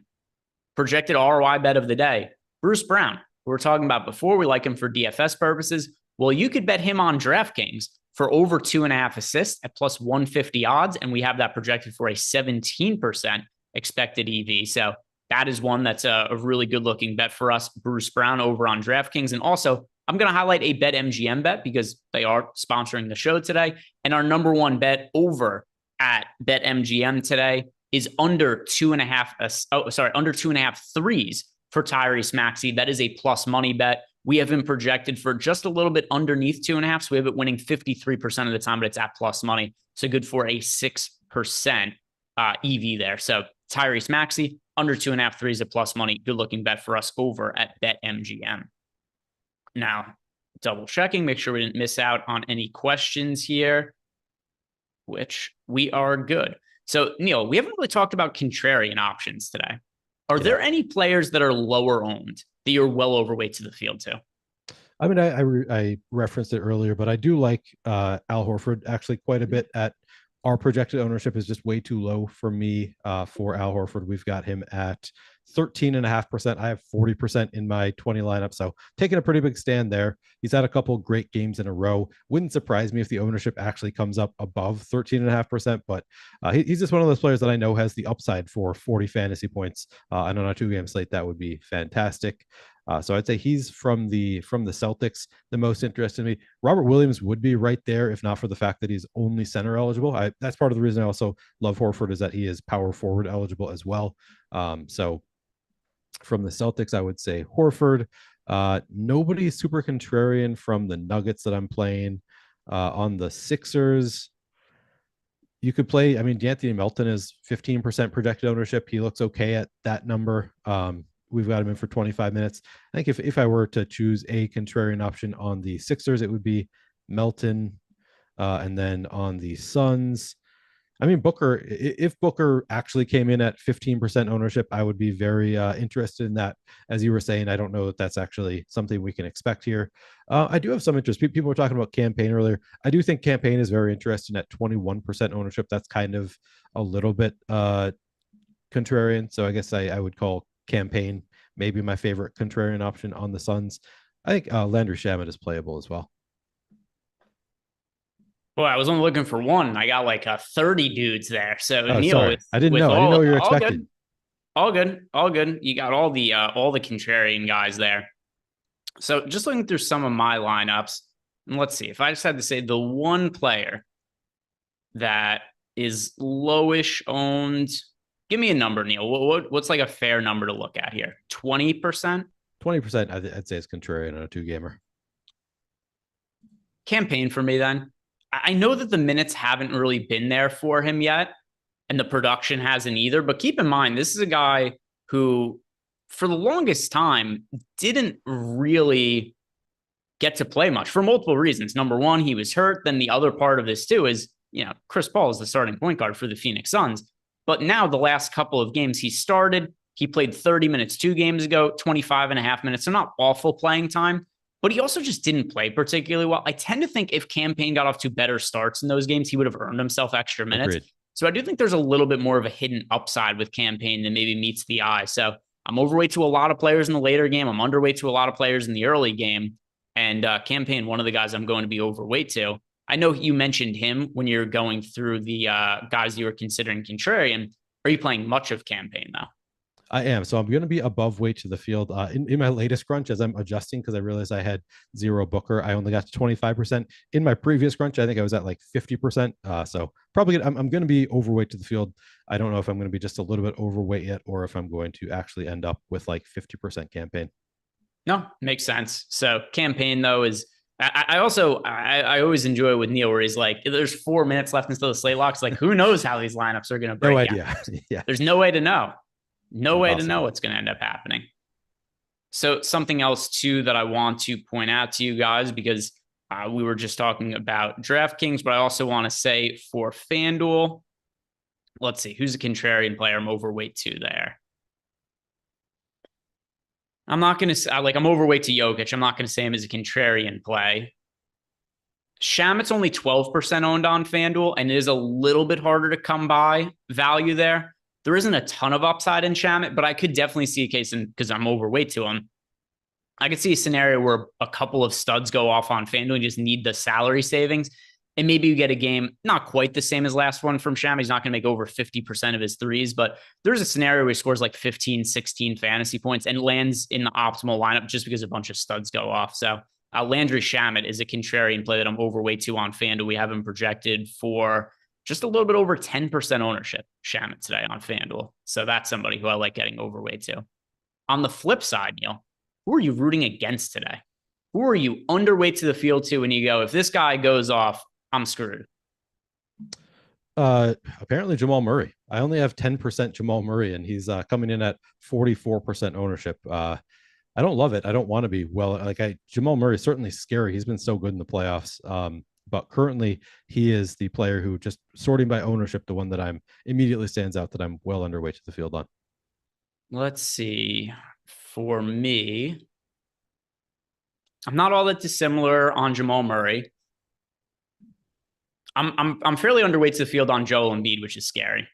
projected ROI bet of the day, Bruce Brown, who we're talking about before. We like him for DFS purposes. Well, you could bet him on DraftKings for over 2.5 assists at plus 150 odds, and we have that projected for a 17% expected EV. So that is one that's a really good looking bet for us. Bruce Brown over on DraftKings. And also, I'm going to highlight a BetMGM bet because they are sponsoring the show today. And our number one bet over at BetMGM today is under 2.5 threes for Tyrese Maxey. That is a plus money bet. We have been projected for just a little bit underneath 2.5. So we have it winning 53% of the time, but it's at plus money. So good for a 6% EV there. So Tyrese Maxey, under 2.5 threes at plus money. Good looking bet for us over at BetMGM. Now, double checking, make sure we didn't miss out on any questions here, which we are good. So, Neil, we haven't really talked about contrarian options today. Are there any players that are lower owned that you're well overweight to the field to? I mean, I referenced it earlier, but I do like Al Horford actually quite a bit. At our projected ownership is just way too low for me. For Al Horford, we've got him at 13.5%. I have 40% in my 20 lineup. So taking a pretty big stand there. He's had a couple great games in a row. Wouldn't surprise me if the ownership actually comes up above 13.5%, but he's just one of those players that I know has the upside for 40 fantasy points. And on a 2-game slate, that would be fantastic. So I'd say he's from the Celtics, the most interested in me. Robert Williams would be right there if not for the fact that he's only center eligible. That's part of the reason I also love Horford, is that he is power forward eligible as well. So from the Celtics, I would say Horford. Nobody super contrarian from the Nuggets that I'm playing. On the Sixers, you could play, I mean, D'Anthony Melton is 15% projected ownership. He looks okay at that number. We've got him in for 25 minutes. I think if I were to choose a contrarian option on the Sixers, it would be Melton. And then on the Suns, I mean, Booker, if Booker actually came in at 15% ownership, I would be very interested in that. As you were saying, I don't know if that's actually something we can expect here. I do have some interest. People were talking about Campaign earlier. I do think Campaign is very interesting at 21% ownership. That's kind of a little bit contrarian. So I guess I would call Campaign maybe my favorite contrarian option on the Suns. I think Landry Shamet is playable as well. Well, I was only looking for one. I got like 30 dudes there. So Neil, sorry. I didn't know what you were expecting. All good. You got all the contrarian guys there. So just looking through some of my lineups, and let's see if I just had to say the one player that is lowish owned. Give me a number, Neil. What's like a fair number to look at here? 20%? 20%, I'd say is contrarian on a 2-gamer. Campaign for me then. I know that the minutes haven't really been there for him yet, and the production hasn't either. But keep in mind, this is a guy who, for the longest time, didn't really get to play much for multiple reasons. Number one, he was hurt. Then the other part of this too is, Chris Paul is the starting point guard for the Phoenix Suns. But now the last couple of games he started, he played 30 minutes 2 games ago, 25.5 minutes. So not awful playing time. But he also just didn't play particularly well. I tend to think if Campaign got off to better starts in those games, he would have earned himself extra minutes. Agreed. So I do think there's a little bit more of a hidden upside with Campaign than maybe meets the eye. So I'm overweight to a lot of players in the later game. I'm underweight to a lot of players in the early game. And Campaign, one of the guys I'm going to be overweight to. I know you mentioned him when you're going through the guys you were considering contrarian. Are you playing much of Campaign, though? I am. So I'm going to be above weight to the field in my latest crunch as I'm adjusting, because I realized I had 0 Booker. I only got to 25%. In my previous crunch, I think I was at like 50%. So probably I'm going to be overweight to the field. I don't know if I'm going to be just a little bit overweight yet, or if I'm going to actually end up with like 50% Campaign. No, makes sense. So Campaign, though, is I always enjoy with Neil, where he's like, there's 4 minutes left until the slate locks. Like, who knows how these lineups are going to break? No idea. Yeah. There's no way to know. No way to know what's going to end up happening. So something else, too, that I want to point out to you guys, because we were just talking about DraftKings, but I also want to say for FanDuel, let's see, who's a contrarian player I'm overweight to there? I'm not going to I'm overweight to Jokic. I'm not going to say him as a contrarian play. Shamet's only 12% owned on FanDuel, and it is a little bit harder to come by value there. There isn't a ton of upside in Shamet, but I could definitely see a case, because I'm overweight to him. I could see a scenario where a couple of studs go off on FanDuel and just need the salary savings. And maybe you get a game not quite the same as last one from Sham. He's not going to make over 50% of his threes, but there's a scenario where he scores like 15, 16 fantasy points and lands in the optimal lineup just because a bunch of studs go off. So Landry Shamet is a contrarian play that I'm overweight to on FanDuel. We have him projected for just a little bit over 10% ownership, Shamet, today on FanDuel. So that's somebody who I like getting overweight to. On the flip side, Neil, who are you rooting against today? Who are you underweight to the field to when you go, if this guy goes off, I'm screwed? Apparently Jamal Murray. I only have 10% Jamal Murray, and he's coming in at 44% ownership. I don't love it. I don't want to be Jamal Murray is certainly scary. He's been so good in the playoffs. But currently he is the player who, just sorting by ownership, the one that I'm immediately stands out that I'm well underweight to the field on. Let's see. For me, I'm not all that dissimilar on Jamal Murray. I'm fairly underweight to the field on Joel Embiid, which is scary.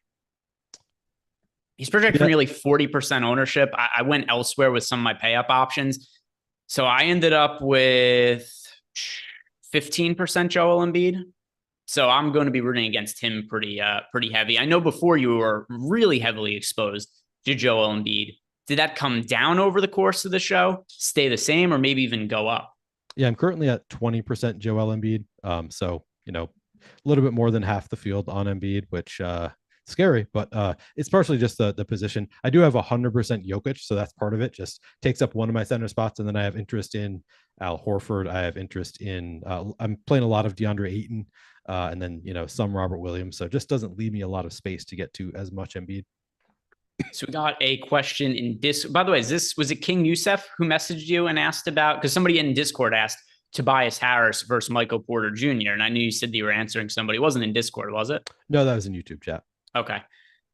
He's projected for nearly 40% ownership. I went elsewhere with some of my pay-up options. So I ended up with 15% Joel Embiid. So I'm going to be rooting against him pretty heavy. I know before you were really heavily exposed to Joel Embiid. Did that come down over the course of the show, stay the same, or maybe even go up? Yeah, I'm currently at 20% Joel Embiid. So, a little bit more than half the field on Embiid, which scary, but it's partially just the position. I do have 100% Jokic, so that's part of it. Just takes up one of my center spots, and then I have interest in Al Horford. I have interest in I'm playing a lot of DeAndre Ayton, and then some Robert Williams. So it just doesn't leave me a lot of space to get to as much Embiid. So we got a question in Discord. By the way, was it King Youssef who messaged you and asked about, because somebody in Discord asked Tobias Harris versus Michael Porter Jr. And I knew you said that you were answering somebody. It wasn't in Discord, was it? No, that was in YouTube chat. Okay.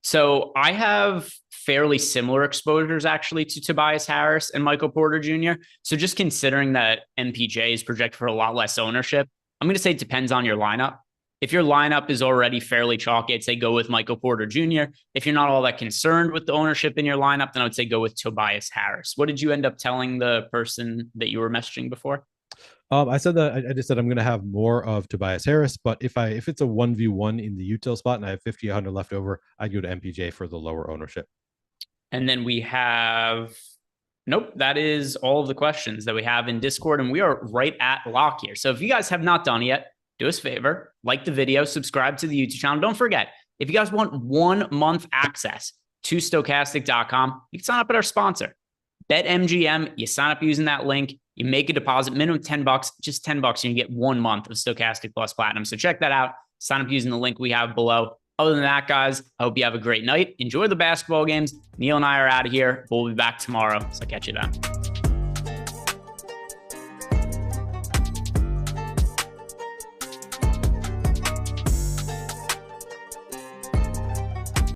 So I have fairly similar exposures actually to Tobias Harris and Michael Porter Jr. So just considering that MPJ is projected for a lot less ownership, I'm going to say it depends on your lineup. If your lineup is already fairly chalky, I'd say go with Michael Porter Jr. If you're not all that concerned with the ownership in your lineup, then I would say go with Tobias Harris. What did you end up telling the person that you were messaging before? I said that I just said I'm going to have more of Tobias Harris, but if it's a 1v1 in the util spot and I have 50, 100 left over, I go to MPJ for the lower ownership. And then we have, nope, that is all of the questions that we have in Discord, and we are right at lock here. So if you guys have not done it yet, do us a favor, like the video, subscribe to the YouTube channel. Don't forget, if you guys want 1 month access to Stokastic.com, you can sign up at our sponsor, BetMGM. You sign up using that link. You make a deposit, minimum $10, just $10, and you get 1 month of Stokastic Plus Platinum. So check that out. Sign up using the link we have below. Other than that, guys, I hope you have a great night. Enjoy the basketball games. Neil and I are out of here. We'll be back tomorrow, so catch you then.